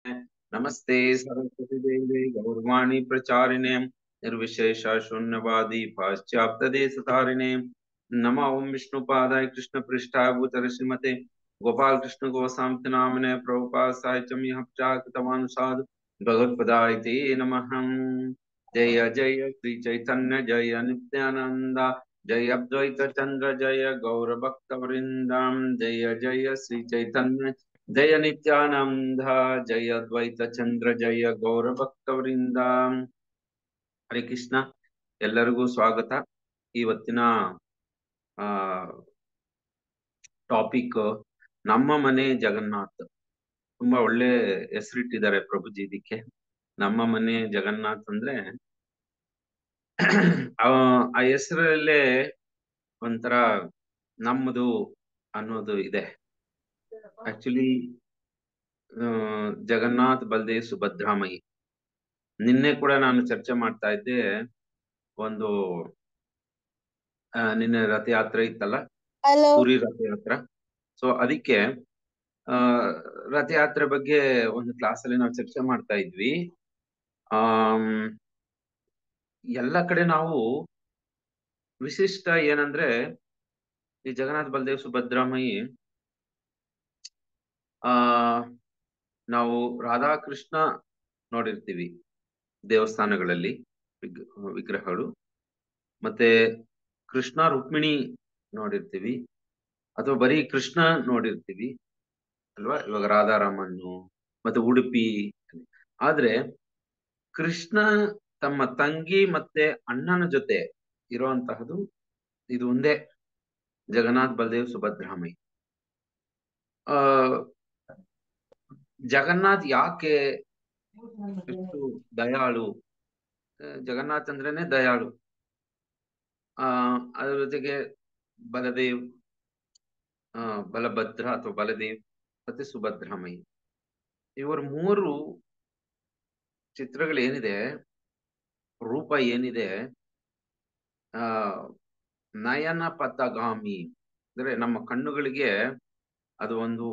नमस्ते सरस्वती देवे गौरवाणी प्रचारिणे निर्विशेष शून्यवादी पाश्चात्यदेशतारिणे नमो ओं विष्णुपादाय कृष्ण पृष्ठाय भूतले श्रीमते गोपाल कृष्ण गोसामति नामने प्रभुपाद साहित्यम यः प्रचारकृतवान् साधु भगवत्पदाय ते नमः। जय जय श्री चैतन्य जय नित्यानंद जय अद्वैत चंद्र जय गौर भक्त वृंदम जय जय श्री चैतन्य जय नित्यानंद जय अद्वैತ ಚಂದ್ರ ಜಯ ಗೌರ ಭಕ್ತವರಿಂದ. ಹರೇ ಕೃಷ್ಣ. ಎಲ್ಲರಿಗೂ ಸ್ವಾಗತ. ಇವತ್ತಿನ ಆ ಟಾಪಿಕ್ ನಮ್ಮ ಮನೆ ಜಗನ್ನಾಥ್. ತುಂಬಾ ಒಳ್ಳೆ ಹೆಸರಿಟ್ಟಿದ್ದಾರೆ ಪ್ರಭುಜಿ ಇದಕ್ಕೆ. ನಮ್ಮ ಮನೆ ಜಗನ್ನಾಥ್ ಅಂದ್ರೆ ಆ ಹೆಸರಲ್ಲೇ ಒಂಥರ ನಮ್ಮದು ಅನ್ನೋದು ಇದೆ. ಆಕ್ಚುಲಿ ಜಗನ್ನಾಥ್ ಬಲದೇವ್ ಸುಭದ್ರಾಮಯಿ ನಿನ್ನೆ ಕೂಡ ನಾನು ಚರ್ಚೆ ಮಾಡ್ತಾ ಇದ್ದೆ. ಒಂದು ನಿನ್ನೆ ರಥಯಾತ್ರೆ ಇತ್ತಲ್ಲ, ಪುರಿ ರಥಯಾತ್ರೆ. ಸೊ ಅದಕ್ಕೆ ರಥಯಾತ್ರೆ ಬಗ್ಗೆ ಒಂದು ಕ್ಲಾಸ್ ಅಲ್ಲಿ ನಾವು ಚರ್ಚೆ ಮಾಡ್ತಾ ಇದ್ವಿ. ಎಲ್ಲ ಕಡೆ ನಾವು ವಿಶಿಷ್ಟ ಏನಂದ್ರೆ ಈ ಜಗನ್ನಾಥ್ ಬಲದೇವ್ ಸುಭದ್ರಾಮಯಿ ನಾವು ರಾಧಾಕೃಷ್ಣ ನೋಡಿರ್ತೀವಿ ದೇವಸ್ಥಾನಗಳಲ್ಲಿ ವಿಗ್ರಹಗಳು, ಮತ್ತೆ ಕೃಷ್ಣ ರುಕ್ಮಿಣಿ ನೋಡಿರ್ತೀವಿ, ಅಥವಾ ಬರೀ ಕೃಷ್ಣ ನೋಡಿರ್ತೀವಿ ಅಲ್ವಾ. ಇವಾಗ ರಾಧಾರಾಮನ್ನು ಮತ್ತೆ ಉಡುಪಿ. ಆದ್ರೆ ಕೃಷ್ಣ ತಮ್ಮ ತಂಗಿ ಮತ್ತೆ ಅಣ್ಣನ ಜೊತೆ ಇರುವಂತಹದ್ದು ಇದು ಒಂದೇ, ಜಗನ್ನಾಥ್ ಬಲದೇವ್ ಸುಭದ್ರಾಮಯಿ. ಜಗನ್ನಾಥ್ ಯಾಕೆ ಇಷ್ಟು ದಯಾಳು? ಜಗನ್ನಾಥ್ ಅಂದ್ರೇನೆ ದಯಾಳು. ಅದ್ರ ಜೊತೆಗೆ ಬಲದೇವ್, ಬಲಭದ್ರ ಅಥವಾ ಬಲದೇವ್ ಮತ್ತೆ ಸುಭದ್ರಾಮಯಿ, ಇವರ ಮೂರು ಚಿತ್ರಗಳೇನಿದೆ, ರೂಪ ಏನಿದೆ, ನಯನ ಪಥಗಾಮಿ ಅಂದ್ರೆ ನಮ್ಮ ಕಣ್ಣುಗಳಿಗೆ ಅದು ಒಂದು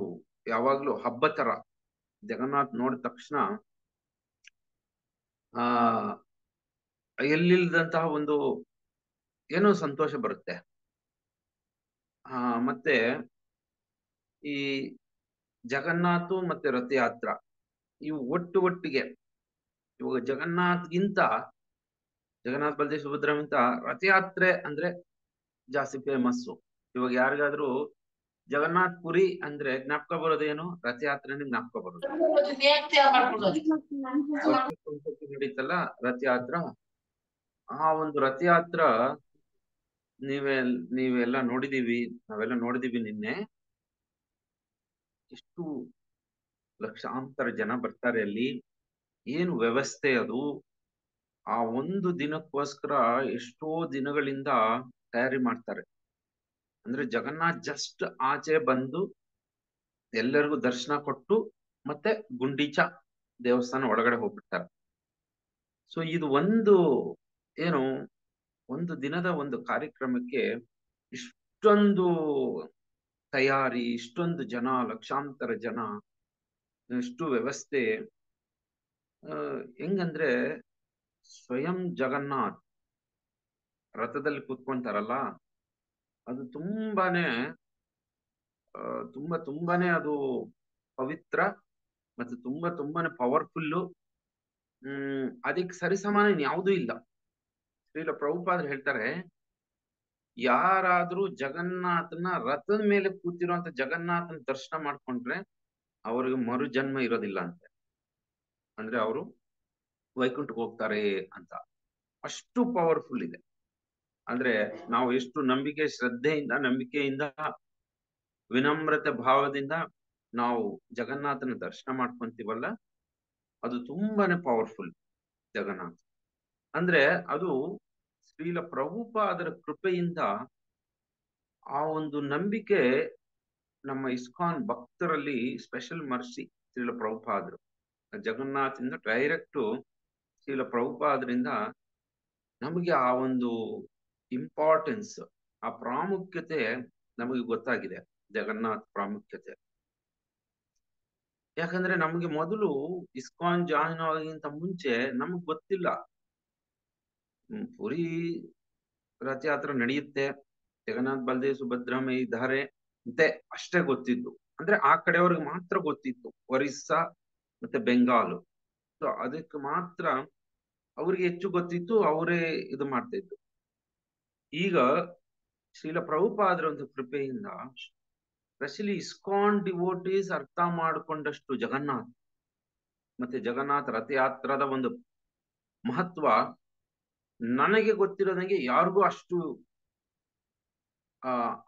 ಯಾವಾಗ್ಲೂ ಹಬ್ಬ ತರ. ಜಗನ್ನಾಥ್ ನೋಡಿದ ತಕ್ಷಣ ಎಲ್ಲಿಲ್ದಂತಹ ಒಂದು ಏನೋ ಸಂತೋಷ ಬರುತ್ತೆ. ಮತ್ತೆ ಈ ಜಗನ್ನಾಥ್ ಮತ್ತೆ ರಥಯಾತ್ರ ಇವು ಒಟ್ಟಿಗೆ, ಇವಾಗ ಜಗನ್ನಾಥ್ ಬಲದೇವ್ ಸುಭದ್ರಾಮಗಿಂತ ರಥಯಾತ್ರೆ ಅಂದ್ರೆ ಜಾಸ್ತಿ ಫೇಮಸ್ಸು. ಇವಾಗ ಯಾರಿಗಾದ್ರೂ ಜಗನ್ನಾಥ್ ಪುರಿ ಅಂದ್ರೆ ಜ್ಞಾಪಕ ಬರೋದೇನು? ರಥಯಾತ್ರೆನೇ ಜ್ಞಾಪಕ ಬರೋದು. ನಡೀತಲ್ಲ ರಥಯಾತ್ರ. ಆ ಒಂದು ರಥಯಾತ್ರ ನೀವೆಲ್ಲ ನೋಡಿದೀವಿ, ನಾವೆಲ್ಲ ನೋಡಿದೀವಿ. ನಿನ್ನೆ ಎಷ್ಟು ಲಕ್ಷಾಂತರ ಜನ ಬರ್ತಾರೆ ಅಲ್ಲಿ. ಏನು ವ್ಯವಸ್ಥೆ ಅದು! ಆ ಒಂದು ದಿನಕ್ಕೋಸ್ಕರ ಎಷ್ಟೋ ದಿನಗಳಿಂದ ತಯಾರಿ ಮಾಡ್ತಾರೆ. ಅಂದ್ರೆ ಜಗನ್ನಾಥ್ ಜಸ್ಟ್ ಆಚೆ ಬಂದು ಎಲ್ಲರಿಗೂ ದರ್ಶನ ಕೊಟ್ಟು ಮತ್ತೆ ಗುಂಡೀಚ ದೇವಸ್ಥಾನ ಒಳಗಡೆ ಹೋಗ್ಬಿಡ್ತಾರೆ. ಸೊ ಇದು ಒಂದು ದಿನದ ಒಂದು ಕಾರ್ಯಕ್ರಮಕ್ಕೆ ಇಷ್ಟೊಂದು ತಯಾರಿ, ಇಷ್ಟೊಂದು ಜನ, ಲಕ್ಷಾಂತರ ಜನ, ಇಷ್ಟು ವ್ಯವಸ್ಥೆ. ಹೆಂಗಂದ್ರೆ ಸ್ವಯಂ ಜಗನ್ನಾಥ್ ರಥದಲ್ಲಿ ಕೂತ್ಕೊಂತಾರಲ್ಲ, ಅದು ತುಂಬಾನೇ ಅದು ಪವಿತ್ರ ಮತ್ತೆ ತುಂಬಾನೇ ಪವರ್ಫುಲ್ಲು. ಅದಕ್ಕೆ ಸರಿಸಮಾನ ಯಾವುದೂ ಇಲ್ಲ. ಶ್ರೀಲ ಪ್ರಭುಪಾದರು ಹೇಳ್ತಾರೆ, ಯಾರಾದ್ರೂ ಜಗನ್ನಾಥನ ರಥದ ಮೇಲೆ ಕೂತಿರುವಂತ ಜಗನ್ನಾಥನ ದರ್ಶನ ಮಾಡ್ಕೊಂಡ್ರೆ ಅವ್ರಿಗೆ ಮರು ಜನ್ಮ ಇರೋದಿಲ್ಲ ಅಂತೆ. ಅಂದ್ರೆ ಅವರು ವೈಕುಂಠಕ್ಕೆ ಹೋಗ್ತಾರೆ ಅಂತ. ಅಷ್ಟು ಪವರ್ಫುಲ್ ಇದೆ. ಅಂದ್ರೆ ನಾವು ಎಷ್ಟು ನಂಬಿಕೆಯಿಂದ ವಿನಮ್ರತೆ ಭಾವದಿಂದ ನಾವು ಜಗನ್ನಾಥನ ದರ್ಶನ ಮಾಡ್ಕೊಂತೀವಲ್ಲ, ಅದು ತುಂಬಾನೇ ಪವರ್ಫುಲ್ ಜಗನ್ನಾಥ. ಅಂದ್ರೆ ಅದು ಶ್ರೀಲ ಪ್ರಭುಪಾದರ ಕೃಪೆಯಿಂದ ಆ ಒಂದು ನಂಬಿಕೆ ನಮ್ಮ ಇಸ್ಕಾನ್ ಭಕ್ತರಲ್ಲಿ ಸ್ಪೆಷಲ್ ಮರ್ಸಿ. ಶ್ರೀಲ ಪ್ರಭುಪಾದರು ಜಗನ್ನಾಥಿಂದ ಡೈರೆಕ್ಟು ಶ್ರೀಲ ಪ್ರಭುಪಾದರಿಂದ ನಮಗೆ ಆ ಒಂದು ಇಂಪಾರ್ಟೆನ್ಸ್, ಆ ಪ್ರಾಮುಖ್ಯತೆ ನಮಗೆ ಗೊತ್ತಾಗಿದೆ. ಜಗನ್ನಾಥ್ ಪ್ರಾಮುಖ್ಯತೆ ಯಾಕಂದ್ರೆ ನಮ್ಗೆ ಮೊದಲು ಇಸ್ಕಾನ್ ಜಾಯಿನ್ ಆಗೋಕ್ಕಿಂತ ಮುಂಚೆ ನಮಗ್ ಗೊತ್ತಿಲ್ಲ. ಪುರಿ ರಥಯಾತ್ರೆ ನಡೆಯುತ್ತೆ, ಜಗನ್ನಾಥ್ ಬಲದೇವ್ ಸುಭದ್ರಮಯ್ಯ ಇದ್ದಾರೆ ಅಂತೆ ಅಷ್ಟೇ ಗೊತ್ತಿತ್ತು. ಅಂದ್ರೆ ಆ ಕಡೆಯವ್ರಿಗೆ ಮಾತ್ರ ಗೊತ್ತಿತ್ತು, ಒರಿಸ್ಸಾ ಮತ್ತೆ ಬೆಂಗಾಲ್. ಸೊ ಅದಕ್ಕೆ ಮಾತ್ರ ಅವ್ರಿಗೆ ಹೆಚ್ಚು ಗೊತ್ತಿತ್ತು, ಅವರೇ ಇದು ಮಾಡ್ತಾ ಇದ್ರು. ಈಗ ಶ್ರೀಲ ಪ್ರಭುಪಾದರ ಒಂದು ಕೃಪೆಯಿಂದ ಸ್ಪೆಷಲಿ ಇಸ್ಕಾನ್ ಡಿವೋಟೀಸ್ ಅರ್ಥ ಮಾಡಿಕೊಂಡಷ್ಟು ಜಗನ್ನಾಥ್ ಮತ್ತೆ ಜಗನ್ನಾಥ ರಥಯಾತ್ರದ ಒಂದು ಮಹತ್ವ ನನಗೆ ಗೊತ್ತಿರೋದಂಗೆ ಯಾರಿಗೂ ಅಷ್ಟು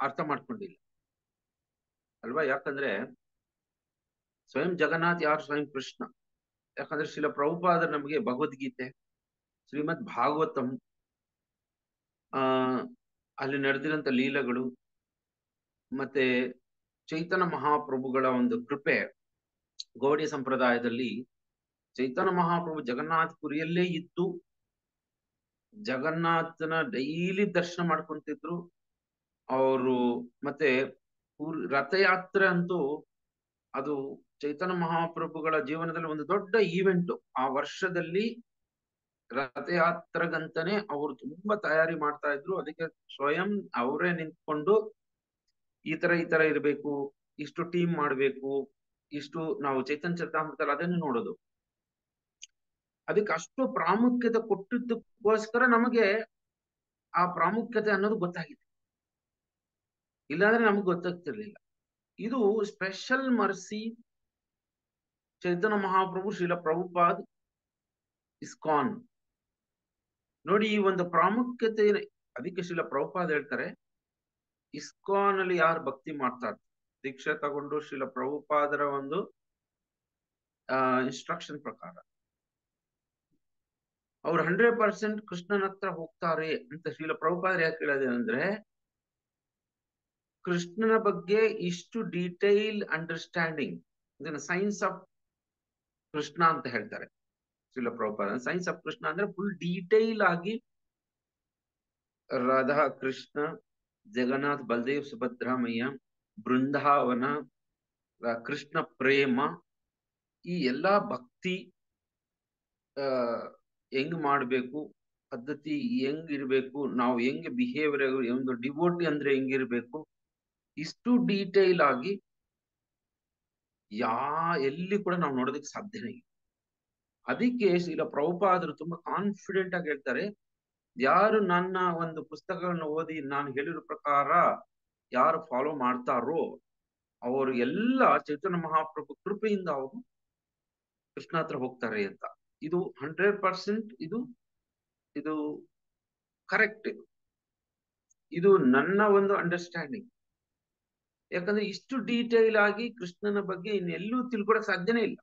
ಅರ್ಥ ಮಾಡ್ಕೊಂಡಿಲ್ಲ ಅಲ್ವಾ. ಯಾಕಂದ್ರೆ ಸ್ವಯಂ ಜಗನ್ನಾಥ್ ಯಾರು? ಸ್ವಯಂ ಕೃಷ್ಣ. ಯಾಕಂದ್ರೆ ಶ್ರೀಲ ಪ್ರಭುಪಾದ ನಮಗೆ ಭಗವದ್ಗೀತೆ, ಶ್ರೀಮದ್ ಭಾಗವತಂ, ಅಲ್ಲಿ ನಡೆದಿರಂತ ಲೀಲೆಗಳು, ಮತ್ತೆ ಚೈತನ್ಯ ಮಹಾಪ್ರಭುಗಳ ಒಂದು ಕೃಪೆ. ಗೌಡಿಯ ಸಂಪ್ರದಾಯದಲ್ಲಿ ಚೈತನ್ಯ ಮಹಾಪ್ರಭು ಜಗನ್ನಾಥ್ ಪುರಿಯಲ್ಲೇ ಇದ್ದು ಜಗನ್ನಾಥನ ಡೈಲಿ ದರ್ಶನ ಮಾಡ್ಕೊಂತಿದ್ರು ಅವರು. ಮತ್ತೆ ರಥಯಾತ್ರೆ ಅಂತೂ ಅದು ಚೈತನ್ಯ ಮಹಾಪ್ರಭುಗಳ ಜೀವನದಲ್ಲಿ ಒಂದು ದೊಡ್ಡ ಈವೆಂಟ್. ಆ ವರ್ಷದಲ್ಲಿ ರಥಯಾತ್ರೆಗಂತಾನೆ ಅವರು ತುಂಬಾ ತಯಾರಿ ಮಾಡ್ತಾ ಇದ್ರು. ಅದಕ್ಕೆ ಸ್ವಯಂ ಅವರೇ ನಿಂತ್ಕೊಂಡು ಈ ತರ ಇರಬೇಕು, ಇಷ್ಟು ಟೀಮ್ ಮಾಡ್ಬೇಕು, ಇಷ್ಟು ನಾವು ಚೈತನ್ಯ ಚರಿತಾಮೃತದಲ್ಲಿ ಅದನ್ನು ನೋಡೋದು. ಅದಕ್ಕೆ ಅಷ್ಟು ಪ್ರಾಮುಖ್ಯತೆ ಕೊಟ್ಟಿದ್ದಕ್ಕೋಸ್ಕರ ನಮಗೆ ಆ ಪ್ರಾಮುಖ್ಯತೆ ಅನ್ನೋದು ಗೊತ್ತಾಗಿದೆ, ಇಲ್ಲಾಂದ್ರೆ ನಮ್ಗೆ ಗೊತ್ತಾಗ್ತಿರ್ಲಿಲ್ಲ. ಇದು ಸ್ಪೆಷಲ್ ಮರ್ಸಿ ಚೈತನ್ಯ ಮಹಾಪ್ರಭು ಶ್ರೀಲ ಪ್ರಭುಪಾದ್ ಇಸ್ಕಾನ್. ನೋಡಿ ಈ ಒಂದು ಪ್ರಾಮುಖ್ಯತೆ. ಅದಕ್ಕೆ ಶ್ರೀಲ ಪ್ರಭುಪಾದ್ ಹೇಳ್ತಾರೆ, ಇಸ್ಕಾನ್ ಅಲ್ಲಿ ಯಾರು ಭಕ್ತಿ ಮಾಡ್ತಾರೆ, ದೀಕ್ಷೆ ತಗೊಂಡು ಶ್ರೀಲ ಪ್ರಭುಪಾದರ ಒಂದು ಇನ್ಸ್ಟ್ರಕ್ಷನ್ ಪ್ರಕಾರ ಅವ್ರು 100% ಕೃಷ್ಣನ ಹತ್ರ ಹೋಗ್ತಾರೆ ಅಂತ ಶ್ರೀಲ ಪ್ರಭುಪಾದರು ಯಾಕೆ ಹೇಳೋದು ಅಂದ್ರೆ, ಕೃಷ್ಣನ ಬಗ್ಗೆ ಇಷ್ಟು ಡೀಟೇಲ್ ಅಂಡರ್ಸ್ಟ್ಯಾಂಡಿಂಗ್, ಇದನ್ನ ಸೈನ್ಸ್ ಆಫ್ ಕೃಷ್ಣ ಅಂತ ಹೇಳ್ತಾರೆ ಶ್ರೀಲ ಪ್ರಭುಪಾದ. ಸೈನ್ಸ್ ಆಫ್ ಕೃಷ್ಣ ಅಂದ್ರೆ ಫುಲ್ ಡೀಟೇಲ್ ಆಗಿ ರಾಧಾ ಕೃಷ್ಣ, ಜಗನ್ನಾಥ್ ಬಲದೇವ್ ಸುಭದ್ರಾಮಯ್ಯ, ಬೃಂದಾವನ, ಕೃಷ್ಣ ಪ್ರೇಮ, ಈ ಎಲ್ಲಾ ಭಕ್ತಿ ಹೆಂಗ್ ಮಾಡ್ಬೇಕು, ಪದ್ಧತಿ ಹೆಂಗಿರ್ಬೇಕು, ನಾವು ಹೆಂಗ್ ಬಿಹೇವಿಯರ್, ಒಂದು ಡಿವೋಟಿ ಅಂದ್ರೆ ಹೆಂಗಿರ್ಬೇಕು, ಇಷ್ಟು ಡೀಟೇಲ್ ಆಗಿ ಎಲ್ಲಿ ಕೂಡ ನಾವು ನೋಡೋದಕ್ಕೆ ಸಾಧ್ಯನೇ ಇಲ್ಲ. ಅದಕ್ಕೆ ಶ್ರೀಲ ಪ್ರಭುಪಾದರು ತುಂಬಾ ಕಾನ್ಫಿಡೆಂಟ್ ಆಗಿ ಹೇಳ್ತಾರೆ, ಯಾರು ನನ್ನ ಒಂದು ಪುಸ್ತಕಗಳನ್ನು ಓದಿ ನಾನು ಹೇಳಿರೋ ಪ್ರಕಾರ ಯಾರು ಫಾಲೋ ಮಾಡ್ತಾರೋ ಅವರು ಎಲ್ಲ ಚೈತನ್ಯ ಮಹಾಪ್ರಭು ಕೃಪೆಯಿಂದ ಅವರು ಕೃಷ್ಣ ಹತ್ರ ಹೋಗ್ತಾರೆ ಅಂತ. ಇದು 100% ಇದು ಕರೆಕ್ಟ್. ಇದು ನನ್ನ ಒಂದು ಅಂಡರ್ಸ್ಟ್ಯಾಂಡಿಂಗ್. ಯಾಕಂದ್ರೆ ಇಷ್ಟು ಡೀಟೇಲ್ ಆಗಿ ಕೃಷ್ಣನ ಬಗ್ಗೆ ಇನ್ನೆಲ್ಲೂ ತಿಳ್ಕೊಳಕ್ ಸಾಧ್ಯನೇ ಇಲ್ಲ.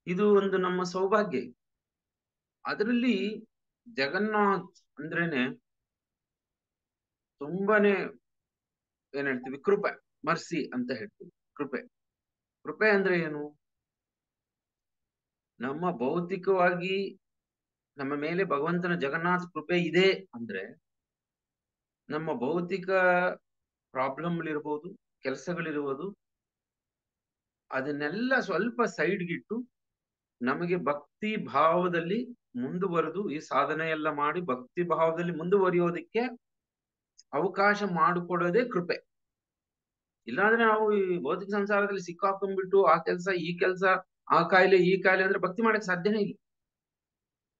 ಇದು ಒಂದು ನಮ್ಮ ಸೌಭಾಗ್ಯ. ಅದರಲ್ಲಿ ಜಗನ್ನಾಥ್ ಅಂದ್ರೇನೆ ತುಂಬಾನೇ ಏನ್ ಹೇಳ್ತೀವಿ, ಕೃಪೆ, ಮರ್ಸಿ ಅಂತ ಹೇಳ್ತೀವಿ. ಕೃಪೆ ಅಂದ್ರೆ ಏನು? ನಮ್ಮ ಭೌತಿಕವಾಗಿ ನಮ್ಮ ಮೇಲೆ ಭಗವಂತನ ಜಗನ್ನಾಥ್ ಕೃಪೆ ಇದೆ ಅಂದ್ರೆ ನಮ್ಮ ಭೌತಿಕ ಪ್ರಾಬ್ಲಮ್ಗಳಿರ್ಬೋದು, ಕೆಲಸಗಳಿರ್ಬೋದು, ಅದನ್ನೆಲ್ಲ ಸ್ವಲ್ಪ ಸೈಡ್ಗಿಟ್ಟು ನಮಗೆ ಭಕ್ತಿ ಭಾವದಲ್ಲಿ ಮುಂದುವರೆದು ಈ ಸಾಧನೆ ಎಲ್ಲ ಮಾಡಿ ಭಕ್ತಿ ಭಾವದಲ್ಲಿ ಮುಂದುವರಿಯೋದಕ್ಕೆ ಅವಕಾಶ ಮಾಡಿಕೊಡೋದೇ ಕೃಪೆ. ಇಲ್ಲಾಂದ್ರೆ ನಾವು ಈ ಭೌತಿಕ ಸಂಸಾರದಲ್ಲಿ ಸಿಕ್ಕಾಕೊಂಡ್ಬಿಟ್ಟು ಆ ಕೆಲಸ ಈ ಕೆಲಸ, ಆ ಕಾಯಿಲೆ ಈ ಕಾಯಿಲೆ ಅಂದ್ರೆ ಭಕ್ತಿ ಮಾಡಕ್ ಸಾಧ್ಯನೇ ಇಲ್ಲ.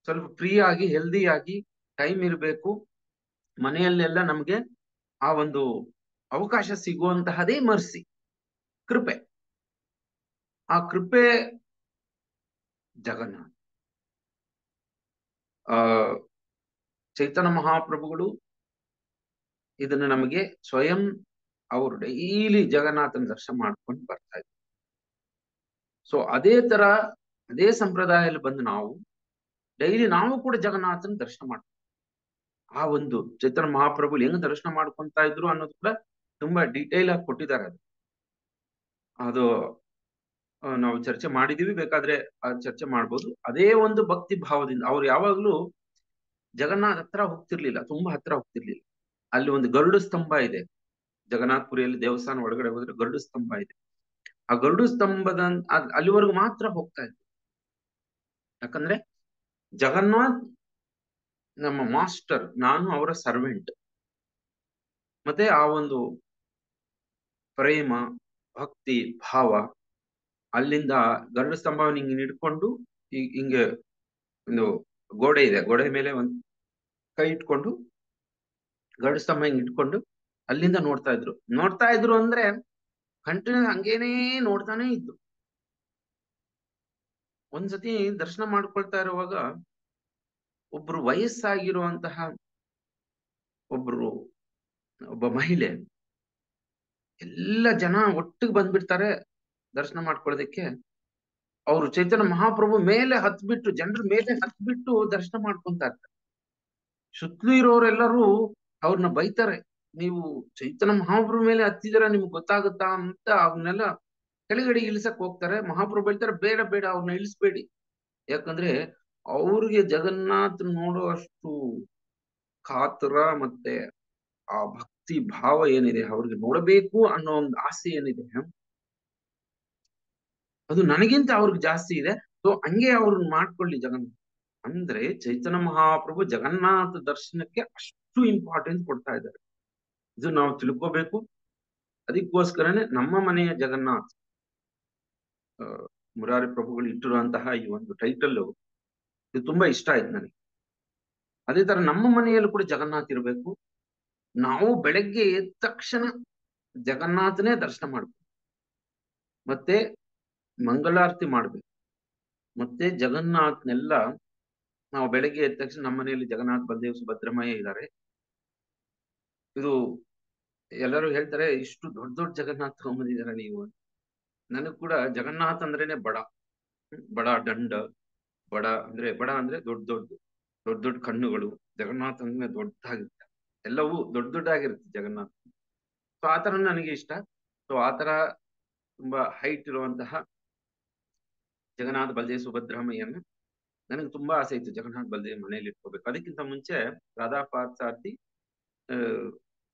ಸ್ವಲ್ಪ ಫ್ರೀ ಆಗಿ ಹೆಲ್ದಿ ಆಗಿ ಟೈಮ್ ಇರಬೇಕು. ಮನೆಯಲ್ಲೆಲ್ಲ ನಮ್ಗೆ ಆ ಒಂದು ಅವಕಾಶ ಸಿಗುವಂತಹದೇ ಮರ್ಸಿ, ಕೃಪೆ. ಆ ಕೃಪೆ ಜಗನ್ನಾಥ್. ಚೈತನ್ಯ ಮಹಾಪ್ರಭುಗಳು ಇದನ್ನ ನಮಗೆ ಸ್ವಯಂ ಅವರು ಡೈಲಿ ಜಗನ್ನಾಥನ ದರ್ಶನ ಮಾಡ್ಕೊಂಡು ಬರ್ತಾ ಇದ್ರು. ಸೊ ಅದೇ ತರ ಅದೇ ಸಂಪ್ರದಾಯದಲ್ಲಿ ಬಂದು ನಾವು ಡೈಲಿ ನಾವು ಕೂಡ ಜಗನ್ನಾಥನ ದರ್ಶನ ಮಾಡ್ತೀವಿ. ಆ ಒಂದು ಚೈತನ್ಯ ಮಹಾಪ್ರಭು ಹೆಂಗ್ ದರ್ಶನ ಮಾಡ್ಕೊಂತ ಇದ್ರು ಅನ್ನೋದು ಕೂಡ ತುಂಬಾ ಡೀಟೇಲ್ ಆಗಿ ಕೊಟ್ಟಿದ್ದಾರೆ. ಅದು ನಾವು ಚರ್ಚೆ ಮಾಡಿದೀವಿ, ಬೇಕಾದ್ರೆ ಚರ್ಚೆ ಮಾಡ್ಬೋದು. ಅದೇ ಒಂದು ಭಕ್ತಿ ಭಾವದಿಂದ ಅವ್ರು ಯಾವಾಗ್ಲೂ ಜಗನ್ನಾಥ್ ಹತ್ರ ಹೋಗ್ತಿರ್ಲಿಲ್ಲ, ತುಂಬಾ ಹತ್ರ ಹೋಗ್ತಿರ್ಲಿಲ್ಲ. ಅಲ್ಲಿ ಒಂದು ಗರುಡ ಸ್ತಂಭ ಇದೆ, ಜಗನ್ನಾಥ್ ಪುರಿಯಲ್ಲಿ ದೇವಸ್ಥಾನ ಒಳಗಡೆ ಹೋದ್ರೆ ಗರುಡ ಸ್ತಂಭ ಇದೆ. ಆ ಗರುಡು ಸ್ತಂಭದ ಅಲ್ಲಿವರೆಗೂ ಮಾತ್ರ ಹೋಗ್ತಾ ಇದ್ರು. ಯಾಕಂದ್ರೆ ಜಗನ್ನಾಥ್ ನಮ್ಮ ಮಾಸ್ಟರ್, ನಾನು ಅವರ ಸರ್ವೆಂಟ್. ಮತ್ತೆ ಆ ಒಂದು ಪ್ರೇಮ, ಭಕ್ತಿ, ಭಾವ ಅಲ್ಲಿಂದ ಗರುಡ ಸ್ತಂಭವನ್ನು ಹಿಂಗೆ ಹಿಡ್ಕೊಂಡು ಹಿಂಗೆ ಒಂದು ಗೋಡೆ ಇದೆ, ಗೋಡೆ ಮೇಲೆ ಒಂದು ಕೈ ಇಟ್ಕೊಂಡು ಗರುಡ ಸ್ತಂಭ ಹಿಂಗ್ ಇಟ್ಕೊಂಡು ಅಲ್ಲಿಂದ ನೋಡ್ತಾ ಇದ್ರು ಅಂದ್ರೆ ಕಂಟಿನ್ಯೂ ಹಂಗೇನೇ ನೋಡ್ತಾನೆ ಇದ್ರು. ಒಂದ್ಸತಿ ದರ್ಶನ ಮಾಡ್ಕೊಳ್ತಾ ಇರುವಾಗ ಒಬ್ರು ವಯಸ್ಸಾಗಿರುವಂತಹ ಒಬ್ಬ ಮಹಿಳೆ, ಎಲ್ಲ ಜನ ಒಟ್ಟಿಗೆ ಬಂದ್ಬಿಡ್ತಾರೆ ದರ್ಶನ ಮಾಡ್ಕೊಳ್ಳೋದಕ್ಕೆ. ಅವರು ಚೈತನ್ಯ ಮಹಾಪ್ರಭು ಮೇಲೆ ಹತ್ಬಿಟ್ಟು, ಜನರ ಮೇಲೆ ಹತ್ಬಿಟ್ಟು ದರ್ಶನ ಮಾಡ್ಕೊಂತ ಇರ್ತಾರೆ. ಸುತ್ತಲೂ ಇರೋರೆಲ್ಲರೂ ಅವ್ರನ್ನ ಬೈತಾರೆ, ನೀವು ಚೈತನ್ಯ ಮಹಾಪ್ರಭು ಮೇಲೆ ಹತ್ತಿದಿರ, ನಿಮ್ಗೆ ಗೊತ್ತಾಗುತ್ತಾ ಅಂತ ಅವ್ರನ್ನೆಲ್ಲ ಕೆಳಗಡೆ ಇಳಿಸಕ್ ಹೋಗ್ತಾರೆ. ಮಹಾಪ್ರಭು ಹೇಳ್ತಾರೆ, ಬೇಡ ಬೇಡ, ಅವ್ರನ್ನ ಇಳಿಸ್ಬೇಡಿ. ಯಾಕಂದ್ರೆ ಅವ್ರಿಗೆ ಜಗನ್ನಾಥ್ ನೋಡೋ ಅಷ್ಟು ಕಾತರ ಮತ್ತೆ ಆ ಭಕ್ತಿ ಭಾವ ಏನಿದೆ, ಅವ್ರಿಗೆ ನೋಡಬೇಕು ಅನ್ನೋ ಒಂದು ಆಸೆ ಏನಿದೆ, ಅದು ನನಗಿಂತ ಅವ್ರಿಗೆ ಜಾಸ್ತಿ ಇದೆ. ಸೊ ಹಂಗೆ ಅವ್ರನ್ನ ಮಾಡ್ಕೊಳ್ಳಿ ಜಗನ್ನಾಥ್. ಅಂದ್ರೆ ಚೈತನ್ಯ ಮಹಾಪ್ರಭು ಜಗನ್ನಾಥ ದರ್ಶನಕ್ಕೆ ಅಷ್ಟು ಇಂಪಾರ್ಟೆನ್ಸ್ ಕೊಡ್ತಾ ಇದ್ದಾರೆ. ಇದು ನಾವು ತಿಳ್ಕೋಬೇಕು. ಅದಕ್ಕೋಸ್ಕರನೇ ನಮ್ಮ ಮನೆಯ ಜಗನ್ನಾಥ್ ಮುರಾರಿ ಪ್ರಭುಗಳು ಇಟ್ಟಿರುವಂತಹ ಈ ಒಂದು ಟೈಟಲ್ ಇದು ತುಂಬಾ ಇಷ್ಟ ಆಯ್ತು ನನಗೆ. ಅದೇ ತರ ನಮ್ಮ ಮನೆಯಲ್ಲೂ ಕೂಡ ಜಗನ್ನಾಥ್ ಇರಬೇಕು. ನಾವು ಬೆಳಗ್ಗೆ ಎದ್ದ ತಕ್ಷಣ ಜಗನ್ನಾಥನೇ ದರ್ಶನ ಮಾಡ್ಬೇಕು, ಮತ್ತೆ ಮಂಗಳಾರತಿ ಮಾಡ್ಬೇಕು, ಮತ್ತೆ ಜಗನ್ನಾಥ್ನೆಲ್ಲ ನಾವು ಬೆಳಗ್ಗೆ ಎದ್ದ ತಕ್ಷಣ ನಮ್ಮ ಮನೆಯಲ್ಲಿ ಜಗನ್ನಾಥ್, ಬಲದೇವ್, ಸುಭದ್ರಮಯ್ಯ ಇದ್ದಾರೆ. ಇದು ಎಲ್ಲರೂ ಹೇಳ್ತಾರೆ, ಇಷ್ಟು ದೊಡ್ಡ ದೊಡ್ಡ ಜಗನ್ನಾಥ್ ತಗೊಂಬಂದಿದಾರ ನೀವು. ನನಗ್ ಕೂಡ ಜಗನ್ನಾಥ್ ಅಂದ್ರೇನೆ ಬಡ ದಂಡ, ಬಡ ಅಂದ್ರೆ ದೊಡ್ಡ ದೊಡ್ಡ ಕಣ್ಣುಗಳು. ಜಗನ್ನಾಥ್ ಅಂದ್ರೆ ದೊಡ್ಡದಾಗಿರುತ್ತೆ, ಎಲ್ಲವೂ ದೊಡ್ಡದಾಗಿರುತ್ತೆ ಜಗನ್ನಾಥ್. ಸೊ ಆತರ ನನಗೆ ಇಷ್ಟ. ಸೊ ಆತರ ತುಂಬಾ ಹೈಟ್ ಇರುವಂತಹ ಜಗನ್ನಾಥ್, ಬಲದೇವ್, ಸುಭದ್ರಮಯ್ಯನ ನನಗೆ ತುಂಬಾ ಆಸೆ ಇತ್ತು ಜಗನ್ನಾಥ್ ಬಲದೇವ್ ಮನೆಯಲ್ಲಿ ಇಟ್ಕೋಬೇಕು. ಅದಕ್ಕಿಂತ ಮುಂಚೆ ರಾಧಾ ಪಾರ್ಥಸಾರಥಿ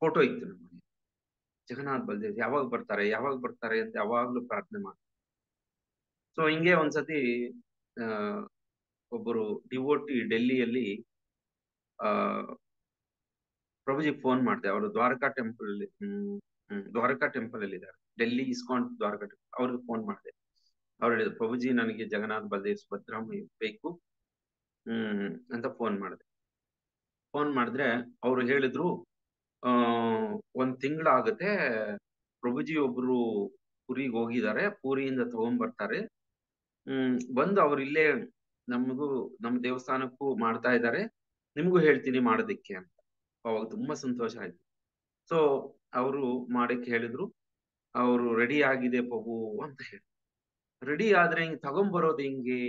ಫೋಟೋ ಇತ್ತು ನಮ್ಮ ಮನೆ. ಜಗನ್ನಾಥ್ ಬಲದೇವ್ ಯಾವಾಗ ಬರ್ತಾರೆ ಅಂತ ಯಾವಾಗ್ಲೂ ಪ್ರಾರ್ಥನೆ ಮಾಡಿ. ಸೊ ಹಿಂಗೆ ಒಂದ್ಸತಿ ಒಬ್ಬರು ಡಿವೋಟಿ ಡೆಲ್ಲಿಯಲ್ಲಿ ಪ್ರಭುಜಿ ಫೋನ್ ಮಾಡಿದೆ. ಅವರು ದ್ವಾರಕಾ ಟೆಂಪಲ್ ಅಲ್ಲಿ ಇದ್ದಾರೆ, ಡೆಲ್ಲಿ ಇಸ್ಕಾನ್ ದ್ವಾರಕಾ ಟೆಂಪಲ್. ಅವ್ರಿಗೆ ಫೋನ್ ಮಾಡಿದೆ. ಅವ್ರು ಹೇಳಿದ್ರು, ಪ್ರಭುಜಿ ನನಗೆ ಜಗನ್ನಾಥ್, ಬಲದೇವ್, ಸುಭದ್ರಮಯ್ಯ ಬೇಕು ಅಂತ ಫೋನ್ ಮಾಡಿದ್ರೆ ಅವ್ರು ಹೇಳಿದ್ರು, ಒಂದ್ ತಿಂಗಳಾಗುತ್ತೆ, ಪ್ರಭುಜಿ ಒಬ್ರು ಪುರಿಗೆ ಹೋಗಿದ್ದಾರೆ, ಪೂರಿಯಿಂದ ತಗೊಂಡ್ಬರ್ತಾರೆ, ಬಂದು ಅವ್ರು ಇಲ್ಲೇ ನಮ್ಮ ದೇವಸ್ಥಾನಕ್ಕೂ ಮಾಡ್ತಾ ಇದ್ದಾರೆ, ನಿಮ್ಗೂ ಹೇಳ್ತೀನಿ ಮಾಡೋದಿಕ್ಕೆ ಅಂತ. ಅವಾಗ ತುಂಬಾ ಸಂತೋಷ ಆಯ್ತು. ಸೊ ಅವರು ಮಾಡಕ್ಕೆ ಹೇಳಿದ್ರು. ಅವರು ರೆಡಿ ಆಗಿದೆ ಪ್ರಭು ಅಂತ ಹೇಳಿ, ರೆಡಿ ಆದ್ರೆ ಹಿಂಗ್ ತಗೊಂಡ್ಬರೋದು ಹಿಂಗೆ,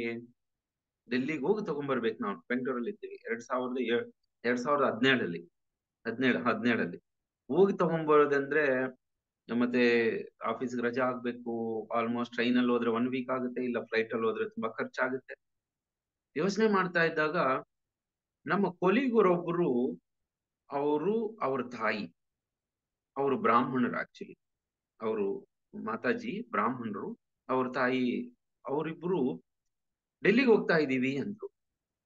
ಡೆಲ್ಲಿಗೆ ಹೋಗಿ ತಗೊಂಡ್ಬರ್ಬೇಕು. ನಾವು ಬೆಂಗಳೂರಲ್ಲಿ ಇದ್ದೀವಿ, 2017 ಹದಿನೇಳಲ್ಲಿ ಹೋಗಿ ತಗೊಂಡ್ಬರೋದಂದ್ರೆ, ಮತ್ತೆ ಆಫೀಸ್ಗೆ ರಜಾ ಆಗ್ಬೇಕು. ಆಲ್ಮೋಸ್ಟ್ ಟ್ರೈನಲ್ಲಿ ಹೋದ್ರೆ 1 ವೀಕ್ ಆಗುತ್ತೆ, ಇಲ್ಲ ಫ್ಲೈಟ್ ಅಲ್ಲಿ ಹೋದ್ರೆ ತುಂಬಾ ಖರ್ಚಾಗುತ್ತೆ. ಯೋಚನೆ ಮಾಡ್ತಾ ಇದ್ದಾಗ ನಮ್ಮ ಕೊಲಿಗರೊಬ್ರು, ಅವ್ರ ತಾಯಿ, ಅವರು ಬ್ರಾಹ್ಮಣರು. ಆಕ್ಚುಲಿ ಅವರು ಮಾತಾಜಿ ಬ್ರಾಹ್ಮಣರು, ಅವ್ರ ತಾಯಿ, ಅವರಿಬ್ರು ಡೆಲ್ಲಿಗೆ ಹೋಗ್ತಾ ಇದೀವಿ ಅಂದ್ರು.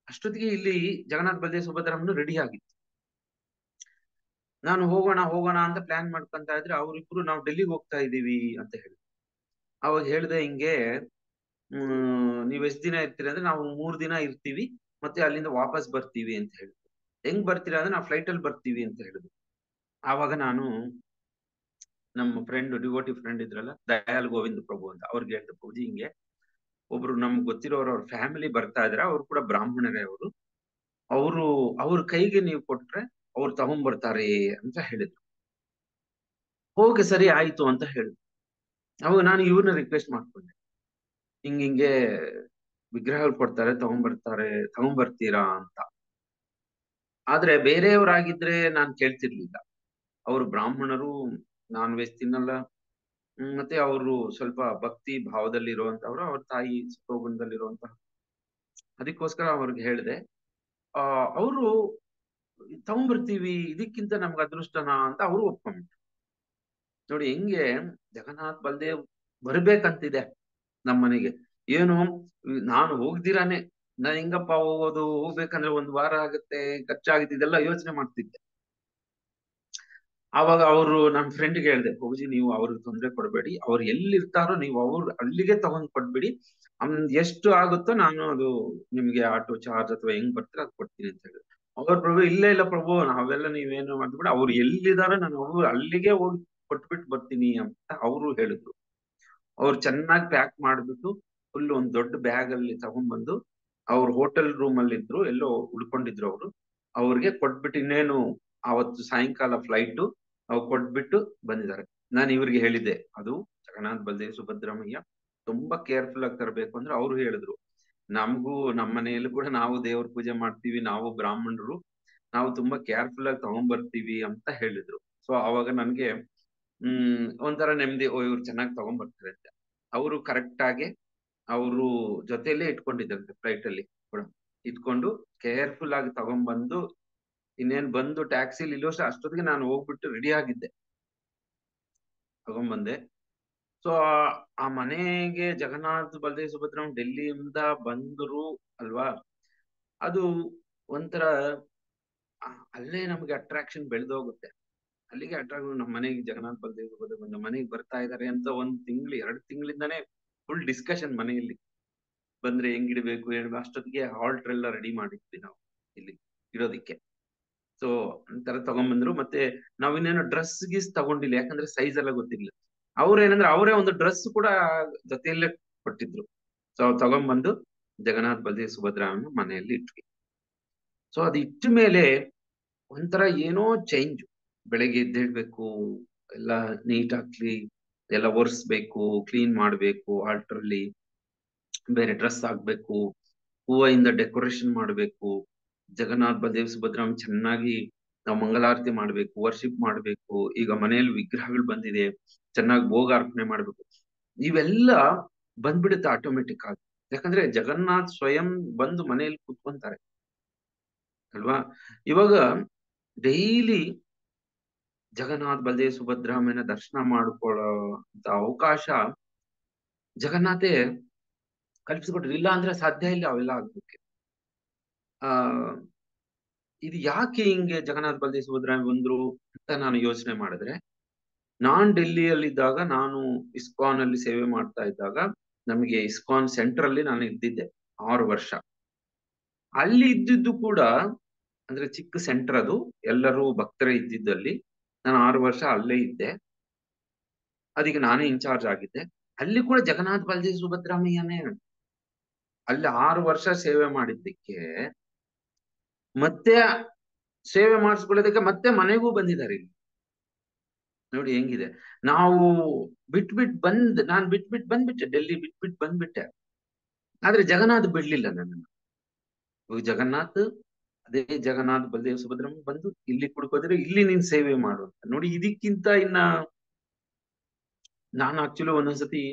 ಅಷ್ಟೊತ್ತಿಗೆ ಇಲ್ಲಿ ಜಗನ್ನಾಥ್, ಬಲದೇವ್, ಸುಭದ್ರಮ್ಮನು ರೆಡಿ ಆಗಿತ್ತು. ನಾನು ಹೋಗೋಣ ಅಂತ ಪ್ಲಾನ್ ಮಾಡ್ಕೊಂತ ಇದ್ರೆ ಅವ್ರಿಬ್ರು ನಾವು ಡೆಲ್ಲಿಗೆ ಹೋಗ್ತಾ ಇದೀವಿ ಅಂತ ಹೇಳಿದ್ರು. ಅವಾಗ ಹೇಳ್ದೆ ಹಿಂಗೆ, ನೀವ್ ಎಷ್ಟ್ ದಿನ ಇರ್ತೀರಿ ಅಂದ್ರೆ, ನಾವು 3 ದಿನ ಇರ್ತೀವಿ, ಮತ್ತೆ ಅಲ್ಲಿಂದ ವಾಪಸ್ ಬರ್ತೀವಿ ಅಂತ ಹೇಳಿದ್ರು. ಹೆಂಗ್ ಬರ್ತೀರಾ ಅಂದ್ರೆ, ನಾವು ಫ್ಲೈಟ್ ಅಲ್ಲಿ ಬರ್ತೀವಿ ಅಂತ ಹೇಳಿದ್ರು. ಆವಾಗ ನಾನು ನಮ್ಮ ಡಿವೋಟಿ ಫ್ರೆಂಡ್ ಇದ್ರಲ್ಲ, ದಯಾಲ್ ಗೋವಿಂದ ಪ್ರಭು ಅಂತ, ಅವ್ರಿಗೆ ಹೇಳ್ದೆ, ಪ್ರಭುಜಿ ಹಿಂಗೆ ಒಬ್ರು ನಮ್ಗೆ ಗೊತ್ತಿರೋರು, ಅವ್ರ ಫ್ಯಾಮಿಲಿ ಬರ್ತಾ ಇದ್ರೆ, ಅವ್ರು ಕೂಡ ಬ್ರಾಹ್ಮಣರೇ, ಅವ್ರ ಕೈಗೆ ನೀವು ಕೊಟ್ರೆ ಅವ್ರು ತಗೊಂಡ್ಬರ್ತಾರೆ ಅಂತ ಹೇಳಿದ್ರು. ಹೋಗಿ ಸರಿ ಆಯ್ತು ಅಂತ ಹೇಳಿದ್ರು. ಅವಾಗ ನಾನು ಇವ್ರನ್ನ ರಿಕ್ವೆಸ್ಟ್ ಮಾಡ್ಕೊಂಡೆ, ಹಿಂಗೆ ವಿಗ್ರಹಗಳು ಕೊಡ್ತಾರೆ, ತಗೊಂಡ್ಬರ್ತೀರಾ ಅಂತ. ಆದ್ರೆ ಬೇರೆಯವರಾಗಿದ್ರೆ ನಾನ್ ಕೇಳ್ತಿರ್ಲಿಲ್ಲ. ಅವರು ಬ್ರಾಹ್ಮಣರು, ನಾನ್ ವೆಜ್ ತಿನ್ನಲ್ಲ, ಮತ್ತೆ ಅವರು ಸ್ವಲ್ಪ ಭಕ್ತಿ ಭಾವದಲ್ಲಿ ಇರುವಂತವ್ರು, ಅವ್ರ ತಾಯಿ ಸತ್ವಗುಣದಲ್ಲಿರುವಂತಹ. ಅದಕ್ಕೋಸ್ಕರ ಅವ್ರಿಗೆ ಹೇಳಿದೆ. ಅವರು ತಗೊಂಡ್ಬರ್ತೀವಿ, ಇದಕ್ಕಿಂತ ನಮ್ಗೆ ಅದೃಷ್ಟನಾ ಅಂತ ಅವರು ಒಪ್ಕೊಂಡ್ರು. ನೋಡಿ ಹೆಂಗೆ ಜಗನ್ನಾಥ್, ಬಲದೇವ್ ಬರ್ಬೇಕಂತಿದೆ ನಮ್ಮನೆಗೆ. ಏನು ನಾನು ಹೋಗ್ದಿರಾನೆ ನಾನ್ ಹೆಂಗಪ್ಪ ಹೋಗೋದು, ಹೋಗ್ಬೇಕಂದ್ರೆ 1 ವಾರ ಆಗುತ್ತೆ, ಖರ್ಚಾಗುತ್ತೆ, ಇದೆಲ್ಲ ಯೋಚನೆ ಮಾಡ್ತಿದ್ದೆ. ಆವಾಗ ಅವರು ನಮ್ ಫ್ರೆಂಡ್ಗೆ ಹೇಳ್ದೆ, ಹೋಗಿ ನೀವು ಅವ್ರಿಗೆ ತೊಂದ್ರೆ ಕೊಡ್ಬೇಡಿ, ಅವ್ರು ಎಲ್ಲಿರ್ತಾರೋ ನೀವು ಅಲ್ಲಿಗೆ ತಗೊಂಡ್ ಕೊಟ್ಬಿಡಿ, ಎಷ್ಟು ಆಗುತ್ತೋ ನಾನು ಅದು ನಿಮ್ಗೆ ಆಟೋ ಚಾರ್ಜ್ ಅಥವಾ ಹೆಂಗ್ ಬರ್ತೀರ ಅದ್ ಕೊಡ್ತೀನಿ ಅಂತ ಹೇಳಿದ್ರು. ಅವ್ರ ಪ್ರಭು ಇಲ್ಲ ಇಲ್ಲ ಪ್ರಭು, ನಾವೆಲ್ಲ ನೀವೇನು ಮಾಡ್ಬಿಡಿ, ಅವ್ರು ಎಲ್ಲಿದಾರೋ ನಾನು ಅಲ್ಲಿಗೆ ಹೋಗಿ ಕೊಟ್ಬಿಟ್ಟು ಬರ್ತೀನಿ ಅಂತ ಅವರು ಹೇಳಿದ್ರು. ಅವ್ರು ಚೆನ್ನಾಗಿ ಪ್ಯಾಕ್ ಮಾಡ್ಬಿಟ್ಟು ಫುಲ್ ಒಂದ್ ದೊಡ್ಡ ಬ್ಯಾಗ್ ಅಲ್ಲಿ ತಗೊಂಡ್ಬಂದು ಅವ್ರ ಹೋಟೆಲ್ ರೂಮ್ ಅಲ್ಲಿ ಇದ್ರು, ಎಲ್ಲೋ ಉಳ್ಕೊಂಡಿದ್ರು ಅವರು. ಅವ್ರಿಗೆ ಕೊಟ್ಬಿಟ್ಟು ಇನ್ನೇನು ಅವತ್ತು ಸಾಯಂಕಾಲ ಫ್ಲೈಟ್ ಅವ್ರು ಕೊಟ್ಬಿಟ್ಟು ಬಂದಿದ್ದಾರೆ. ನಾನು ಇವ್ರಿಗೆ ಹೇಳಿದ್ದೆ, ಅದು ಜಗನ್ನಾಥ್ ಬಲದೇವ್ ಸುಭದ್ರಮಯ್ಯ ತುಂಬಾ ಕೇರ್ಫುಲ್ ಆಗಿ ತರಬೇಕು ಅಂದ್ರೆ ಅವ್ರು ಹೇಳಿದ್ರು, ನಮಗೂ ನಮ್ಮ ಮನೆಯಲ್ಲೂ ಕೂಡ ನಾವು ದೇವ್ರ ಪೂಜೆ ಮಾಡ್ತೀವಿ, ನಾವು ಬ್ರಾಹ್ಮಣರು, ನಾವು ತುಂಬಾ ಕೇರ್ಫುಲ್ ಆಗಿ ತಗೊಂಡ್ಬರ್ತೀವಿ ಅಂತ ಹೇಳಿದ್ರು. ಸೊ ಅವಾಗ ನನ್ಗೆ ಒಂಥರ ನೆಮ್ಮದಿ, ಓ ಇವ್ರು ಚೆನ್ನಾಗಿ ತಗೊಂಡ್ಬರ್ತಾರೆ ಅಂತ. ಅವರು ಕರೆಕ್ಟ್ ಆಗಿ ಅವರು ಜೊತೆಯಲ್ಲೇ ಇಟ್ಕೊಂಡಿದ್ದಂತೆ ಫ್ಲೈಟ್ ಅಲ್ಲಿ ಕೂಡ ಇಟ್ಕೊಂಡು ಕೇರ್ಫುಲ್ ಆಗಿ ತಗೊಂಡ್ಬಂದು, ಇನ್ನೇನ್ ಬಂದು ಟ್ಯಾಕ್ಸಿಲಿ ಇಲ್ಲೋಷ್ಟ ಅಷ್ಟೊತ್ತಿಗೆ ನಾನು ಹೋಗ್ಬಿಟ್ಟು ರೆಡಿ ಆಗಿದ್ದೆ, ತಗೊಂಡ್ಬಂದೆ. ಸೊ ಆ ಮನೆಗೆ ಜಗನ್ನಾಥ್ ಬಲದೇವ್ ಸುಭದ್ರಂ ಡೆಲ್ಲಿಯಿಂದ ಬಂದ್ರು ಅಲ್ವಾ, ಅದು ಒಂಥರ ಅಲ್ಲೇ ನಮ್ಗೆ ಅಟ್ರಾಕ್ಷನ್ ಬೆಳೆದೋಗುತ್ತೆ. ಅಲ್ಲಿಗೆ ಅಟ್ರಾಕ್ಟ್, ನಮ್ಮ ಮನೆಗೆ ಜಗನ್ನಾಥ್ ಬಲದೇವ್ ಸುಭದ್ರಂ ನಮ್ಮ ಮನೆಗೆ ಬರ್ತಾ ಇದಾರೆ ಅಂತ 1 ತಿಂಗಳು 2 ತಿಂಗಳಿಂದಾನೇ ಫುಲ್ ಡಿಸ್ಕಷನ್ ಮನೆಯಲ್ಲಿ. ಬಂದ್ರೆ ಹೆಂಗಿಡ್ಬೇಕು ಅಷ್ಟೊತ್ತಿಗೆ ಹಾಲ್ಟ್ ಎಲ್ಲ ರೆಡಿ ಮಾಡಿದ್ವಿ ನಾವು ಇಲ್ಲಿ ಇರೋದಿಕ್ಕೆ. ಸೊ ಒಂಥರ ತಗೊಂಡ್ಬಂದ್ರು. ಮತ್ತೆ ನಾವಿನ್ನೇನೋ ಡ್ರೆಸ್ ಗೀಸ್ ತಗೊಂಡಿಲ್ಲ, ಯಾಕಂದ್ರೆ ಸೈಜ್ ಎಲ್ಲ ಗೊತ್ತಿಲ್ಲ. ಅವ್ರೇನಂದ್ರೆ ಅವರೇ ಒಂದು ಡ್ರೆಸ್ ಕೂಡ ಜೊತೆಯಲ್ಲೇ ಕೊಟ್ಟಿದ್ರು. ಸೊ ತಗೊಂಡ್ಬಂದು ಜಗನ್ನಾಥ್ ಬಲದೇವ್ ಸುಭದ್ರವನ್ನು ಮನೆಯಲ್ಲಿ ಇಟ್ವಿ. ಸೊ ಅದು ಇಟ್ಟ ಮೇಲೆ ಒಂಥರ ಏನೋ ಚೇಂಜ್. ಬೆಳಗ್ಗೆ ಎದ್ದೇಳ್ಬೇಕು, ಎಲ್ಲ ನೀಟ್ ಆಗಿ ಎಲ್ಲ ಒರೆಸ್ಬೇಕು, ಕ್ಲೀನ್ ಮಾಡ್ಬೇಕು, ಆಲ್ಟ್ರಲ್ಲಿ ಬೇರೆ ಡ್ರೆಸ್ ಹಾಕ್ಬೇಕು, ಹೂವಿಂದ ಡೆಕೋರೇಷನ್ ಮಾಡ್ಬೇಕು, ಜಗನ್ನಾಥ್ ಬಲದೇವ್ ಸುಭದ್ರಂ ಚೆನ್ನಾಗಿ ನಾವು ಮಂಗಳಾರತಿ ಮಾಡ್ಬೇಕು, ವರ್ಷಿಪ್ ಮಾಡ್ಬೇಕು. ಈಗ ಮನೆಯಲ್ಲಿ ವಿಗ್ರಹಗಳು ಬಂದಿದೆ, ಚೆನ್ನಾಗಿ ಭೋಗ ಅರ್ಪಣೆ ಮಾಡ್ಬೇಕು. ಇವೆಲ್ಲ ಬಂದ್ಬಿಡುತ್ತೆ ಆಟೋಮೆಟಿಕ್ ಆಗಿ, ಯಾಕಂದ್ರೆ ಜಗನ್ನಾಥ್ ಸ್ವಯಂ ಬಂದು ಮನೆಯಲ್ಲಿ ಕುತ್ಕೊಂತಾರೆ ಅಲ್ವಾ. ಇವಾಗ ಡೈಲಿ ಜಗನ್ನಾಥ್ ಬಲದೇವ್ ಸುಭದ್ರಾಮನ ದರ್ಶನ ಮಾಡ್ಕೊಳ್ಳೋ ಅವಕಾಶ ಜಗನ್ನಾಥೇ ಕಲ್ಪಿಸ್ಕೊಟ್ರು, ಇಲ್ಲ ಅಂದ್ರೆ ಸಾಧ್ಯ ಇಲ್ಲ ಅವೆಲ್ಲ ಆಗ್ಲಿಕ್ಕೆ. ಆ ಇದು ಯಾಕೆ ಹಿಂಗೆ ಜಗನ್ನಾಥ್ ಬಲದೇವ್ ಸುಭದ್ರಾಮಿ ಬಂದ್ರು ಅಂತ ನಾನು ಯೋಚನೆ ಮಾಡಿದ್ರೆ, ನಾನ್ ಡೆಲ್ಲಿಯಲ್ಲಿದ್ದಾಗ, ನಾನು ಇಸ್ಕಾನ್ ಅಲ್ಲಿ ಸೇವೆ ಮಾಡ್ತಾ ಇದ್ದಾಗ, ನಮಗೆ ಇಸ್ಕಾನ್ ಸೆಂಟರ್ ಅಲ್ಲಿ ನಾನು ಇದ್ದಿದ್ದೆ 6 ವರ್ಷ. ಅಲ್ಲಿ ಇದ್ದಿದ್ದು ಕೂಡ ಅಂದ್ರೆ ಚಿಕ್ಕ ಸೆಂಟರ್ ಅದು, ಎಲ್ಲರೂ ಭಕ್ತರೇ ಇದ್ದಿದ್ದಲ್ಲಿ. ನಾನು 6 ವರ್ಷ ಅಲ್ಲೇ ಇದ್ದೆ, ಅದಕ್ಕೆ ನಾನೇ ಇನ್ಚಾರ್ಜ್ ಆಗಿದ್ದೆ. ಅಲ್ಲಿ ಕೂಡ ಜಗನ್ನಾಥ್ ಬಲದೇವ್ ಸುಭದ್ರಾಮಯ್ಯನೇ. ಅಲ್ಲಿ 6 ವರ್ಷ ಸೇವೆ ಮಾಡಿದ್ದಕ್ಕೆ ಮತ್ತೆ ಸೇವೆ ಮಾಡಿಸ್ಕೊಳ್ಳೋದಕ್ಕೆ ಮತ್ತೆ ಮನೆಗೂ ಬಂದಿದ್ದಾರೆ ಇಲ್ಲಿ. ನೋಡಿ ಹೆಂಗಿದೆ. ನಾವು ನಾನ್ ಬಿಟ್ಬಿಟ್ಟು ಬಂದ್ಬಿಟ್ಟೆ, ಡೆಲ್ಲಿ ಬಿಟ್ಬಿಟ್ಟು ಬಂದ್ಬಿಟ್ಟೆ. ಆದ್ರೆ ಜಗನ್ನಾಥ್ ಬಿಡ್ಲಿಲ್ಲ ನನ್ನನ್ನು. ಜಗನ್ನಾಥ್, ಅದೇ ಜಗನ್ನಾಥ್ ಬಲದೇವ್ ಸುಭದ್ರಂ ಬಂದು ಇಲ್ಲಿ ಕುಡ್ಕೋದ್ರೆ ಇಲ್ಲಿ ನೀನ್ ಸೇವೆ ಮಾಡು ಅಂತ. ನೋಡಿ ಇದಕ್ಕಿಂತ ಇನ್ನ ನಾನು ಆಕ್ಚುಲಿ ಒಂದೊಂದ್ಸತಿ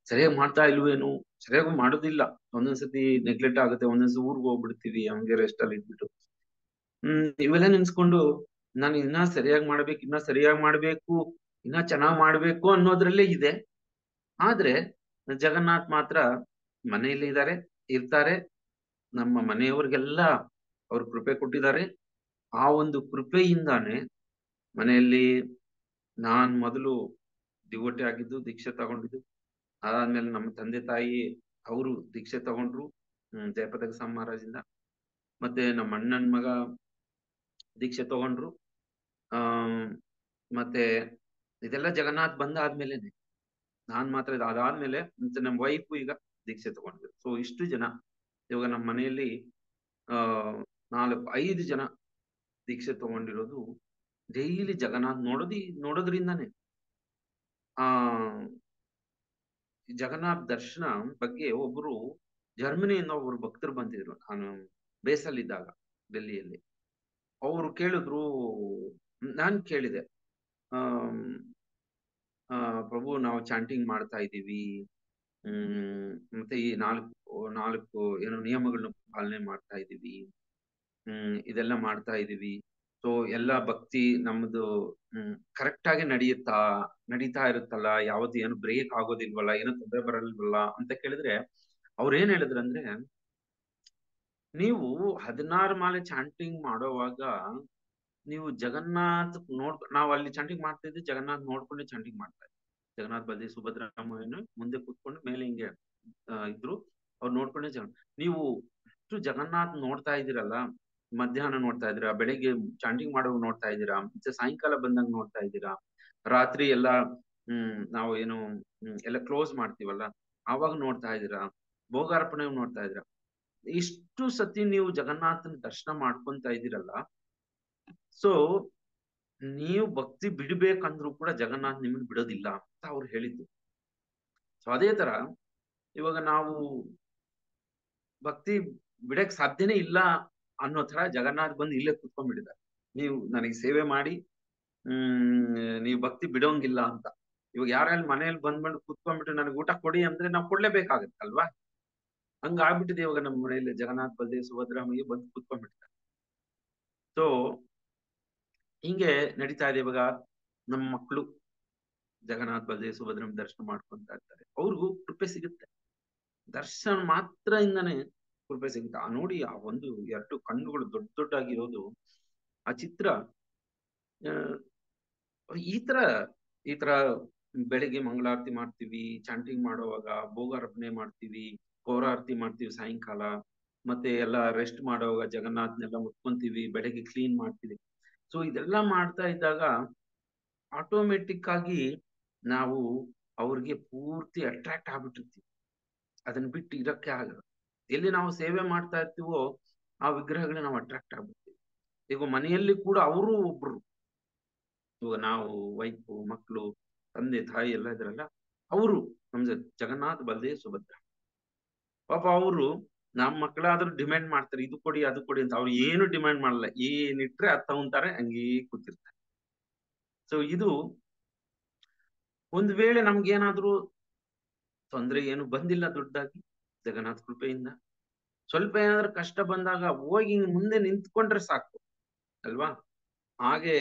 ಸರಿಯಾಗಿ ಮಾಡ್ತಾ ಇಲ್ವೇನು, ಸರಿಯಾಗಿ ಮಾಡೋದಿಲ್ಲ, ಒಂದೊಂದ್ಸತಿ ನೆಗ್ಲೆಕ್ಟ್ ಆಗುತ್ತೆ, ಒಂದೊಂದ್ಸತಿ ಊರ್ಗ್ ಹೋಗ್ಬಿಡ್ತೀವಿ ಹಂಗೆ ರೆಸ್ಟ್ ಅಲ್ಲಿ ಇದ್ಬಿಟ್ಟು. ಇವೆಲ್ಲ ನೆನ್ಸ್ಕೊಂಡು ನಾನು ಇನ್ನ ಸರಿಯಾಗಿ ಮಾಡ್ಬೇಕು, ಇನ್ನ ಚೆನ್ನಾಗ್ ಮಾಡ್ಬೇಕು ಅನ್ನೋದ್ರಲ್ಲೇ ಇದೆ. ಆದ್ರೆ ಜಗನ್ನಾಥ್ ಮಾತ್ರ ಮನೆಯಲ್ಲಿ ಇರ್ತಾರೆ. ನಮ್ಮ ಮನೆಯವ್ರಿಗೆಲ್ಲ ಅವ್ರ ಕೃಪೆ ಕೊಟ್ಟಿದ್ದಾರೆ. ಆ ಒಂದು ಕೃಪೆಯಿಂದಾನೆ ಮನೆಯಲ್ಲಿ ನಾನ್ ಮೊದಲು ಡಿವೋಟಿ ಆಗಿದ್ದು, ದೀಕ್ಷೆ ತಗೊಂಡಿದ್ದು. ಅದಾದ್ಮೇಲೆ ನಮ್ಮ ತಂದೆ ತಾಯಿ ಅವರು ದೀಕ್ಷೆ ತಗೊಂಡ್ರು, ಜಯಪತಾಕ ಸ್ವಾಮಿ ಮಹಾರಾಜಿಂದ. ಮತ್ತೆ ನಮ್ಮ ಅಣ್ಣನ್ ಮಗ ದೀಕ್ಷೆ ತಗೊಂಡ್ರು. ಆ ಮತ್ತೆ ಇದೆಲ್ಲ ಜಗನ್ನಾಥ್ ಬಂದಾದ್ಮೇಲೆನೆ. ನಾನ್ ಮಾತ್ರ ಅದಾದ್ಮೇಲೆ ಮತ್ತೆ ನಮ್ಮ ವೈಫ್ ಈಗ ದೀಕ್ಷೆ ತಗೊಂಡ್ರು. ಸೊ ಇಷ್ಟು ಜನ ಇವಾಗ ನಮ್ಮ ಮನೆಯಲ್ಲಿ ಆ 4-5 ಜನ ದೀಕ್ಷೆ ತಗೊಂಡಿರೋದು ಡೈಲಿ ಜಗನ್ನಾಥ್ ನೋಡೋದ್ರಿಂದಾನೆ. ಆ ಜಗನ್ನಾಥ್ ದರ್ಶನ ಬಗ್ಗೆ ಒಬ್ರು ಜರ್ಮನಿಯಿಂದ ಒಬ್ರು ಭಕ್ತರು ಬಂದಿದ್ರು, ನಾನು ಬೇಸಲ್ಲಿದ್ದಾಗ ಡೆಲ್ಲಿಯಲ್ಲಿ. ಅವರು ಕೇಳಿದ್ರು, ನಾನ್ ಕೇಳಿದೆ, ಪ್ರಭು ನಾವು ಚಾಂಟಿಂಗ್ ಮಾಡ್ತಾ ಇದ್ದೀವಿ, ಮತ್ತೆ ಈ ನಾಲ್ಕು ಏನೋ ನಿಯಮಗಳನ್ನ ಪಾಲನೆ ಮಾಡ್ತಾ ಇದ್ದೀವಿ, ಇದೆಲ್ಲ ಮಾಡ್ತಾ ಇದೀವಿ. ಸೊ ಎಲ್ಲ ಭಕ್ತಿ ನಮ್ದು ಕರೆಕ್ಟ್ ಆಗಿ ನಡೀತಾ ಇರುತ್ತಲ್ಲ, ಯಾವತ್ತು ಏನು ಬ್ರೇಕ್ ಆಗೋದಿಲ್ವಲ್ಲ, ಏನು ತೊಂದರೆ ಬರಲ್ವಲ್ಲ ಅಂತ ಕೇಳಿದ್ರೆ ಅವ್ರ ಏನ್ ಹೇಳಿದ್ರಂದ್ರೆ, ನೀವು 16 ಮಾಲೆ ಚಾಂಟಿಂಗ್ ಮಾಡೋವಾಗ ನೀವು ಜಗನ್ನಾಥ್ ನಾವು ಅಲ್ಲಿ ಚಾಂಟಿಂಗ್ ಮಾಡ್ತಿದ್ವಿ, ಜಗನ್ನಾಥ್ ನೋಡ್ಕೊಂಡೆ ಚಾಂಟಿಂಗ್ ಮಾಡ್ತಾ ಇದ್ವಿ. ಜಗನ್ನಾಥ್ ಬಲ್ದೇವ್ ಸುಭದ್ರಾಮಯ್ಯನ ಮುಂದೆ ಕೂತ್ಕೊಂಡು ಮೇಲೆ ಹಿಂಗೆ ಇದ್ರು, ಅವ್ರು ನೋಡ್ಕೊಂಡೆ ನೀವು ಅಷ್ಟು ಜಗನ್ನಾಥ್ ನೋಡ್ತಾ ಇದ್ದೀರಲ್ಲ, ಮಧ್ಯಾಹ್ನ ನೋಡ್ತಾ ಇದ್ದೀರಾ, ಬೆಳಿಗ್ಗೆ ಚಾಂಟಿಂಗ್ ಮಾಡೋವಾಗ ನೋಡ್ತಾ ಇದ್ದೀರಾ, ಮತ್ತೆ ಸಾಯಂಕಾಲ ಬಂದಂಗ ನೋಡ್ತಾ ಇದ್ದೀರಾ, ರಾತ್ರಿ ಎಲ್ಲ ನಾವು ಏನು ಎಲ್ಲ ಕ್ಲೋಸ್ ಮಾಡ್ತೀವಲ್ಲ ಆವಾಗ ನೋಡ್ತಾ ಇದ್ದೀರಾ, ಭೋಗಾರ್ಪಣೆ ನೋಡ್ತಾ ಇದ್ದೀರಾ. ಇಷ್ಟು ಸತಿ ನೀವು ಜಗನ್ನಾಥನ ದರ್ಶನ ಮಾಡ್ಕೊಂತ ಇದ್ದೀರಲ್ಲ, ಸೊ ನೀವು ಭಕ್ತಿ ಬಿಡ್ಬೇಕಂದ್ರೂ ಕೂಡ ಜಗನ್ನಾಥ್ ನಿಮ್ಗೆ ಬಿಡೋದಿಲ್ಲ ಅಂತ ಅವ್ರು ಹೇಳಿದ್ದು. ಸೊ ಅದೇ ತರ ಇವಾಗ ನಾವು ಭಕ್ತಿ ಬಿಡಕ್ ಸಾಧ್ಯನೇ ಇಲ್ಲ ಅನ್ನೋ ತರ ಜಗನ್ನಾಥ್ ಬಂದು ಇಲ್ಲೇ ಕುತ್ಕೊಂಡ್ಬಿಟ್ಟಿದ್ದಾರೆ. ನೀವು ನನಗೆ ಸೇವೆ ಮಾಡಿ ನೀವು ಭಕ್ತಿ ಬಿಡೋಂಗಿಲ್ಲ ಅಂತ. ಇವಾಗ ಯಾರಲ್ಲಿ ಮನೇಲಿ ಬಂದ್ಬಿಟ್ಟು ಕುತ್ಕೊಂಡ್ಬಿಟ್ಟು ನನಗೆ ಊಟ ಕೊಡಿ ಅಂದ್ರೆ ನಾವು ಕೊಡ್ಲೇಬೇಕಾಗತ್ತಲ್ವಾ? ಹಂಗ ಆಗ್ಬಿಟ್ಟಿದೆ ಇವಾಗ ನಮ್ಮ ಮನೆಯಲ್ಲಿ. ಜಗನ್ನಾಥ್ ಬಲ್ದೇವ್ ಸುಭದ್ರಾಮಯ್ಯ ಬಂದು ಕುತ್ಕೊಂಡ್ಬಿಟ್ಟಿದ್ದಾರೆ. ಸೊ ಹಿಂಗೆ ನಡೀತಾ ಇದೆ. ಇವಾಗ ನಮ್ಮ ಮಕ್ಕಳು ಜಗನ್ನಾಥ್ ಬಲ್ದೇವ್ ಸುಭದ್ರಂ ದರ್ಶನ ಮಾಡ್ಕೊಂತ ಇರ್ತಾರೆ, ಅವ್ರಿಗೂ ಕೃಪೆ ಸಿಗುತ್ತೆ. ದರ್ಶನ ಮಾತ್ರ ಇಂದಾನೆ ಕೃಪೆ ಸಿಗುತ್ತೆ. ನೋಡಿ ಆ ಒಂದು 2 ಕಣ್ಣುಗಳು ದೊಡ್ಡ ದೊಡ್ಡಾಗಿರೋದು, ಆ ಚಿತ್ರ ಈ ತರ ಬೆಳಿಗ್ಗೆ ಮಂಗಳಾರತಿ ಮಾಡ್ತೀವಿ, ಚಾಂಟಿಂಗ್ ಮಾಡುವಾಗ ಭೋಗಾರ್ಪಣೆ ಮಾಡ್ತೀವಿ, ಪೌರಾರತಿ ಮಾಡ್ತೀವಿ ಸಾಯಂಕಾಲ, ಮತ್ತೆ ಎಲ್ಲ ರೆಸ್ಟ್ ಮಾಡುವಾಗ ಜಗನ್ನಾಥ್ನೆಲ್ಲ ಮುಟ್ಕೊಂತೀವಿ, ಬೆಳಗ್ಗೆ ಕ್ಲೀನ್ ಮಾಡ್ತೀವಿ. ಸೊ ಇದೆಲ್ಲ ಮಾಡ್ತಾ ಇದ್ದಾಗ ಆಟೋಮೆಟಿಕ್ ಆಗಿ ನಾವು ಅವ್ರಿಗೆ ಪೂರ್ತಿ ಅಟ್ರಾಕ್ಟ್ ಆಗ್ಬಿಟ್ಟಿರ್ತೀವಿ. ಅದನ್ನ ಬಿಟ್ಟು ಇರಕ್ಕೆ ಆಗಲ್ಲ. ಎಲ್ಲಿ ನಾವು ಸೇವೆ ಮಾಡ್ತಾ ಇರ್ತೀವೋ ಆ ವಿಗ್ರಹಗಳನ್ನ ನಾವು ಅಟ್ರಾಕ್ಟ್ ಆಗ್ಬಿಡ್ತೀವಿ. ಈಗ ಮನೆಯಲ್ಲಿ ಕೂಡ ಅವರು ಒಬ್ರು, ಇವಾಗ ನಾವು ವೈಫು, ಮಕ್ಕಳು, ತಂದೆ ತಾಯಿ ಎಲ್ಲ ಇದ್ರಲ್ಲ, ಅವರು ನಮ್ದು ಜಗನ್ನಾಥ್ ಬಲ್ದೇವ್ ಸುಭದ್ರ. ಪಾಪ ಅವರು ನಮ್ಮ ಮಕ್ಕಳಾದ್ರೂ ಡಿಮ್ಯಾಂಡ್ ಮಾಡ್ತಾರೆ, ಇದು ಕೊಡಿ ಅದು ಕೊಡಿ ಅಂತ. ಅವ್ರು ಏನು ಡಿಮ್ಯಾಂಡ್ ಮಾಡಲ್ಲ, ಏನಿಟ್ರೆ ಅದ್ ತಗೊಂತಾರೆ, ಹಂಗೇ ಕೂತಿರ್ತಾರೆ. ಸೊ ಇದು ಒಂದ್ ವೇಳೆ ನಮ್ಗೇನಾದ್ರೂ ತೊಂದ್ರೆ ಏನು ಬಂದಿಲ್ಲ ದೊಡ್ಡದಾಗಿ ಜಗನ್ನಾಥ್ ಕೃಪೆಯಿಂದ, ಸ್ವಲ್ಪ ಏನಾದ್ರೂ ಕಷ್ಟ ಬಂದಾಗ ಹೋಗಿ ಮುಂದೆ ನಿಂತ್ಕೊಂಡ್ರೆ ಸಾಕು ಅಲ್ವಾ? ಹಾಗೆ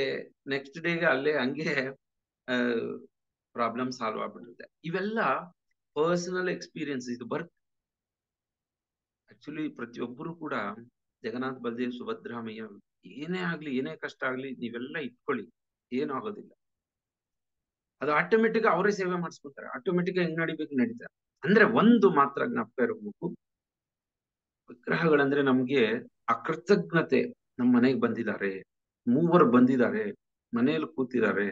ನೆಕ್ಸ್ಟ್ ಡೇಗೆ ಅಲ್ಲೇ ಹಂಗೆ ಪ್ರಾಬ್ಲಮ್ ಸಾಲ್ವ್ ಆಗ್ಬಿಡುತ್ತೆ. ಇವೆಲ್ಲ ಪರ್ಸನಲ್ ಎಕ್ಸ್ಪೀರಿಯನ್ಸ್. ಇದು ಆಕ್ಚುಲಿ ಪ್ರತಿಯೊಬ್ಬರು ಕೂಡ ಜಗನ್ನಾಥ್ ಬಲ್ದೇವ್ ಸುಭದ್ರಾಮಯ್ಯ ಏನೇ ಆಗ್ಲಿ, ಏನೇ ಕಷ್ಟ ಆಗ್ಲಿ, ನೀವೆಲ್ಲ ಇಟ್ಕೊಳ್ಳಿ, ಏನು ಆಗೋದಿಲ್ಲ. ಅದು ಆಟೋಮೆಟಿಕ್ ಅವರೇ ಸೇವೆ ಮಾಡಿಸ್ಕೊತಾರೆ, ಆಟೋಮೆಟಿಕ್ ಹೆಂಗ್ ನಡಿಬೇಕು ನಡೀತಾರೆ. ಅಂದ್ರೆ ಒಂದು ಮಾತ್ರ ಜ್ಞಾಪಕ ಇರಬೇಕು, ವಿಗ್ರಹಗಳಂದ್ರೆ ನಮ್ಗೆ ಅಕೃತಜ್ಞತೆ. ನಮ್ಮ ಮನೆಗೆ ಬಂದಿದ್ದಾರೆ, ಮೂವರು ಬಂದಿದ್ದಾರೆ, ಮನೆಯಲ್ಲಿ ಕೂತಿದ್ದಾರೆ,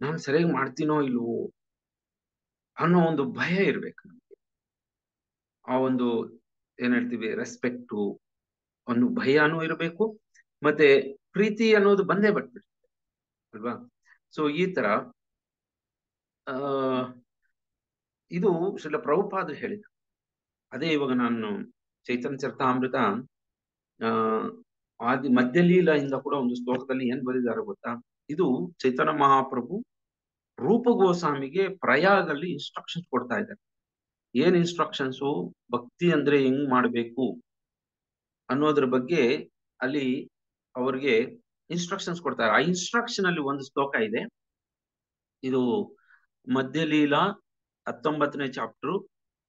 ನಾನ್ ಸರಿಯಾಗಿ ಮಾಡ್ತೀನೋ ಇಲ್ವೋ ಅನ್ನೋ ಒಂದು ಭಯ ಇರ್ಬೇಕು ನಮ್ಗೆ. ಆ ಒಂದು ಏನ್ ಹೇಳ್ತೀವಿ, ರೆಸ್ಪೆಕ್ಟು, ಒಂದು ಭಯನೂ ಇರಬೇಕು, ಮತ್ತೆ ಪ್ರೀತಿ ಅನ್ನೋದು ಬಂದೇ ಬರ್ತಿರುತ್ತೆ ಅಲ್ವಾ? ಸೊ ಈ ತರ ಇದು ಶ್ರೀಲ ಪ್ರಭುಪಾದರು ಹೇಳಿದ್ರು. ಅದೇ ಇವಾಗ ನಾನು ಚೈತನ್ಯ ಚರಿತಾಮೃತ ಮಧ್ಯಲೀಲೆಯಿಂದ ಕೂಡ ಒಂದು ಶ್ಲೋಕದಲ್ಲಿ ಏನ್ ಬರೆದಿದ್ದಾರೆ ಗೊತ್ತಾ? ಇದು ಚೈತನ್ಯ ಮಹಾಪ್ರಭು ರೂಪ ಗೋಸ್ವಾಮಿಗೆ ಪ್ರಯಾಗಲ್ಲಿ ಇನ್ಸ್ಟ್ರಕ್ಷನ್ಸ್ ಕೊಡ್ತಾ ಇದ್ದಾರೆ. ಏನ್ ಇನ್ಸ್ಟ್ರಕ್ಷನ್ಸು? ಭಕ್ತಿ ಅಂದ್ರೆ ಹೆಂಗ್ ಮಾಡ್ಬೇಕು ಅನ್ನೋದ್ರ ಬಗ್ಗೆ ಅಲ್ಲಿ ಅವ್ರಿಗೆ ಇನ್ಸ್ಟ್ರಕ್ಷನ್ಸ್ ಕೊಡ್ತಾರೆ. ಆ ಇನ್ಸ್ಟ್ರಕ್ಷನ್ ಅಲ್ಲಿ ಒಂದು ಶ್ಲೋಕ ಇದೆ. ಇದು ಮಧ್ಯಲೀಲಾ 19ನೇ ಚಾಪ್ಟರ್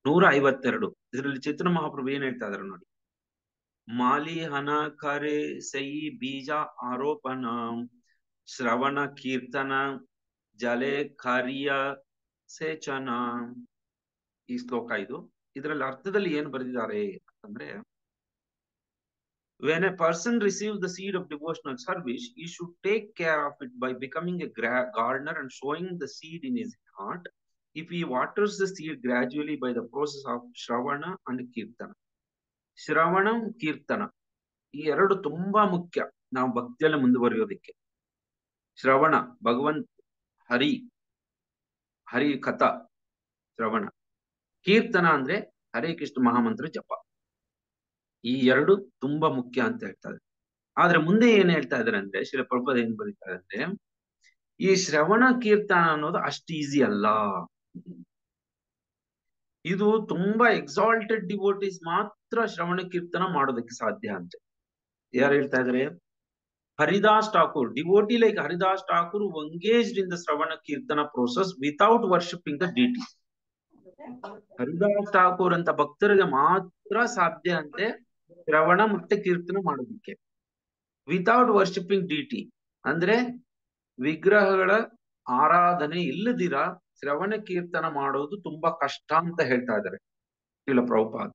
152. ಇದರಲ್ಲಿ ಚೈತನ್ಯ ಮಹಾಪ್ರಭು ಏನ್ ಹೇಳ್ತಾ ಇದಾರೆ ನೋಡಿ. ಮಾಲಿ ಹನ ಕರೆ ಸೈ ಬೀಜ ಆರೋಪಣ ಶ್ರವಣ ಕೀರ್ತನ ಜಲೆ ಕಾರ್ಯ ಸೇಚನ. ಈ ಶ್ಲೋಕ ಇದು. ಇದರಲ್ಲಿ ಅರ್ಥದಲ್ಲಿ ಏನ್ ಬರೆದಿದ್ದಾರೆ ಅಂತಂದ್ರೆ, when a person receives the seed of devotional service, he should take care of it by becoming a gardener and sowing the seed in his heart. If he waters the seed gradually by the process of shravana and kirtana. ಶ್ರವಣ ಕೀರ್ತನ ಈ ಎರಡು ತುಂಬಾ ಮುಖ್ಯ ನಾವು ಭಕ್ತಿಯಲ್ಲಿ ಮುಂದುವರಿಯೋದಕ್ಕೆ. ಶ್ರವಣ, ಭಗವಂತ ಹರಿ ಕಥಾ ಶ್ರವಣ. ಕೀರ್ತನ ಅಂದ್ರೆ ಹರೇ ಕೃಷ್ಣ ಮಹಾಮಂತ್ರ ಜಪ. ಈ ಎರಡು ತುಂಬಾ ಮುಖ್ಯ ಅಂತ ಹೇಳ್ತಾರೆ. ಆದ್ರೆ ಮುಂದೆ ಏನ್ ಹೇಳ್ತಾ ಇದಾರೆ ಅಂದ್ರೆ, ಶ್ರೀಲ ಪ್ರಭುಪಾದ ಏನ್ ಬರೀತಾರೆ ಅಂದ್ರೆ, ಈ ಶ್ರವಣ ಕೀರ್ತನ ಅನ್ನೋದು ಅಷ್ಟು ಈಸಿ ಅಲ್ಲ. ಇದು ತುಂಬಾ ಎಕ್ಸಾಲ್ಟೆಡ್ ಡಿವೋಟೀಸ್ ಮಾತ್ರ ಶ್ರವಣ ಕೀರ್ತನ ಮಾಡೋದಕ್ಕೆ ಸಾಧ್ಯ ಅಂತ ಯಾರು ಹೇಳ್ತಾ ಇದಾರೆ? Haridas Thakur, devotee like Haridas Thakur who engaged in the Sravana Kirtana process without worshipping the deity. Haridas Thakur ಅಂತ ಭಕ್ತರಿಗೆ ಮಾತ್ರ ಸಾಧ್ಯ ಅಂತೆ ಶ್ರವಣ ಮತ್ತೆ ಕೀರ್ತನ ಮಾಡೋದಕ್ಕೆ, ವಿತೌಟ್ ವರ್ಷಿಪಿಂಗ್ ಡಿಟಿ. ಅಂದ್ರೆ ವಿಗ್ರಹಗಳ ಆರಾಧನೆ ಇಲ್ಲದಿರ ಶ್ರವಣ ಕೀರ್ತನ ಮಾಡೋದು ತುಂಬಾ ಕಷ್ಟ ಅಂತ ಹೇಳ್ತಾ ಇದ್ದಾರೆ ಶ್ರೀಲ ಪ್ರಭುಪಾದ್.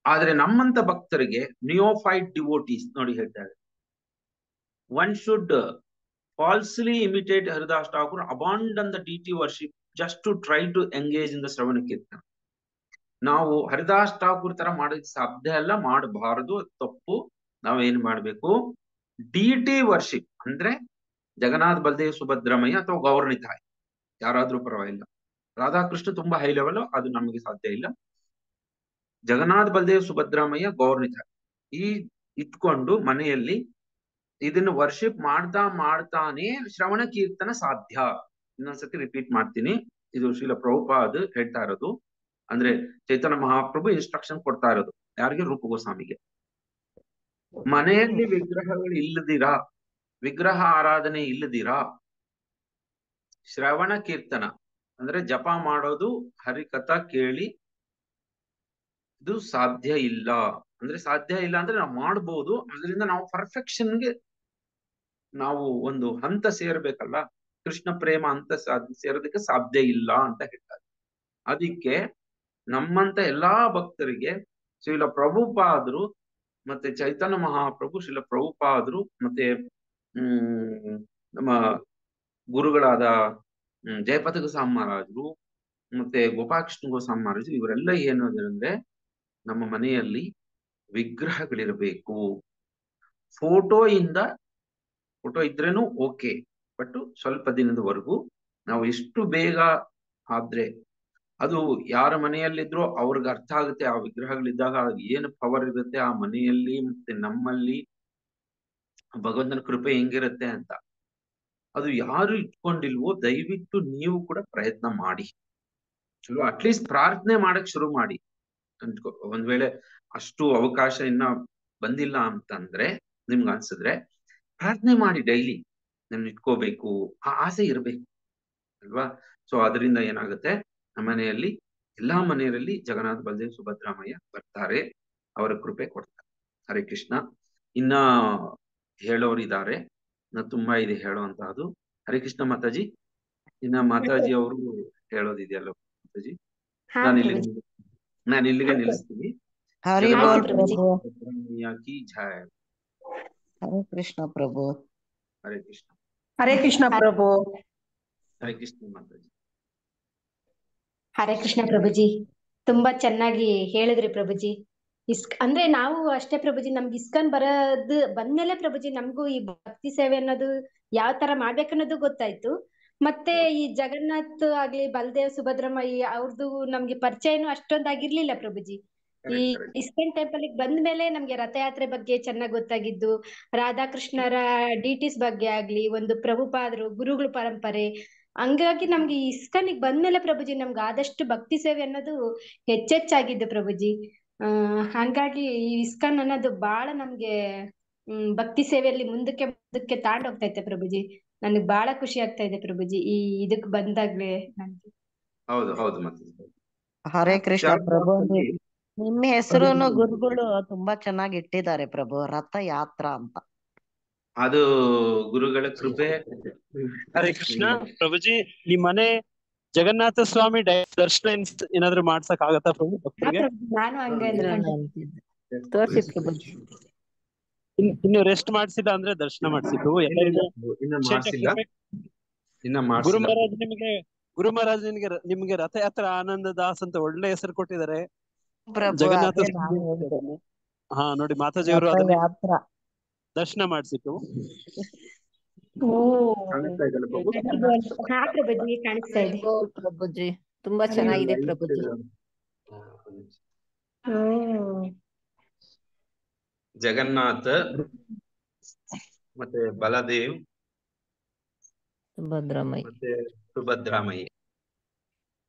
ಆದ್ರೆ ನಮ್ಮಂತ ಭಕ್ತರಿಗೆ ನಿಯೋಫೈಟ್ ಡಿವೋಟೀಸ್ ನೋಡಿ ಹೇಳ್ತಾರೆ, one should falsely imitate Haridas Thakur, abandon the deity worship just to try to engage in the Sravana Kirtana. ನಾವು ಹರಿದಾಸ್ ಠಾಕೂರ್ ತರ ಮಾಡೋದಕ್ಕೆ ಸಾಧ್ಯ ಅಲ್ಲ, ಮಾಡಬಾರದು, ತಪ್ಪು. ನಾವೇನ್ ಮಾಡ್ಬೇಕು, ಡಿಟಿ ವರ್ಷಿಪ್ ಅಂದ್ರೆ ಜಗನ್ನಾಥ್ ಬಲದೇವ್ ಸುಭದ್ರಮಯ್ಯ ಅಥವಾ ಗೌರ್ಣಿ ತಾಯಿ ಯಾರಾದ್ರೂ ಪರವಾಗಿಲ್ಲ. ರಾಧಾಕೃಷ್ಣ ತುಂಬಾ ಹೈ ಲೆವೆಲ್, ಅದು ನಮಗೆ ಸಾಧ್ಯ ಇಲ್ಲ. ಜಗನ್ನಾಥ್ ಬಲದೇವ್ ಸುಭದ್ರಮಯ್ಯ ಗೌರ್ಣಿ ತಾಯಿ ಈ ಇಟ್ಕೊಂಡು ಮನೆಯಲ್ಲಿ ಇದನ್ನು ವರ್ಷಿಪ್ ಮಾಡ್ತಾನೆ ಶ್ರವಣ ಕೀರ್ತನ ಸಾಧ್ಯ. ಇನ್ನೊಂದ್ಸತಿ ರಿಪೀಟ್ ಮಾಡ್ತೀನಿ, ಇದು ಶ್ರೀಲ ಪ್ರಭುಪಾದ್ ಹೇಳ್ತಾ ಇರೋದು. ಅಂದ್ರೆ ಚೈತನ್ಯ ಮಹಾಪ್ರಭು ಇನ್ಸ್ಟ್ರಕ್ಷನ್ ಕೊಡ್ತಾ ಇರೋದು ಯಾರಿಗೆ, ರೂಪ ಗೋಸ್ವಾಮಿಗೆ. ಮನೆಯಲ್ಲಿ ವಿಗ್ರಹಗಳು ಇಲ್ಲದಿರಾ, ವಿಗ್ರಹ ಆರಾಧನೆ ಇಲ್ಲದಿರಾ ಶ್ರವಣ ಕೀರ್ತನ ಅಂದ್ರೆ ಜಪ ಮಾಡೋದು, ಹರಿಕಥಾ ಕೇಳಿ ಇದು ಸಾಧ್ಯ ಇಲ್ಲ. ಅಂದ್ರೆ ಸಾಧ್ಯ ಇಲ್ಲ ಅಂದ್ರೆ ನಾವು ಮಾಡ್ಬೋದು, ಅದರಿಂದ ನಾವು ಪರ್ಫೆಕ್ಷನ್ಗೆ ನಾವು ಒಂದು ಹಂತ ಸೇರ್ಬೇಕಲ್ಲ, ಕೃಷ್ಣ ಪ್ರೇಮ ಅಂತ ಸೇರೋದಕ್ಕೆ ಸಾಧ್ಯ ಇಲ್ಲ ಅಂತ ಹೇಳ್ತಾರೆ. ಅದಕ್ಕೆ ನಮ್ಮಂತ ಎಲ್ಲಾ ಭಕ್ತರಿಗೆ ಶ್ರೀಲ ಪ್ರಭುಪಾದರು ಮತ್ತೆ ಚೈತನ್ಯ ಮಹಾಪ್ರಭು, ಶ್ರೀಲ ಪ್ರಭುಪಾದರು ಮತ್ತೆ ನಮ್ಮ ಗುರುಗಳಾದ ಜಯಪಥ ಗೋಸ್ವಾಮಿ ಮಹಾರಾಜರು ಮತ್ತೆ ಗೋಪಾಲಕೃಷ್ಣ ಗೋಸ್ವಾಮಿ ಮಹಾರಾಜರು ಇವರೆಲ್ಲ ಏನು ಅಂದ್ರೆ ನಮ್ಮ ಮನೆಯಲ್ಲಿ ವಿಗ್ರಹಗಳಿರಬೇಕು. ಫೋಟೋ ಇದ್ರೇನು ಓಕೆ, ಬಟ್ ಸ್ವಲ್ಪ ದಿನದವರೆಗೂ ನಾವು ಎಷ್ಟು ಬೇಗ ಆದ್ರೆ ಅದು ಯಾರ ಮನೆಯಲ್ಲಿದ್ರು ಅವ್ರಿಗೆ ಅರ್ಥ ಆಗುತ್ತೆ. ಆ ವಿಗ್ರಹಗಳಿದ್ದಾಗ ಏನು ಪವರ್ ಇರುತ್ತೆ ಆ ಮನೆಯಲ್ಲಿ ಮತ್ತೆ ನಮ್ಮಲ್ಲಿ, ಭಗವಂತನ ಕೃಪೆ ಹೆಂಗಿರುತ್ತೆ ಅಂತ. ಅದು ಯಾರು ಇಟ್ಕೊಂಡಿಲ್ವೋ ದಯವಿಟ್ಟು ನೀವು ಕೂಡ ಪ್ರಯತ್ನ ಮಾಡಿ. ಚಲೋ ಅಟ್ಲೀಸ್ಟ್ ಪ್ರಾರ್ಥನೆ ಮಾಡಕ್ ಶುರು ಮಾಡಿ. ಒಂದ್ ವೇಳೆ ಅಷ್ಟು ಅವಕಾಶ ಇನ್ನ ಬಂದಿಲ್ಲ ಅಂತಂದ್ರೆ ನಿಮ್ಗೆ ಅನ್ಸಿದ್ರೆ ಪ್ರಾರ್ಥನೆ ಮಾಡಿ, ಡೈಲಿ ನಮ್ಗೆ ಇಟ್ಕೋಬೇಕು ಆ ಆಸೆ ಇರ್ಬೇಕು ಅಲ್ವಾ. ಸೊ ಅದರಿಂದ ಏನಾಗುತ್ತೆ, ನಮ್ಮ ಮನೆಯಲ್ಲಿ ಎಲ್ಲಾ ಮನೆಯಲ್ಲಿ ಜಗನ್ನಾಥ ಬಲದೇವ್ ಸುಭದ್ರಾಮಯ್ಯ ಬರ್ತಾರೆ, ಅವರ ಕೃಪೆ ಕೊಡ್ತಾರೆ. ಹರೇ ಕೃಷ್ಣ. ಇನ್ನ ಹೇಳೋರಿದ್ದಾರೆ, ತುಂಬಾ ಇದೆ ಹೇಳುವಂತಹದ್ದು. ಹರೇ ಕೃಷ್ಣ ಮಾತಾಜಿ. ಇನ್ನ ಮಾತಾಜಿ ಅವರು ಹೇಳೋದಿದೆಯಲ್ಲ ಮಾತಾಜಿ, ನಾನು ಇಲ್ಲಿಗೆ ನಿಲ್ಲಿಸ್ತೀನಿ. ಹರಿ ಬೋಲ್ ಪ್ರಭು. ಕಿ ಜೈ. ಹರೇ ಕೃಷ್ಣ ಪ್ರಭು. ಹರೇ ಕೃಷ್ಣ. ಹರೇ ಕೃಷ್ಣ ಪ್ರಭು. ಹರೇ ಕೃಷ್ಣ ಮಾತಾಜಿ. ಹರೇ ಕೃಷ್ಣ ಪ್ರಭುಜಿ, ತುಂಬಾ ಚೆನ್ನಾಗಿ ಹೇಳಿದ್ರಿ ಪ್ರಭುಜಿ. ಅಂದ್ರೆ ನಾವು ಅಷ್ಟೇ ಪ್ರಭುಜಿ, ನಮ್ಗೆ ಇಸ್ಕಾನ್ ಬಂದ್ಮೇಲೆ ಪ್ರಭುಜಿ ನಮ್ಗೂ ಈ ಭಕ್ತಿ ಸೇವೆ ಅನ್ನೋದು ಯಾವ ತರ ಮಾಡ್ಬೇಕನ್ನೋದು ಗೊತ್ತಾಯ್ತು. ಮತ್ತೆ ಈ ಜಗನ್ನಾಥ್ ಆಗ್ಲಿ ಬಲದೇವ್ ಸುಭದ್ರಮಯ್ಯ ಅವ್ರದ್ದು ನಮ್ಗೆ ಪರಿಚಯನೂ ಅಷ್ಟೊಂದಾಗಿರ್ಲಿಲ್ಲ ಪ್ರಭುಜಿ. ಈ ಇಸ್ಕಾನ್ ಟೆಂಪಲ್ ಬಂದ್ಮೇಲೆ ನಮ್ಗೆ ರಥಯಾತ್ರೆ ಬಗ್ಗೆ ಚೆನ್ನಾಗ್ ಗೊತ್ತಾಗಿದ್ದು, ರಾಧಾಕೃಷ್ಣರ ಡಿಟಿಸ್ ಬಗ್ಗೆ ಆಗ್ಲಿ, ಒಂದು ಪ್ರಭುಪಾದರು ಗುರುಗಳ ಪರಂಪರೆ, ಹಂಗಾಗಿ ನಮ್ಗೆ ಈ ಇಸ್ಕಾನಿಗೆ ಬಂದ್ಮೇಲೆ ಪ್ರಭುಜಿ ನಮ್ಗೆ ಆದಷ್ಟು ಭಕ್ತಿ ಸೇವೆ ಅನ್ನೋದು ಹೆಚ್ಚೆಚ್ಚಾಗಿದ್ದು ಪ್ರಭುಜಿ. ಹಂಗಾಗಿ ಈ ಇಸ್ಕಾನ್ ಅನ್ನೋದು ಬಹಳ ನಮ್ಗೆ ಭಕ್ತಿ ಸೇವೆಯಲ್ಲಿ ಮುಂದಕ್ಕೆ ತಾಂಡ್ ಹೋಗ್ತೈತೆ ಪ್ರಭುಜಿ. ನನಗ್ ಬಹಳ ಖುಷಿ ಆಗ್ತಾ ಇದೆ ಪ್ರಭುಜಿ ಈ ಇದಕ್ ಬಂದಾಗ್ಲೇ ನನ್ಗೆ. ಹೌದು ಹೌದು. ಹರೇ ಕೃಷ್ಣ ಪ್ರಭು. ನಿಮ್ಮ ಹೆಸರುನು ಗುರುಗಳು ತುಂಬಾ ಚೆನ್ನಾಗಿ ಇಟ್ಟಿದ್ದಾರೆ ಪ್ರಭು, ರಥಯಾತ್ರಾ ಅಂತ. ಅದು ಗುರುಗಳ ಕೃಪೆ. ಹರೇ ಕೃಷ್ಣ ಪ್ರಭುಜಿ. ನಿಮ್ ಮನೆ ಜಗನ್ನಾಥ ಸ್ವಾಮಿ ದರ್ಶನ ಏನಾದ್ರು ಮಾಡ್ಸಕ್ ಆಗತ್ತಾ ಪ್ರಭು ಭಕ್ತರಿಗೆ? ನಾನು ಹಂಗೆ ತೋರ್ಸಿ ಪ್ರಭುಜಿ. ಇನ್ನು ರೆಸ್ಟ್ ಮಾಡ್ಸಿಲ್ಲ ಅಂದ್ರೆ ದರ್ಶನ ಮಾಡ್ಸಿದ್ದು ಗುರು ಮಹಾರಾಜ್ ನಿಮ್ಗೆ ರಥಯಾತ್ರಾ ಆನಂದ ದಾಸ್ ಅಂತ ಒಳ್ಳೆ ಹೆಸರು ಕೊಟ್ಟಿದ್ದಾರೆ ಜಗನ್ನಾಥ. ಹಾ ನೋಡಿ ಮಾತಾಜಿ ಅವರು ಅದನ್ನ ದರ್ಶನ ಮಾಡ್ಸಿತ್ತು. ಪ್ರಭುಜಿ ತುಂಬಾ ಚೆನ್ನಾಗಿದೆ ಪ್ರಭುಜಿ. ಜಗನ್ನಾಥ ಮತ್ತೆ ಬಲದೇವ್ ಸುಭದ್ರಾಮಯ್ಯ ಮತ್ತೆ ಸುಭದ್ರಾಮಯ್ಯ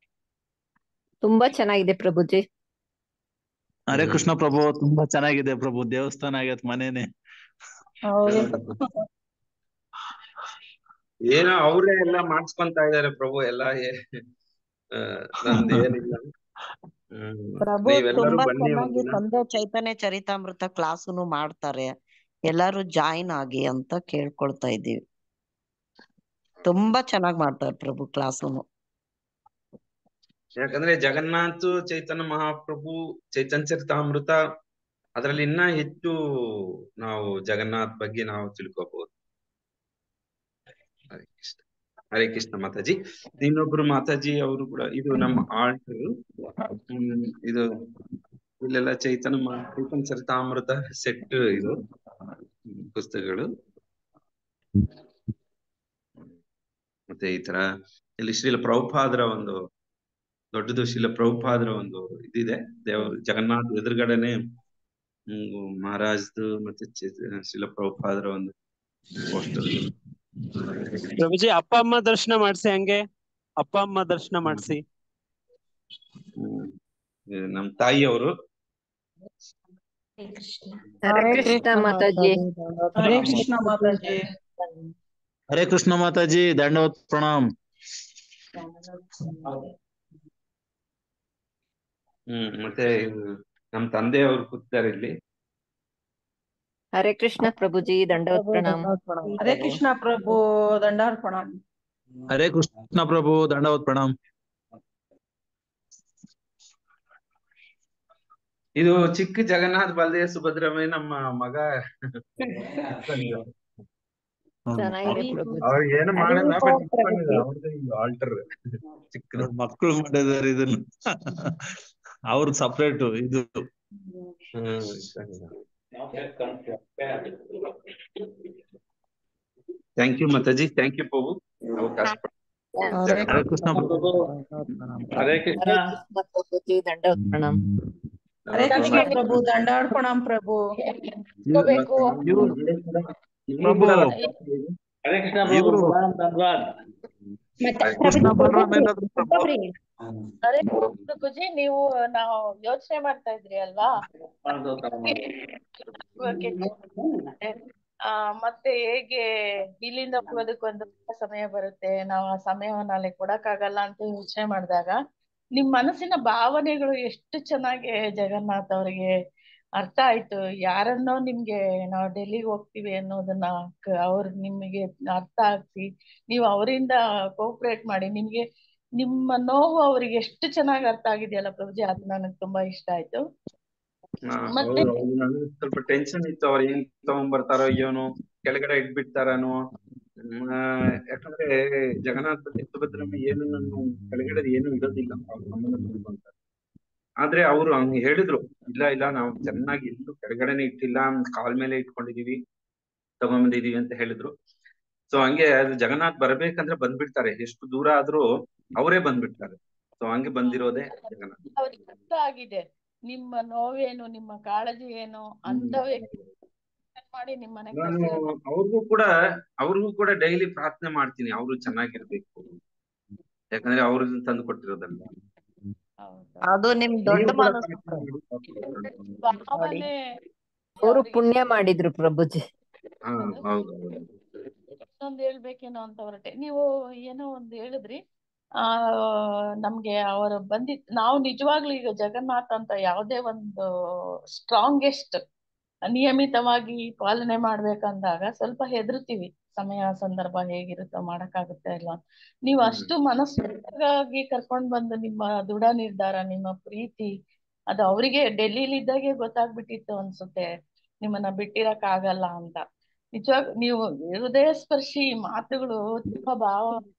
ತುಂಬಾ ಚೆನ್ನಾಗಿದೆ ಪ್ರಭುಜಿ. ಹರೇ ಕೃಷ್ಣ ಪ್ರಭು, ತುಂಬಾ ಚೆನ್ನಾಗಿದೆ ಪ್ರಭು. ದೇವಸ್ಥಾನ ಆಗೈತ್ ಮನೇನೆ. ಹೌದು. ಏನೋ ಅವ್ರೇ ಎಲ್ಲ ಮಾಡಿಸ್ಕೊಂತ ಇದಾರೆ ಪ್ರಭು ಎಲ್ಲ. ನಂದು ಏನಿಲ್ಲ. ಪ್ರಭು ನೀವೆಲ್ಲರೂ ತುಂಬಾ ಬನ್ನಿ ಚೆನ್ನಾಗಿ ಒಂದಿನ. ಸಂಧ್ಯಾ ಚೈತನ್ಯ ಚರಿತಾಮೃತ ಕ್ಲಾಸುನು ಮಾಡ್ತಾರೆ, ಎಲ್ಲಾರು ಜಾಯಿನ್ ಆಗಿ ಅಂತ ಕೇಳ್ಕೊಳ್ತಾ ಇದ್ದೀವಿ. ತುಂಬಾ ಚೆನ್ನಾಗಿ ಮಾಡ್ತಾರೆ ಪ್ರಭು ಕ್ಲಾಸುನು. ಯಾಕಂದ್ರೆ ಜಗನ್ನಾಥ್ ಚೈತನ್ಯ ಮಹಾಪ್ರಭು ಚೈತನ್ಯ ಚರಿತಾಮೃತ ಅದ್ರಲ್ಲಿ ಇನ್ನ ಹೆಚ್ಚು ನಾವು ಜಗನ್ನಾಥ್ ಬಗ್ಗೆ ನಾವು ತಿಳ್ಕೊಬಹುದು. ಹರೇ ಕೃಷ್ಣ. ಹರೇ ಕೃಷ್ಣ ಮಾತಾಜಿ. ಇನ್ನೊಬ್ರು ಮಾತಾಜಿ ಅವರು ಕೂಡ ಇದು ನಮ್ಮ ಆಲ್ಟರ್. ಇದು ಇಲ್ಲೆಲ್ಲ ಚೈತನ್ಯ ಚರಿತಾಮೃತ ಸೆಟ್ ಇದು ಪುಸ್ತಕಗಳು. ಮತ್ತೆ ಈ ತರ ಇಲ್ಲಿ ಶ್ರೀಲ ಪ್ರಭುಪಾದರ ಒಂದು ದೊಡ್ಡದು, ಶ್ರೀಲ ಪ್ರಭುಪಾದರ ಒಂದು ಇದಿದೆ. ದೇವರು ಜಗನ್ನಾಥ್ ಎದುರುಗಡೆನೆ ಮಹಾರಾಜ್ದು ಮತ್ತೆ ಶ್ರೀಲ ಪ್ರಭುಪಾದರ ಒಂದು ಪೋಸ್ಟರ್. ಪ್ರಭುಜಿ ಅಪ್ಪ ಅಮ್ಮ ದರ್ಶನ ಮಾಡ್ಸಿ, ಹಂಗೆ ಅಪ್ಪ ಅಮ್ಮ ದರ್ಶನ ಮಾಡ್ಸಿ. ನಮ್ ತಾಯಿಯವರು. ಹರೇ ಕೃಷ್ಣ ಮಾತಾಜಿ. ಹರೇ ಕೃಷ್ಣ ಮಾತಾಜಿ. ಹರೇ ಕೃಷ್ಣ ಮಾತಾಜಿ, ದಂಡವತ್ ಪ್ರಣಾಮ್. ಮತ್ತೆ ನಮ್ ತಂದೆಯವರು ಕೂತಾರೆ ಇಲ್ಲಿ. ಹರೇ ಕೃಷ್ಣ ಪ್ರಭುಜಿ, ದಂಡವತ್ ಪ್ರಣಾಮ್. ಹರೇ ಕೃಷ್ಣ ಪ್ರಭು, ದಂಡವತ್ ಪ್ರಣಾಮ್. ಹರೇ ಕೃಷ್ಣ ಪ್ರಭು, ದಂಡವತ್ ಪ್ರಣಾಮ್. ಇದು ಚಿಕ್ಕ ಜಗನ್ನಾಥ್ ಬಲದೇವ ಸುಭದ್ರಮೇ ನಮ್ಮ ಮಗ. ಅವ್ರು ಏನು ಮಾಡಲ್ಲ, ಆಲ್ಟರ್ ಚಿಕ್ಕ ಮಕ್ಕಳು ಮಾಡಿದಾರೆ ಇದನ್ನು. ಅವ್ರ ಸಪ್ರೇಟ್ ಇದು. ಥ್ಯಾಂಕ್ ಯು ಮಾತಾಜಿ, ಥ್ಯಾಂಕ್ ಯು ಪ್ರಭು. ಅವಕಾಶ ಹರೇ ಕೃಷ್ಣ ಪ್ರಭು. ಹರೇ ಕೃಷ್ಣ ಪ್ರಭುಜಿ, ದಂಡವತ್ ಪ್ರಣಾಮ್. ಹರೇ ಕೃಷ್ಣ ಪ್ರಭು, ದಂಡವತ್ ಪ್ರಣಾಮ್ ಪ್ರಭು. ಪ್ರಭು ಹರೇ ಕೃಷ್ಣ ಇವರು ಕೃಷ್ಣ ಬಲರಾಮ್ ಎಲ್ಲಾದ್ರು ಪ್ರಭು. ಹರೇ ಪ್ರಭುಜಿ, ನೀವು ನಾವು ಯೋಚನೆ ಮಾಡ್ತಾ ಇದ್ರಿ ಅಲ್ವಾ, ಮತ್ತೆ ಹೇಗೆ ಇಲ್ಲಿಂದ ಹೋಗೋದಕ್ಕೊಂದು ಸಮಯ ಬರುತ್ತೆ, ನಾವು ಆ ಸಮಯವನ್ನ ಅಲ್ಲಿ ಕೊಡಕ್ಕಾಗಲ್ಲ ಅಂತ ಯೋಚನೆ ಮಾಡಿದಾಗ ನಿಮ್ ಮನಸ್ಸಿನ ಭಾವನೆಗಳು ಎಷ್ಟು ಚೆನ್ನಾಗಿ ಜಗನ್ನಾಥ್ ಅವರಿಗೆ ಅರ್ಥ ಆಯ್ತು. ಯಾರನ್ನೋ ನಿಮ್ಗೆ ನಾವು ಡೆಲ್ಲಿಗೆ ಹೋಗ್ತೀವಿ ಅನ್ನೋದನ್ನ ಅವ್ರು ನಿಮಗೆ ಅರ್ಥ ಆಗ್ಸಿ, ನೀವು ಅವರಿಂದ ಕೋಆಪರೇಟ್ ಮಾಡಿ, ನಿಮ್ಗೆ ನಿಮ್ಮ ನೋವು ಅವ್ರಿಗೆ ಎಷ್ಟು ಚೆನ್ನಾಗಿ ಅರ್ಥ ಆಗಿದೆಯಲ್ಲ ಪ್ರಭುಜಿ, ಅದು ನನಗೆ ತುಂಬಾ ಇಷ್ಟ ಆಯ್ತು. ಮತ್ತೆ ಸ್ವಲ್ಪ ಟೆನ್ಷನ್ ಇತ್ತು, ಅವ್ರು ಏನ್ ತಗೊಂಡ್ಬರ್ತಾರೋ ಏನೋ, ಕೆಳಗಡೆ ಇಟ್ಬಿಡ್ತಾರನೋ. ಯಾಕಂದ್ರೆ ಜಗನ್ನಾಥ ಸುಭದ್ರಮ್ಮ ಏನು ನಾನು ಕೆಳಗಡೆ ಏನು ಇಡೋದಿಲ್ಲ, ಅವ್ರ ಸಂಬಂಧ ಅಂತ. ಆದ್ರೆ ಅವ್ರು ಹಂಗ ಹೇಳಿದ್ರು, ಇಲ್ಲ ಇಲ್ಲ ನಾವು ಚೆನ್ನಾಗಿ ಎಲ್ಲೂ ಕೆಳಗಡೆನೆ ಇಟ್ಟಿಲ್ಲ, ಕಾಲ್ ಮೇಲೆ ಇಟ್ಕೊಂಡಿದೀವಿ, ತಗೊಂಡ್ಬಂದಿದೀವಿ ಅಂತ ಹೇಳಿದ್ರು. ಸೊ ಹಂಗೆ ಅದು ಜಗನ್ನಾಥ್ ಬರ್ಬೇಕಂದ್ರೆ ಬಂದ್ಬಿಡ್ತಾರೆ, ಎಷ್ಟು ದೂರ ಆದ್ರೂ ಅವರೇ ಬಂದ್ಬಿಡ್ತಾರೆ. ಸೊ ಹಂಗೆ ಬಂದಿರೋದೇ ಜಗನ್ನಾಥ್. ಅವ್ರಿಗೆ ಅರ್ಥ ಆಗಿದೆ ನಿಮ್ಮ ನೋವೇನು, ನಿಮ್ಮ ಕಾಳಜಿ ಏನು ಅಂತ ಮಾಡಿ ನಿಮ್ ಮನೆಗೆ ನಾನು ಅವ್ರಿಗೂ ಕೂಡ ಡೈಲಿ ಪ್ರಾರ್ಥನೆ ಮಾಡ್ತೀನಿ, ಅವರು ಚೆನ್ನಾಗಿರ್ಬೇಕು. ಯಾಕಂದ್ರೆ ಅವ್ರನ್ನ ತಂದು ಕೊಟ್ಟಿರೋದಲ್ಲ. ಅದು ನಿಮ್ ದೊಡ್ಡ ಮನಸ್ಸು. ಭಾವನೆ ಅವರು ಪುಣ್ಯ ಮಾಡಿದ್ರು ಪ್ರಭುಜಿ. ಹೌದು. ಇನ್ನೊಂದು ಹೇಳ್ಬೇಕೇನೋ ಅಂತ ಹೊರಟೆ. ನೀವು ಏನೋ ಒಂದು ಹೇಳಿದ್ರಿ, ನಮ್ಗೆ ಅವರು ನಾವು ನಿಜವಾಗ್ಲೂ ಈಗ ಜಗನ್ನಾಥ್ ಅಂತ ಯಾವುದೇ ಒಂದು ಸ್ಟ್ರಾಂಗೆಸ್ಟ್ ನಿಯಮಿತವಾಗಿ ಪಾಲನೆ ಮಾಡ್ಬೇಕಂದಾಗ ಸ್ವಲ್ಪ ಹೆದರ್ತೀವಿ, ಸಮಯ ಸಂದರ್ಭ ಹೇಗಿರುತ್ತೋ ಮಾಡಕ್ಕಾಗುತ್ತೆ ಇಲ್ಲ. ನೀವು ಅಷ್ಟು ಮನಸ್ಸಾಗಿ ಕರ್ಕೊಂಡ್ ಬಂದು ನಿಮ್ಮ ದೃಢ ನಿರ್ಧಾರ, ನಿಮ್ಮ ಪ್ರೀತಿ, ಅದು ಅವರಿಗೆ ಡೆಲ್ಲಿಲಿ ಇದ್ದಾಗೆ ಗೊತ್ತಾಗ್ಬಿಟ್ಟಿತ್ತು ಅನ್ಸುತ್ತೆ, ನಿಮ್ಮನ್ನ ಬಿಟ್ಟಿರಕ್ ಆಗಲ್ಲ ಅಂತ. ನಿಜವಾಗ ನೀವು ಹೃದಯ ಸ್ಪರ್ಶಿ ಮಾತುಗಳು ತುಂಬಾ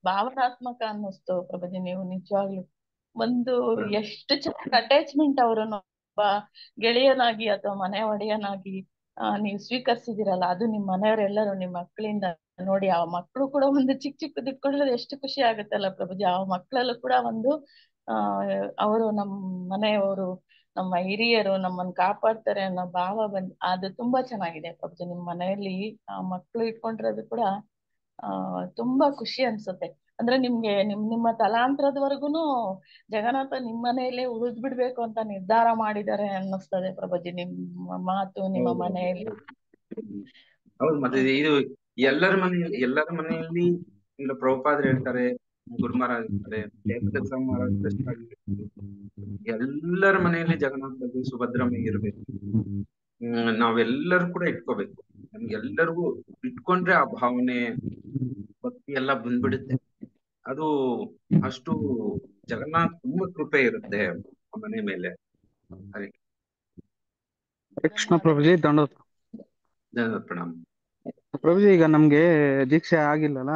ಭಾವನಾತ್ಮಕ ಅನ್ನಿಸ್ತು ಪ್ರಭುಜಿ. ನೀವು ನಿಜವಾಗ್ಲು ಒಂದು ಎಷ್ಟು ಚೆನ್ನಾಗಿ ಅಟ್ಯಾಚ್ಮೆಂಟ್ ಅವರನ್ನು ಒಬ್ಬ ಗೆಳೆಯನಾಗಿ ಅಥವಾ ಮನೆ ಒಡೆಯನಾಗಿ ನೀವು ಸ್ವೀಕರಿಸಿದಿರಲ್ಲ, ಅದು ನಿಮ್ ಮನೆಯವರೆಲ್ಲರೂ ನಿಮ್ಮ ಮಕ್ಕಳಿಂದ ನೋಡಿ. ಆ ಮಕ್ಕಳು ಕೂಡ ಒಂದು ಚಿಕ್ಕ ಇಟ್ಕೊಳ್ಳೋದು ಎಷ್ಟು ಖುಷಿ ಆಗುತ್ತಲ್ಲ ಪ್ರಭುಜಿ. ಆ ಮಕ್ಕಳಲ್ಲೂ ಕೂಡ ಒಂದು ಅವರು ನಮ್ಮ ಮನೆಯವರು, ನಮ್ಮ ಹಿರಿಯರು ನಮ್ಮನ್ನ ಕಾಪಾಡ್ತಾರೆ ಅನ್ನೋ ಭಾವ ಅದು ತುಂಬಾ ಚೆನ್ನಾಗಿದೆ ಪ್ರಭುಜಿ. ನಿಮ್ ಮನೆಯಲ್ಲಿ ಆ ಮಕ್ಕಳು ಇಟ್ಕೊಂಡಿರೋದು ಕೂಡ ತುಂಬಾ ಖುಷಿ ಅನ್ಸುತ್ತೆ. ಅಂದ್ರೆ ನಿಮ್ಗೆ ನಿಮ್ಮ ತಲಾಂತರದವರೆಗೂನು ಜಗನ್ನಾಥ ನಿಮ್ಮ ಮನೆಯಲ್ಲೇ ಉಳಿದ್ ಬಿಡ್ಬೇಕು ಅಂತ ನಿರ್ಧಾರ ಮಾಡಿದ್ದಾರೆ ಅನ್ನಿಸ್ತದೆ ಪ್ರಭುಜಿ, ನಿಮ್ಮ ಮಾತು ನಿಮ್ಮ ಮನೆಯಲ್ಲಿ. ಹೌದು, ಮತ್ತೆ ಇದು ಎಲ್ಲರ ಮನೆಯಲ್ಲಿ ಈಗ ಪ್ರಭುಪಾದರು ಹೇಳ್ತಾರೆ, ಗುರುಮಹಾರಾಜ್ ಹೇಳ್ತಾರೆ, ಜಯಪ್ರಕಾಶ್ ಮಹಾರಾಜ್ ಕೃಷ್ಣ ಎಲ್ಲರ ಮನೆಯಲ್ಲಿ ಜಗನ್ನಾಥ ಬಗ್ಗೆ ಸುಭದ್ರವಾಗಿ ಇರ್ಬೇಕು. ನಾವೆಲ್ಲರೂ ಕೂಡ ಇಟ್ಕೋಬೇಕು. ನಮ್ಗೆಲ್ಲರಿಗೂ ಇಟ್ಕೊಂಡ್ರೆ ಆ ಭಾವನೆ ಭಕ್ತಿ ಎಲ್ಲ ಬಂದ್ಬಿಡುತ್ತೆ. ಅದು ಅಷ್ಟು ಜಗನ್ನಾಥ್ ತುಂಬಾ ಕೃಪೆ ಇರುತ್ತೆ ಆ ಮನೆ ಮೇಲೆ. ಹರಿ ಕೃಷ್ಣ ಪ್ರಭುಜಿ ದಂಡೋತ್. ಧನ್ಯವಾದ, ಪ್ರಣಾಮ ಪ್ರಭುಜಿ, ಈಗ ನಮ್ಗೆ ದೀಕ್ಷೆ ಆಗಿಲ್ಲಲ್ಲ,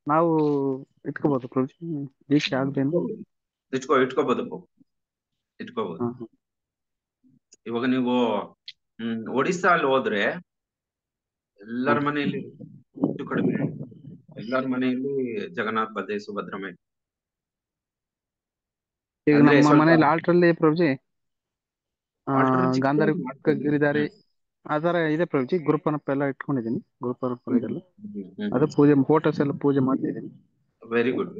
ನಾವು ಇಟ್ಕೋಬಹುದು ಪ್ರಭುಜಿ? ದೀಕ್ಷೆ ಆಗ್ದೇನು ಇಟ್ಕೋಬಹುದು. ಇವಾಗ ನೀವು ಒಡಿಸ್ಸಾ ಅಲ್ಲಿ ಹೋದ್ರೆ ಎಲ್ಲರ ಮನೆಯಲ್ಲಿ ಹೆಚ್ಚು ಕಡಿಮೆ ಎಲ್ಲರ ಮನೆಯಲ್ಲಿ ಜಗನ್ನಾಥ್ ಬಲ್ದೇವ್ ಸುಭದ್ರಮೇ. ಈಗ ಅಂದ್ರೆ ನಮ್ಮ ಸ್ವಲ್ಪ ಮನೇಲಿ ಆಲ್ಟ್ರಲ್ಲಿ ಪ್ರಭುಜಿ altar ಚಿಕ್ಕದಾಗಿ ಗಾಂಧಾರಿ ಮಾಡ್ಕೊಂಡು. ಗಿರಿಧಾರಿ ಆತರ ಇದೆ ಪ್ರಭುಜಿ. ಗುರುಪನಪ್ಪ ಎಲ್ಲ ಇಟ್ಕೊಂಡಿದ್ದೀನಿ, ಗುರುಪನಪ್ಪ ಇದೆಲ್ಲ. ಅದು ಹ್ಮ್ ಪೂಜೆ ಫೋಟೋಸ್ ಎಲ್ಲ ಪೂಜೆ ಮಾಡ್ತಿದ್ದೀನಿ. Very good.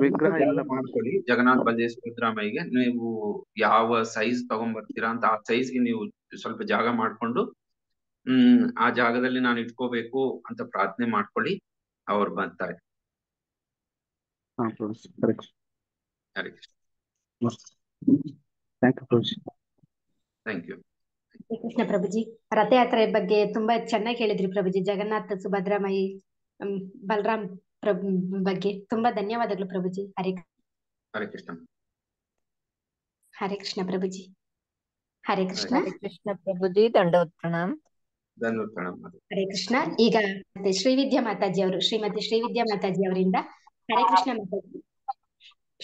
ವಿಗ್ರಹ ಜಾಗ ಎಲ್ಲ ಮಾಡ್ಕೊಳ್ಳಿ. ಜಗನ್ನಾಥ್ ಬಲ್ದೇವ್ ಸುಭದ್ರಾಮಯ್ಯಗೆ ನೀವು ಯಾವ ಸೈಜ್ ತಗೊಂಡ್ಬರ್ತೀರಾ ಅಂತ ಆ ಸೈಜ್ಗೆ ನೀವು ಸ್ವಲ್ಪ ಜಾಗ ಮಾಡ್ಕೊಂಡು ಆ ಜಾಗದಲ್ಲಿ ನಾನು ಇಟ್ಕೋಬೇಕು ಅಂತ ಪ್ರಾರ್ಥನೆ ಮಾಡ್ಕೊಳ್ಳಿ. ಅವ್ರು ಬರ್ತಾರೆ. ಹಾ Prabhuji, Hare Krishna. Hare Krishna. Thank you Prabhuji. Thank you. Krishna Prabhuji, ರಥಯಾತ್ರೆ ಬಗ್ಗೆ ತುಂಬಾ ಚೆನ್ನಾಗಿ ಹೇಳಿದ್ರಿ ಪ್ರಭುಜಿ. ಜಗನ್ನಾಥ, ಸುಭದ್ರಾಮಯಿ, ಬಲರಾಮ್ ಪ್ರಭು ಬಗ್ಗೆ ತುಂಬಾ ಧನ್ಯವಾದಗಳು ಪ್ರಭುಜಿ. ಹರೇ ಹರೇ ಕೃಷ್ಣ. ಹರೇ ಕೃಷ್ಣ ಪ್ರಭುಜಿ. ಹರೇ ಕೃಷ್ಣ. ಹರೇ ಕೃಷ್ಣ ಪ್ರಭುಜಿ, ದಂಡವತ್ ಪ್ರಣಾಮ್. ಧನ್ಯವಾದ, ಪ್ರಣಾಮ. ಹರೇ ಕೃಷ್ಣ. ಈಗ ಮತ್ತೆ ಶ್ರೀವಿದ್ಯಾ ಮಾತಾಜಿ ಅವರು, ಶ್ರೀಮತಿ ಶ್ರೀವಿದ್ಯಾ ಮಾತಾಜಿ ಅವರಿಂದ ಹರೇ ಕೃಷ್ಣ ಮಾತಾಜಿ.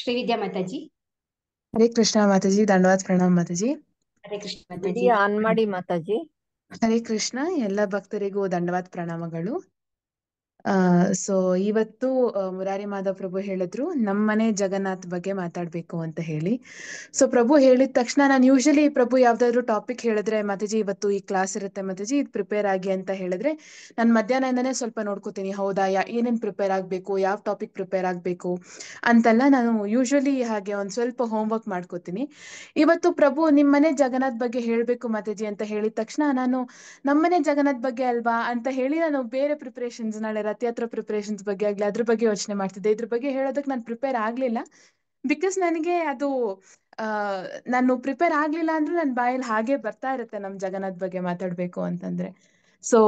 ಶ್ರೀವಿದ್ಯಾ ಮಾತಾಜಿ. ಹರೇ ಕೃಷ್ಣ ಮಾತಾಜಿ, ದಂಡವಾತ್ ಪ್ರಣಾಮ್ ಮಾತಾಜಿ. ಹರೇ ಕೃಷ್ಣ ವಿಡಿಯೋ ಮಾತಾಜಿ. ಆನ್ ಮಾಡಿ ಮಾತಾಜಿ. ಹರೇ ಕೃಷ್ಣ, ಎಲ್ಲ ಭಕ್ತರಿಗೂ ದಂಡವಾತ್ ಪ್ರಣಾಮಗಳು. ಸೊ ಇವತ್ತು ಮುರಾರಿ ಮಾಧವ್ ಪ್ರಭು ಹೇಳಿದ್ರು ನಮ್ಮನೆ ಜಗನ್ನಾಥ್ ಬಗ್ಗೆ ಮಾತಾಡ್ಬೇಕು ಅಂತ ಹೇಳಿ. ಸೊ ಪ್ರಭು ಹೇಳಿದ ತಕ್ಷಣ ನಾನು ಯೂಶಲಿ ಪ್ರಭು ಯಾವ್ದಾದ್ರು ಟಾಪಿಕ್ ಹೇಳಿದ್ರೆ, ಮಾತಾಜಿ ಇವತ್ತು ಈ ಕ್ಲಾಸ್ ಇರುತ್ತೆ ಮಾತಾಜಿ, ಇದು ಪ್ರಿಪೇರ್ ಆಗಿ ಅಂತ ಹೇಳಿದ್ರೆ ನಾನು ಮಧ್ಯಾಹ್ನದಿಂದನೇ ಸ್ವಲ್ಪ ನೋಡ್ಕೋತೀನಿ. ಹೌದಾ, ಏನೇನ್ ಪ್ರಿಪೇರ್ ಆಗ್ಬೇಕು, ಯಾವ ಟಾಪಿಕ್ ಪ್ರಿಪೇರ್ ಆಗ್ಬೇಕು ಅಂತೆಲ್ಲ ನಾನು ಯೂಶಲಿ ಹಾಗೆ ಒಂದ್ ಸ್ವಲ್ಪ ಹೋಮ್ವರ್ಕ್ ಮಾಡ್ಕೋತೀನಿ. ಇವತ್ತು ಪ್ರಭು ನಿಮ್ಮನೆ ಜಗನ್ನಾಥ್ ಬಗ್ಗೆ ಹೇಳ್ಬೇಕು ಮಾತಾಜಿ ಅಂತ ಹೇಳಿದ ತಕ್ಷಣ ನಾನು ನಮ್ಮನೆ ಜಗನ್ನಾಥ್ ಬಗ್ಗೆ ಅಲ್ವಾ ಅಂತ ಹೇಳಿ ನಾನು ಬೇರೆ ಪ್ರಿಪರೇಷನ್ಸ್, ನಾಳೆ ರಥಯಾತ್ರೆ ಪ್ರಿಪರೇಷನ್ಸ್ ಬಗ್ಗೆ ಆಗ್ಲಿ ಅದ್ರ ಬಗ್ಗೆ ಯೋಚನೆ ಮಾಡ್ತಿದ್ದೆ. ಇದ್ರ ಬಗ್ಗೆ ಹೇಳೋದಕ್ಕೆ ನಾನು ಪ್ರಿಪೇರ್ ಆಗ್ಲಿಲ್ಲ. ಬಿಕಾಸ್ ನನಗೆ ಅದು ನಾನು ಪ್ರಿಪೇರ್ ಆಗ್ಲಿಲ್ಲ ಅಂದ್ರೆ ನನ್ನ ಬಾಯಲ್ಲಿ ಹಾಗೆ ಬರ್ತಾ ಇರುತ್ತೆ ನಮ್ ಜಗನ್ನಾಥ್ ಬಗ್ಗೆ ಮಾತಾಡ್ಬೇಕು ಅಂತಂದ್ರೆ. ಸೊ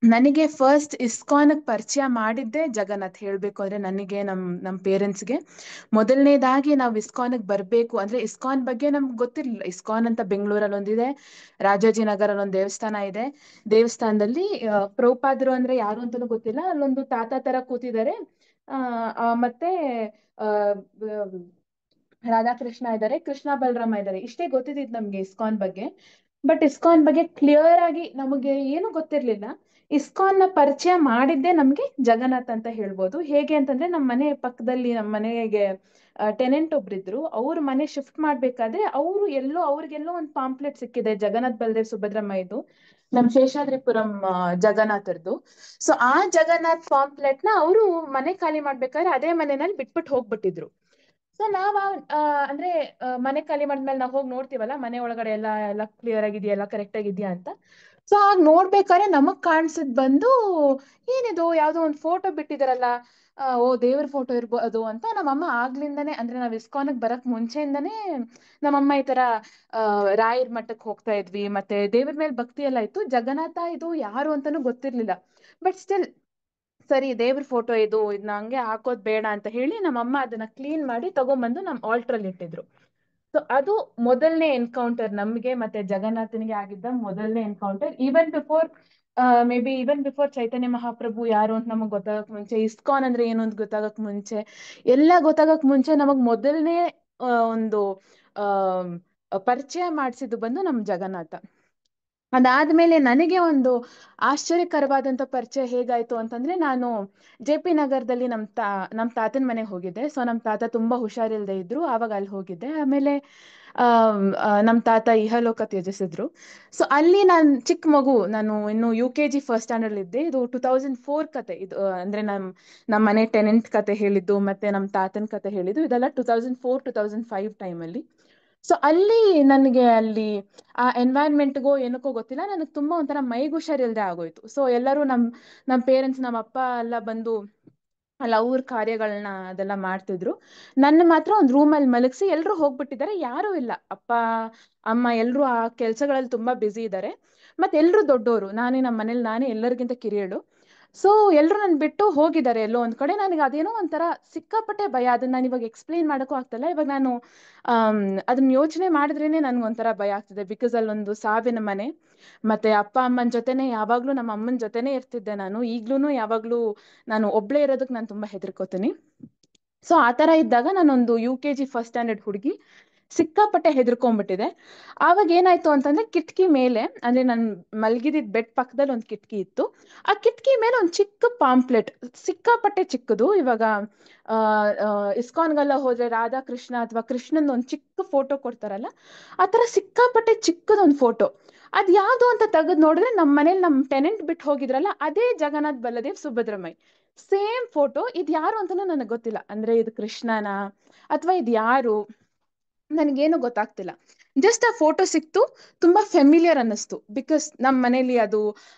ನನಗೆ ಫಸ್ಟ್ ಇಸ್ಕಾನ್ ಪರಿಚಯ ಮಾಡಿದ್ದೆ ಜಗನ್ನಾಥ್, ಹೇಳ್ಬೇಕು ಅಂದ್ರೆ ನನಗೆ ನಮ್ ಪೇರೆಂಟ್ಸ್ಗೆ ಮೊದಲನೇದಾಗಿ ನಾವು ಇಸ್ಕಾನ್ಗೆ ಬರ್ಬೇಕು ಅಂದ್ರೆ ಇಸ್ಕಾನ್ ಬಗ್ಗೆ ನಮ್ಗೆ ಗೊತ್ತಿರ್ಲಿಲ್ಲ. ಇಸ್ಕಾನ್ ಅಂತ ಬೆಂಗಳೂರಲ್ಲಿ ಒಂದಿದೆ, ರಾಜಾಜಿನಗರಲ್ಲಿ ಒಂದು ದೇವಸ್ಥಾನ ಇದೆ. ದೇವಸ್ಥಾನದಲ್ಲಿ ಪ್ರಭುಪಾದರು ಅಂದ್ರೆ ಯಾರು ಅಂತಾನೂ ಗೊತ್ತಿಲ್ಲ. ಅಲ್ಲೊಂದು ತಾತ ತರ ಕೂತಿದ್ದಾರೆ, ಮತ್ತೆ ಆ ರಾಧಾಕೃಷ್ಣ ಇದ್ದಾರೆ, ಕೃಷ್ಣ ಬಲರಾಮ ಇದ್ದಾರೆ. ಇಷ್ಟೇ ಗೊತ್ತಿದ್ದಿತ್ತು ನಮ್ಗೆ ಇಸ್ಕಾನ್ ಬಗ್ಗೆ. ಬಟ್ ಇಸ್ಕಾನ್ ಬಗ್ಗೆ ಕ್ಲಿಯರ್ ಆಗಿ ನಮಗೆ ಏನು ಗೊತ್ತಿರ್ಲಿಲ್ಲ. ಇಸ್ಕಾನ್ ನ ಪರಿಚಯ ಮಾಡಿದ್ದೆ ನಮ್ಗೆ ಜಗನ್ನಾಥ್ ಅಂತ ಹೇಳ್ಬೋದು. ಹೇಗೆ ಅಂತಂದ್ರೆ ನಮ್ಮ ಮನೆ ಪಕ್ಕದಲ್ಲಿ, ನಮ್ಮ ಮನೆಗೆ ಟೆನೆಂಟ್ ಒಬ್ರಿದ್ರು. ಅವ್ರ ಮನೆ ಶಿಫ್ಟ್ ಮಾಡ್ಬೇಕಾದ್ರೆ ಅವ್ರಿಗೆಲ್ಲೋ ಒಂದು ಪಾಂಪ್ಲೆಟ್ ಸಿಕ್ಕಿದೆ ಜಗನ್ನಾಥ್ ಬಲದೇವ್ ಸುಭದ್ರಮ್ಮಯ್ಯದು, ನಮ್ ಶೇಷಾದ್ರಿಪುರಂ ಜಗನ್ನಾಥರ್ದು. ಸೊ ಆ ಜಗನ್ನಾಥ್ ಪಾಂಪ್ಲೆಟ್ ನ ಅವರು ಮನೆ ಖಾಲಿ ಮಾಡ್ಬೇಕಾದ್ರೆ ಅದೇ ಮನೆಯಲ್ಲಿ ಬಿಟ್ಬಿಟ್ಟು ಹೋಗ್ಬಿಟ್ಟಿದ್ರು. ಸೊ ನಾವ್ ಅಂದ್ರೆ ಮನೆ ಖಾಲಿ ಮಾಡಿದ್ಮೇಲೆ ನಾವ್ ಹೋಗಿ ನೋಡ್ತೀವಲ್ಲ ಮನೆ ಒಳಗಡೆ ಎಲ್ಲ ಕ್ಲಿಯರ್ ಆಗಿದೆಯಾ, ಎಲ್ಲ ಕರೆಕ್ಟ್ ಆಗಿದ್ಯಾ ಅಂತ. ಸೊ ಆಗ ನೋಡ್ಬೇಕಾದ್ರೆ ನಮಗ್ ಕಾಣಿಸಿದ್ ಬಂದು, ಏನಿದು ಯಾವ್ದೋ ಒಂದು ಫೋಟೋ ಬಿಟ್ಟಿದಾರಲ್ಲ, ಓ ದೇವ್ರ ಫೋಟೋ ಇರ್ಬೋದು ಅಂತ ನಮ್ಮಮ್ಮ ಆಗ್ಲಿಂದಾನೇ, ಅಂದ್ರೆ ನಾವ್ ಇಸ್ಕಾನ್ಗ್ ಬರಕ್ ಮುಂಚೆಯಿಂದಾನೇ ನಮ್ಮಮ್ಮ ಈ ತರ ರಾಯರ್ ಮಠಕ್ಕೆ ಹೋಗ್ತಾ ಇದ್ವಿ, ಮತ್ತೆ ದೇವ್ರ ಮೇಲೆ ಭಕ್ತಿ ಎಲ್ಲ ಇತ್ತು. ಜಗನ್ನಾಥ ಇದು ಯಾರು ಅಂತಾನೂ ಗೊತ್ತಿರ್ಲಿಲ್ಲ. ಬಟ್ ಸ್ಟಿಲ್ ಸರಿ ದೇವ್ರ ಫೋಟೋ ಇದನ್ನ ಹಂಗೆ ಹಾಕೋದ್ ಬೇಡ ಅಂತ ಹೇಳಿ ನಮ್ಮಮ್ಮ ಅದನ್ನ ಕ್ಲೀನ್ ಮಾಡಿ ತಗೊಂಡ್ಬಂದು ನಮ್ ಆಲ್ಟ್ರಲ್ಲಿ ಇಟ್ಟಿದ್ರು. ಸೊ ಅದು ಮೊದಲನೇ ಎನ್ಕೌಂಟರ್ ನಮ್ಗೆ ಮತ್ತೆ ಜಗನ್ನಾಥನಿಗೆ ಆಗಿದ್ದ ಮೊದಲನೇ ಎನ್ಕೌಂಟರ್. ಈವನ್ ಬಿಫೋರ್ ಚೈತನ್ಯ ಮಹಾಪ್ರಭು ಯಾರು ಅಂತ ನಮಗ್ ಗೊತ್ತಾಗಕ್ ಮುಂಚೆ, ಇಸ್ಕಾನ್ ಅಂದ್ರೆ ಏನು ಅಂತ ಗೊತ್ತಾಗಕ್ ಮುಂಚೆ, ಎಲ್ಲ ಗೊತ್ತಾಗಕ್ ಮುಂಚೆ ನಮಗ್ ಮೊದಲನೇ ಒಂದು ಪರಿಚಯ ಮಾಡಿಸಿದ್ದು ಬಂದು ನಮ್ ಜಗನ್ನಾಥ. ಅದಾದ್ಮೇಲೆ ನನಗೆ ಒಂದು ಆಶ್ಚರ್ಯಕರವಾದಂತ ಪರಿಚಯ ಹೇಗಾಯ್ತು ಅಂತಂದ್ರೆ, ನಾನು JP ನಗರದಲ್ಲಿ ನಮ್ ತಾತನ ಮನೆಗೆ ಹೋಗಿದ್ದೆ. ಸೊ ನಮ್ ತಾತ ತುಂಬಾ ಹುಷಾರಿಲ್ದೆ ಇದ್ರು, ಆವಾಗ ಅಲ್ಲಿ ಹೋಗಿದ್ದೆ. ಆಮೇಲೆ ನಮ್ ತಾತ ಇಹಲೋಕ ತ್ಯಜಿಸಿದ್ರು. ಸೊ ಅಲ್ಲಿ ನಾನು ಚಿಕ್ಕ ಮಗು, ನಾನು ಇನ್ನು UKG ಫಸ್ಟ್ ಸ್ಟ್ಯಾಂಡರ್ಡ್ ಇದ್ದೆ. ಇದು 2004 ಕತೆ ಇದು. ಅಂದ್ರೆ ನಮ್ಮ ಮನೆ ಟೆನೆಂಟ್ ಕತೆ ಹೇಳಿದ್ದು ಮತ್ತೆ ನಮ್ ತಾತನ ಕತೆ ಹೇಳಿದ್ದು ಇದೆಲ್ಲ 2004-2005 ಟೈಮಲ್ಲಿ. ಸೊ ಅಲ್ಲಿ ನನಗೆ ಅಲ್ಲಿ ಆ ಎನ್ವೈರನ್ಮೆಂಟ್ಗೋ ಏನಕ್ಕೋ ಗೊತ್ತಿಲ್ಲ, ನನಗೆ ತುಂಬಾ ಒಂಥರ ಮೈಗೆ ಹುಷಾರಿಲ್ದೆ ಆಗೋಯ್ತು. ಸೊ ಎಲ್ಲರೂ ನಮ್ಮ ಪೇರೆಂಟ್ಸ್, ನಮ್ಮ ಅಪ್ಪ ಎಲ್ಲ ಬಂದು ಅಲ್ಲಿ ಅವ್ರ ಕಾರ್ಯಗಳನ್ನ ಅದೆಲ್ಲ ಮಾಡ್ತಿದ್ರು. ನನ್ನ ಮಾತ್ರ ಒಂದು ರೂಮಲ್ಲಿ ಮಲಗಿಸಿ ಎಲ್ರು ಹೋಗ್ಬಿಟ್ಟಿದ್ದಾರೆ, ಯಾರೂ ಇಲ್ಲ. ಅಪ್ಪ ಅಮ್ಮ ಎಲ್ರು ಆ ಕೆಲ್ಸಗಳಲ್ಲಿ ತುಂಬಾ ಬ್ಯುಸಿ ಇದ್ದಾರೆ. ಮತ್ತೆ ಎಲ್ರು ದೊಡ್ಡೋರು, ನಮ್ಮ ಮನೇಲಿ ನಾನೇ ಎಲ್ಲರಿಗಿಂತ ಕಿರಿಯಳು. ಸೊ ಎಲ್ರು ನನ್ ಬಿಟ್ಟು ಹೋಗಿದ್ದಾರೆ ಎಲ್ಲೋ ಒಂದ್ ಕಡೆ. ನನಗೆ ಅದೇನೋ ಒಂಥರ ಸಿಕ್ಕಾಪಟ್ಟೆ ಭಯ. ಅದನ್ನ ನಾನು ಇವಾಗ ಎಕ್ಸ್ಪ್ಲೈನ್ ಮಾಡಕ್ಕೂ ಆಗ್ತಲ್ಲ. ಇವಾಗ ನಾನು ಅದನ್ನ ಯೋಚನೆ ಮಾಡಿದ್ರೇನೆ ನನ್ಗೊಂಥರ ಭಯ ಆಗ್ತಿದೆ. ಬಿಕಾಸ್ ಅಲ್ಲೊಂದು ಸಾವಿನ ಮನೆ, ಮತ್ತೆ ಅಪ್ಪ ಅಮ್ಮನ ಜೊತೆನೆ ಯಾವಾಗ್ಲೂ, ನಮ್ಮ ಅಮ್ಮನ ಜೊತೆನೆ ಇರ್ತಿದ್ದೆ ನಾನು. ಈಗ್ಲೂನು ಯಾವಾಗ್ಲೂ ನಾನು ಒಬ್ಳೇ ಇರೋದಕ್ಕೆ ನಾನು ತುಂಬಾ ಹೆದರ್ಕೋತೀನಿ. ಸೊ ಆತರ ಇದ್ದಾಗ ನಾನೊಂದು UKG ಫಸ್ಟ್ ಸ್ಟ್ಯಾಂಡರ್ಡ್ ಹುಡುಗಿ ಸಿಕ್ಕಾಪಟ್ಟೆ ಹೆದರ್ಕೊಂಡ್ಬಿಟ್ಟಿದೆ. ಆವಾಗ ಏನಾಯ್ತು ಅಂತಂದ್ರೆ, ಕಿಟಕಿ ಮೇಲೆ, ಅಂದ್ರೆ ನಾನು ಮಲ್ಗಿದಿದ್ ಬೆಡ್ ಪಕ್ಕದಲ್ಲಿ ಒಂದು ಕಿಟಕಿ ಇತ್ತು. ಆ ಕಿಟಕಿ ಮೇಲೆ ಒಂದು ಚಿಕ್ಕ ಪಾಂಪ್ಲೆಟ್, ಸಿಕ್ಕಾಪಟ್ಟೆ ಚಿಕ್ಕದು. ಇವಾಗ ಇಸ್ಕಾನ್ಗೆಲ್ಲ ಹೋದ್ರೆ ರಾಧಾ ಕೃಷ್ಣ ಅಥವಾ ಕೃಷ್ಣನ್ ಒಂದು ಚಿಕ್ಕ ಫೋಟೋ ಕೊಡ್ತಾರಲ್ಲ, ಆತರ ಸಿಕ್ಕಾಪಟ್ಟೆ ಚಿಕ್ಕದೊಂದು ಫೋಟೋ. ಅದ್ ಯಾವ್ದು ಅಂತ ತೆಗೆದು ನೋಡಿದ್ರೆ, ನಮ್ಮ ಮನೇಲಿ ನಮ್ ಟೆನೆಂಟ್ ಬಿಟ್ಟು ಹೋಗಿದ್ರಲ್ಲ, ಅದೇ ಜಗನ್ನಾಥ್ ಬಲದೇವ್ ಸುಭದ್ರಮೈ ಸೇಮ್ ಫೋಟೋ. ಇದು ಯಾರು ಅಂತಾನೂ ನನಗೆ ಗೊತ್ತಿಲ್ಲ. ಅಂದ್ರೆ ಇದು ಕೃಷ್ಣನಾ ಅಥವಾ ಇದು ಯಾರು ನನಗೇನು ಗೊತ್ತಾಗ್ತಿಲ್ಲ. ಜಸ್ಟ್ ಆ ಫೋಟೋ ಸಿಕ್ತು, ತುಂಬಾ ಫೆಮಿಲಿಯರ್ ಅನ್ನಿಸ್ತು. ಬಿಕಾಸ್ ನಮ್ಮ ಮನೇಲಿ ಅದು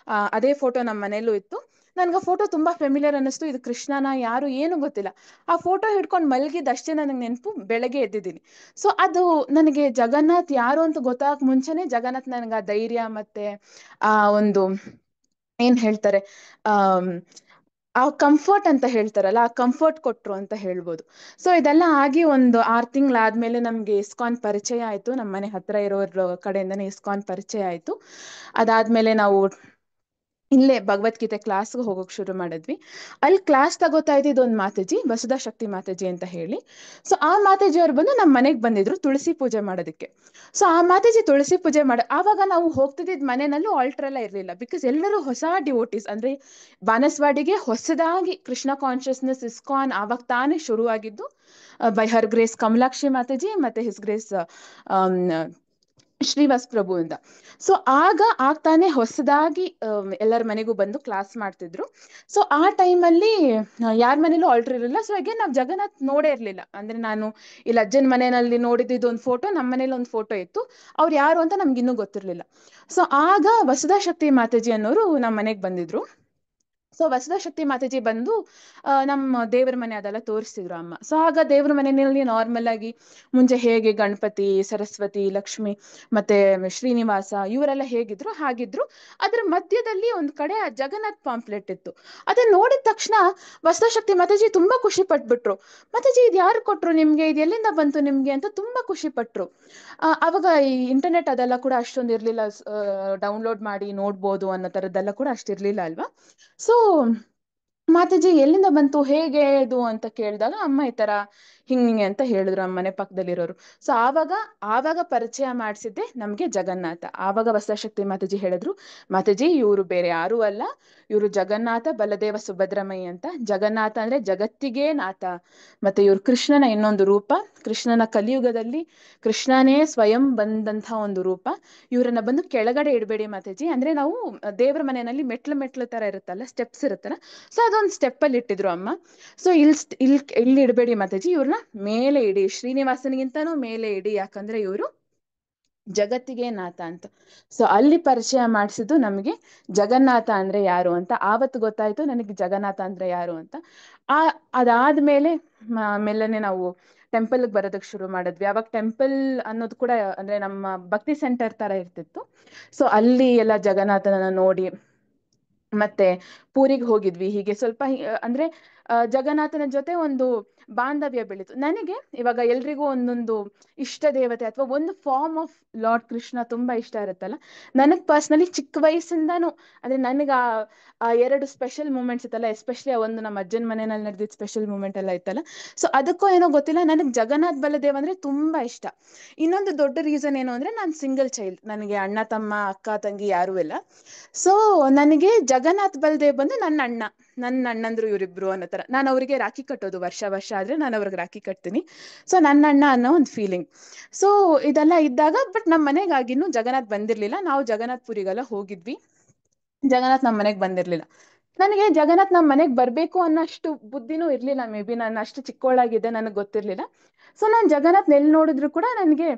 ಅದೇ ಫೋಟೋ ನಮ್ಮ ಮನೇಲೂ ಇತ್ತು. ನನ್ಗೆ ಆ ಫೋಟೋ ತುಂಬಾ ಫೆಮಿಲಿಯರ್ ಅನ್ನಿಸ್ತು. ಇದು ಕೃಷ್ಣನ ಯಾರು ಏನು ಗೊತ್ತಿಲ್ಲ. ಆ ಫೋಟೋ ಹಿಡ್ಕೊಂಡು ಮಲಗಿದಷ್ಟೇ ನನಗೆ ನೆನಪು, ಬೆಳಗ್ಗೆ ಎದ್ದಿದ್ದೀನಿ. ಸೊ ಅದು ನನಗೆ ಜಗನ್ನಾಥ್ ಯಾರು ಅಂತ ಗೊತ್ತಾಗಕ್ ಮುಂಚೆನೆ ಜಗನ್ನಾಥ್ ನನಗೆ ಆ ಧೈರ್ಯ ಮತ್ತೆ ಆ ಒಂದು ಏನ್ ಹೇಳ್ತಾರೆ ಆ ಕಂಫರ್ಟ್ ಅಂತ ಹೇಳ್ತಾರಲ್ಲ, ಆ ಕಂಫರ್ಟ್ ಕೊಟ್ರು ಅಂತ ಹೇಳ್ಬೋದು. ಸೊ ಇದೆಲ್ಲ ಆಗಿ ಒಂದು 6 ತಿಂಗಳಾದ್ಮೇಲೆ ನಮ್ಗೆ ಇಸ್ಕಾನ್ ಪರಿಚಯ ಆಯ್ತು. ನಮ್ಮ ಮನೆ ಹತ್ರ ಇರೋರ ಕಡೆಯಿಂದನೇ ಇಸ್ಕಾನ್ ಪರಿಚಯ ಆಯ್ತು. ಅದಾದ್ಮೇಲೆ ನಾವು ಇಲ್ಲೇ ಭಗವದ್ಗೀತೆ ಕ್ಲಾಸ್ಗೆ ಹೋಗೋಕ್ ಶುರು ಮಾಡಿದ್ವಿ. ಅಲ್ಲಿ ಕ್ಲಾಸ್ ತಗೋತಾ ಇದ್ದಿದ್ದು ಒಂದು ಮಾತಾಜಿ, ವಸುಧಾ ಶಕ್ತಿ ಮಾತಾಜಿ ಅಂತ ಹೇಳಿ. ಸೊ ಆ ಮಾತಾಜಿ ಅವ್ರು ಬಂದು ನಮ್ಮ ಮನೆಗೆ ಬಂದಿದ್ರು ತುಳಸಿ ಪೂಜೆ ಮಾಡೋದಕ್ಕೆ. ಸೊ ಆ ಮಾತಾಜಿ ತುಳಸಿ ಪೂಜೆ ಆವಾಗ ನಾವು ಹೋಗ್ತಿದ್ದ ಮನೆಯಲ್ಲೂ ಆಲ್ಟರ್ ಎಲ್ಲ ಇರ್ಲಿಲ್ಲ. ಬಿಕಾಸ್ ಎಲ್ಲರೂ ಹೊಸ ಡಿವೋಟೀಸ್, ಅಂದ್ರೆ ಬಾನಸವಾಡಿಗೆ ಹೊಸದಾಗಿ ಕೃಷ್ಣ ಕಾನ್ಶಿಯಸ್ನೆಸ್ ಇಸ್ಕಾನ್ ಆವಾಗ ತಾನೇ ಶುರುವಾಗಿದ್ದು by her grace Kamalakshi Mataji ಮತ್ತೆ ಹಿಸ್ ಗ್ರೇಸ್ ಶ್ರೀವಾಸ್ ಪ್ರಭು ಅಂತ. ಸೊ ಆಗ್ತಾನೆ ಹೊಸದಾಗಿ ಎಲ್ಲರ ಮನೆಗೂ ಬಂದು ಕ್ಲಾಸ್ ಮಾಡ್ತಿದ್ರು. ಸೊ ಆ ಟೈಮಲ್ಲಿ ಯಾರ ಮನೇಲೂ ಆಲ್ಟರ್ ಇರಲಿಲ್ಲ. ಸೊ ಹಾಗೆ ನಾವು ಜಗನ್ನಾಥ್ ನೋಡೇ ಇರ್ಲಿಲ್ಲ. ಅಂದ್ರೆ ನಾನು ಇಲ್ಲಿ ಅಜ್ಜನ ಮನೆಯಲ್ಲಿ ನೋಡಿದ್ದು ಒಂದು ಫೋಟೋ, ನಮ್ಮ ಮನೇಲಿ ಒಂದು ಫೋಟೋ ಇತ್ತು. ಅವ್ರು ಯಾರು ಅಂತ ನಮ್ಗೆ ಇನ್ನೂ ಗೊತ್ತಿರ್ಲಿಲ್ಲ. ಸೊ ಆಗ ವಸುಧಾ ಶಕ್ತಿ ಮಾತಾಜಿ ಅನ್ನೋರು ನಮ್ಮ ಮನೆಗೆ ಬಂದಿದ್ರು. ಸೊ ವಸುಧಾ ಶಕ್ತಿ ಮಾತಾಜಿ ಬಂದು ನಮ್ಮ ದೇವರ ಮನೆ ಅದೆಲ್ಲ ತೋರಿಸ್ತಿದ್ರು ಅಮ್ಮ. ಸೊ ಆಗ ದೇವ್ರ ಮನೆಯಲ್ಲಿ ನಾರ್ಮಲ್ ಆಗಿ ಮುಂಚೆ ಹೇಗೆ ಗಣಪತಿ, ಸರಸ್ವತಿ, ಲಕ್ಷ್ಮಿ ಮತ್ತೆ ಶ್ರೀನಿವಾಸ ಇವರೆಲ್ಲ ಹೇಗಿದ್ರು ಹಾಗಿದ್ರು. ಅದ್ರ ಮಧ್ಯದಲ್ಲಿ ಒಂದ್ ಕಡೆ ಆ ಜಗನ್ನಾಥ್ ಪಾಂಪ್ಲೆಟ್ ಇತ್ತು. ಅದನ್ನ ನೋಡಿದ ತಕ್ಷಣ ವಸುಧಾ ಶಕ್ತಿ ಮಾತಾಜಿ ತುಂಬಾ ಖುಷಿ ಪಟ್ಬಿಟ್ರು. ಮಾತಾಜಿ ಇದು ಯಾರು ಕೊಟ್ರು ನಿಮ್ಗೆ, ಇದು ಎಲ್ಲಿಂದ ಬಂತು ನಿಮ್ಗೆ ಅಂತ ತುಂಬಾ ಖುಷಿ ಪಟ್ರು. ಅವಾಗ ಈ ಇಂಟರ್ನೆಟ್ ಅದೆಲ್ಲ ಕೂಡ ಅಷ್ಟೊಂದು ಇರ್ಲಿಲ್ಲ, ಡೌನ್ಲೋಡ್ ಮಾಡಿ ನೋಡ್ಬೋದು ಅನ್ನೋ ತರದ್ದೆಲ್ಲ ಕೂಡ ಅಷ್ಟಿರ್ಲಿಲ್ಲ ಅಲ್ವಾ. ಸೊ ಮಾತಾಜಿ ಎಲ್ಲಿಂದ ಬಂತು, ಹೇಗೆ ಇದು ಅಂತ ಕೇಳಿದಾಗ ಅಮ್ಮ ಈ ತರ ಹಿಂಗೆ ಅಂತ ಹೇಳಿದ್ರು ನಮ್ಮ ಮನೆ ಪಕ್ಕದಲ್ಲಿರೋರು. ಸೊ ಆವಾಗ ಪರಿಚಯ ಮಾಡಿಸಿದ್ದೆ ನಮ್ಗೆ ಜಗನ್ನಾಥ. ಆವಾಗ ವಸುಧಾಶಕ್ತಿ ಮಾತಾಜಿ ಹೇಳಿದ್ರು, ಮಾತಾಜಿ ಇವರು ಬೇರೆ ಯಾರು ಅಲ್ಲ, ಇವರು ಜಗನ್ನಾಥ ಬಲದೇವ ಸುಭದ್ರಮೈ ಅಂತ. ಜಗನ್ನಾಥ ಅಂದ್ರೆ ಜಗತ್ತಿಗೆ ನಾಥ, ಮತ್ತೆ ಇವ್ರು ಕೃಷ್ಣನ ಇನ್ನೊಂದು ರೂಪ. ಕೃಷ್ಣನ ಕಲಿಯುಗದಲ್ಲಿ ಕೃಷ್ಣನೇ ಸ್ವಯಂ ಬಂದಂತ ಒಂದು ರೂಪ. ಇವ್ರನ್ನ ಬಂದು ಕೆಳಗಡೆ ಇಡಬೇಡಿ ಮಾತಾಜಿ. ಅಂದ್ರೆ ನಾವು ದೇವ್ರ ಮನೆಯಲ್ಲಿ ಮೆಟ್ಲು ತರ ಇರುತ್ತಲ್ಲ, ಸ್ಟೆಪ್ಸ್ ಇರುತ್ತಲ್ಲ, ಸೊ ಅದೊಂದು ಸ್ಟೆಪ್ ಅಲ್ಲಿ ಇಟ್ಟಿದ್ರು ಅಮ್ಮ. ಸೊ ಇಲ್ಲಿ ಇಡಬೇಡಿ ಮಾತಾಜಿ, ಇವ್ರನ್ನ ಮೇಲೆ ಇಡಿ, ಶ್ರೀನಿವಾಸನಿಗಿಂತಾನು ಮೇಲೆ ಇಡಿ, ಯಾಕಂದ್ರೆ ಇವರು ಜಗತ್ತಿಗೆ ನಾಥ ಅಂತ. ಸೊ ಅಲ್ಲಿ ಪರಿಚಯ ಮಾಡಿಸಿದ್ದು ನಮಗೆ ಜಗನ್ನಾಥ ಅಂದ್ರೆ ಯಾರು ಅಂತ. ಆವತ್ತು ಗೊತ್ತಾಯ್ತು ನನಗೆ ಜಗನ್ನಾಥ ಅಂದ್ರೆ ಯಾರು ಅಂತ. ಅದಾದ್ಮೇಲೆ ಮೆಲ್ಲನೆ ನಾವು ಟೆಂಪಲ್ಗೆ ಬರೋದಕ್ಕೆ ಶುರು ಮಾಡಿದ್ವಿ. ಅವಾಗ ಟೆಂಪಲ್ ಅನ್ನೋದು ಕೂಡ ಅಂದ್ರೆ ನಮ್ಮ ಭಕ್ತಿ ಸೆಂಟರ್ ತರ ಇರ್ತಿತ್ತು. ಸೊ ಅಲ್ಲಿ ಎಲ್ಲ ಜಗನ್ನಾಥನ ನೋಡಿ ಮತ್ತೆ ಪೂರಿಗೆ ಹೋಗಿದ್ವಿ. ಹೀಗೆ ಸ್ವಲ್ಪ ಅಂದ್ರೆ ಜಗನ್ನಾಥನ ಜೊತೆ ಒಂದು ಬಾಂಧವ್ಯ ಬೆಳೀತು. ನನಗೆ ಇವಾಗ ಎಲ್ರಿಗೂ ಒಂದೊಂದು ಇಷ್ಟ ದೇವತೆ ಅಥವಾ ಒಂದು ಫಾರ್ಮ್ ಆಫ್ ಲಾರ್ಡ್ ಕೃಷ್ಣ ತುಂಬಾ ಇಷ್ಟ ಇರುತ್ತಲ್ಲ. ನನಗ್ ಪರ್ಸ್ನಲಿ ಚಿಕ್ಕ ವಯಸ್ಸಿಂದಾನು ಅಂದ್ರೆ ನನಗೆ ಆ 2 ಸ್ಪೆಷಲ್ ಮೂಮೆಂಟ್ಸ್ ಇತ್ತಲ್ಲ, ಎಸ್ಪೆಷಲಿ ಒಂದು ನಮ್ಮ ಅಜ್ಜನ ಮನೆಯಲ್ಲಿ ನಡೆದಿದ್ದ ಸ್ಪೆಷಲ್ ಮೂಮೆಂಟ್ ಎಲ್ಲ ಇತ್ತಲ್ಲ. ಸೊ ಅದಕ್ಕೂ ಏನೋ ಗೊತ್ತಿಲ್ಲ, ನನಗೆ ಜಗನ್ನಾಥ್ ಬಲದೇವ್ ಅಂದ್ರೆ ತುಂಬಾ ಇಷ್ಟ. ಇನ್ನೊಂದು ದೊಡ್ಡ ರೀಸನ್ ಏನು ಅಂದ್ರೆ ನಾನು ಸಿಂಗಲ್ ಚೈಲ್ಡ್, ನನಗೆ ಅಣ್ಣ ತಮ್ಮ ಅಕ್ಕ ತಂಗಿ ಯಾರು ಇಲ್ಲ. ಸೊ ನನಗೆ ಜಗನ್ನಾಥ್ ಬಲದೇವ್ ಬಂದು ನನ್ನ ಅಣ್ಣಂದ್ರು ಇವರಿಬ್ರು ಅನ್ನೋ ತರ. ನಾನು ಅವರಿಗೆ ರಾಖಿ ಕಟ್ಟೋದು ವರ್ಷ ಆದ್ರೆ ನಾನು ಅವ್ರಿಗೆ ರಾಖಿ ಕಟ್ತೀನಿ. ಸೊ ನನ್ನ ಅಣ್ಣ ಅನ್ನೋ ಒಂದು ಫೀಲಿಂಗ್. ಸೊ ಇದೆಲ್ಲ ಇದ್ದಾಗ ಬಟ್ ನಮ್ಮ ಮನೆಗಾಗಿನ್ನು ಜಗನ್ನಾಥ್ ಬಂದಿರ್ಲಿಲ್ಲ. ನಾವು ಜಗನ್ನಾಥ್ ಪುರಿಗೆಲ್ಲ ಹೋಗಿದ್ವಿ, ಜಗನ್ನಾಥ್ ನಮ್ಮ ಮನೆಗ್ ಬಂದಿರ್ಲಿಲ್ಲ. ನನಗೆ ಜಗನ್ನಾಥ್ ನಮ್ಮ ಮನೆಗ್ ಬರ್ಬೇಕು ಅನ್ನೋಷ್ಟು ಬುದ್ಧಿನೂ ಇರ್ಲಿಲ್ಲ. ಮೇ ಬಿ ನಾನು ಅಷ್ಟು ಚಿಕ್ಕವಳಾಗಿದ್ದೆ, ನನಗೆ ಗೊತ್ತಿರ್ಲಿಲ್ಲ. ಸೊ ನಾನು ಜಗನ್ನಾಥ್ ಎಲ್ಲಿ ನೋಡಿದ್ರು ಕೂಡ ನನಗೆ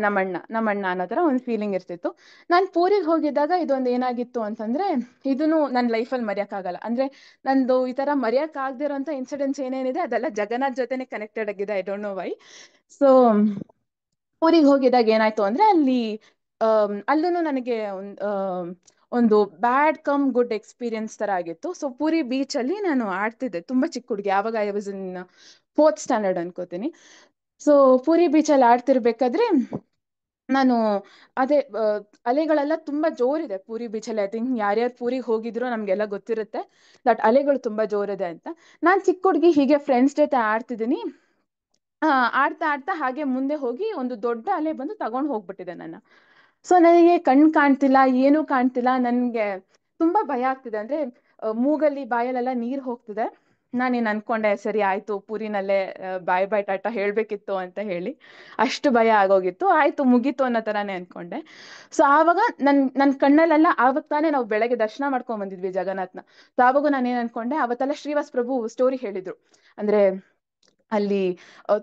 ನಮ್ಮಣ್ಣ ಅನ್ನೋ ತರ ಒಂದು ಫೀಲಿಂಗ್ ಇರ್ತಿತ್ತು. ನಾನು ಪೂರಿಗೆ ಹೋಗಿದ್ದಾಗ ಇದೊಂದು ಏನಾಗಿತ್ತು ಅಂತಂದ್ರೆ, ಇದನ್ನು ನನ್ನ ಲೈಫಲ್ಲಿ ಮರೆಯಕ್ಕಾಗಲ್ಲ. ಅಂದ್ರೆ ನಂದು ಈ ತರ ಮರೆಯಕ್ ಆಗದಿರೋಂಥ ಇನ್ಸಿಡೆಂಟ್ಸ್ ಏನೇನಿದೆ ಅದೆಲ್ಲ ಜಗನ್ನಾಥ್ ಜೊತೆನೆ ಕನೆಕ್ಟೆಡ್ ಆಗಿದೆ. I don't know why. So ಪೂರಿಗೆ ಹೋಗಿದಾಗ ಏನಾಯ್ತು ಅಂದ್ರೆ ಅಲ್ಲೂ ನನಗೆ ಒಂದು ಬ್ಯಾಡ್ ಕಮ್ ಗುಡ್ ಎಕ್ಸ್ಪೀರಿಯನ್ಸ್ ತರ ಆಗಿತ್ತು. ಸೊ ಪೂರಿ ಬೀಚ್ ಅಲ್ಲಿ ನಾನು ಆಡ್ತಿದ್ದೆ, ತುಂಬಾ ಚಿಕ್ಕ ಹುಡುಗಿ, ಆವಾಗ I was in 4th standard ಅನ್ಕೋತೀನಿ. ಸೊ ಪೂರಿ ಬೀಚ್ ಅಲ್ಲಿ ಆಡ್ತಿರ್ಬೇಕಾದ್ರೆ ನಾನು ಅದೇ ಅಲೆಗಳೆಲ್ಲ ತುಂಬಾ ಜೋರಿದೆ ಪೂರಿ ಬೀಚಲ್ಲಿ. ಐ ಥಿಂಕ್ ಯಾರ್ಯಾರು ಪೂರಿಗೆ ಹೋಗಿದ್ರು ನಮ್ಗೆಲ್ಲ ಗೊತ್ತಿರುತ್ತೆ ದಟ್ ಅಲೆಗಳು ತುಂಬಾ ಜೋರಿದೆ ಅಂತ. ನಾನ್ ಚಿಕ್ಕ ಹುಡುಗಿ ಹೀಗೆ ಫ್ರೆಂಡ್ಸ್ ಜೊತೆ ಆಡ್ತಿದ್ದೀನಿ. ಆಡ್ತಾ ಹಾಗೆ ಮುಂದೆ ಹೋಗಿ ಒಂದು ದೊಡ್ಡ ಅಲೆ ಬಂದು ತಗೊಂಡ್ ಹೋಗ್ಬಿಟ್ಟಿದೆ ನನ್ನ. ಸೊ ನನಗೆ ಕಣ್ ಕಾಣ್ತಿಲ್ಲ, ಏನೂ ಕಾಣ್ತಿಲ್ಲ. ನನ್ಗೆ ತುಂಬಾ ಭಯ ಆಗ್ತಿದೆ. ಅಂದ್ರೆ ಮೂಗಲ್ಲಿ ಬಾಯಲ್ಲೆಲ್ಲ ನೀರ್ ಹೋಗ್ತಿದೆ. ನಾನೇನ್ ಅನ್ಕೊಂಡೆ, ಸರಿ ಆಯ್ತು ಪೂರಿನಲ್ಲೇ ಬಾಯ್ ಟಾಟಾ ಹೇಳ್ಬೇಕಿತ್ತು ಅಂತ ಹೇಳಿ. ಅಷ್ಟು ಭಯ ಆಗೋಗಿತ್ತು. ಆಯ್ತು ಮುಗೀತು ಅನ್ನೋ ತರಾನೇ ಅನ್ಕೊಂಡೆ. ಸೊ ಆವಾಗ ನನ್ ಕಣ್ಣಲ್ಲೆಲ್ಲ, ಆವಾಗ ತಾನೇ ನಾವು ಬೆಳಗ್ಗೆ ದರ್ಶನ ಮಾಡ್ಕೊಂಡ್ ಬಂದಿದ್ವಿ ಜಗನ್ನಾಥ್ನ. ಸೊ ಆವಾಗ ನಾನೇನ್ ಅನ್ಕೊಂಡೆ, ಅವತ್ತೆಲ್ಲ ಶ್ರೀವಾಸ್ ಪ್ರಭು ಸ್ಟೋರಿ ಹೇಳಿದ್ರು. ಅಂದ್ರೆ ಅಲ್ಲಿ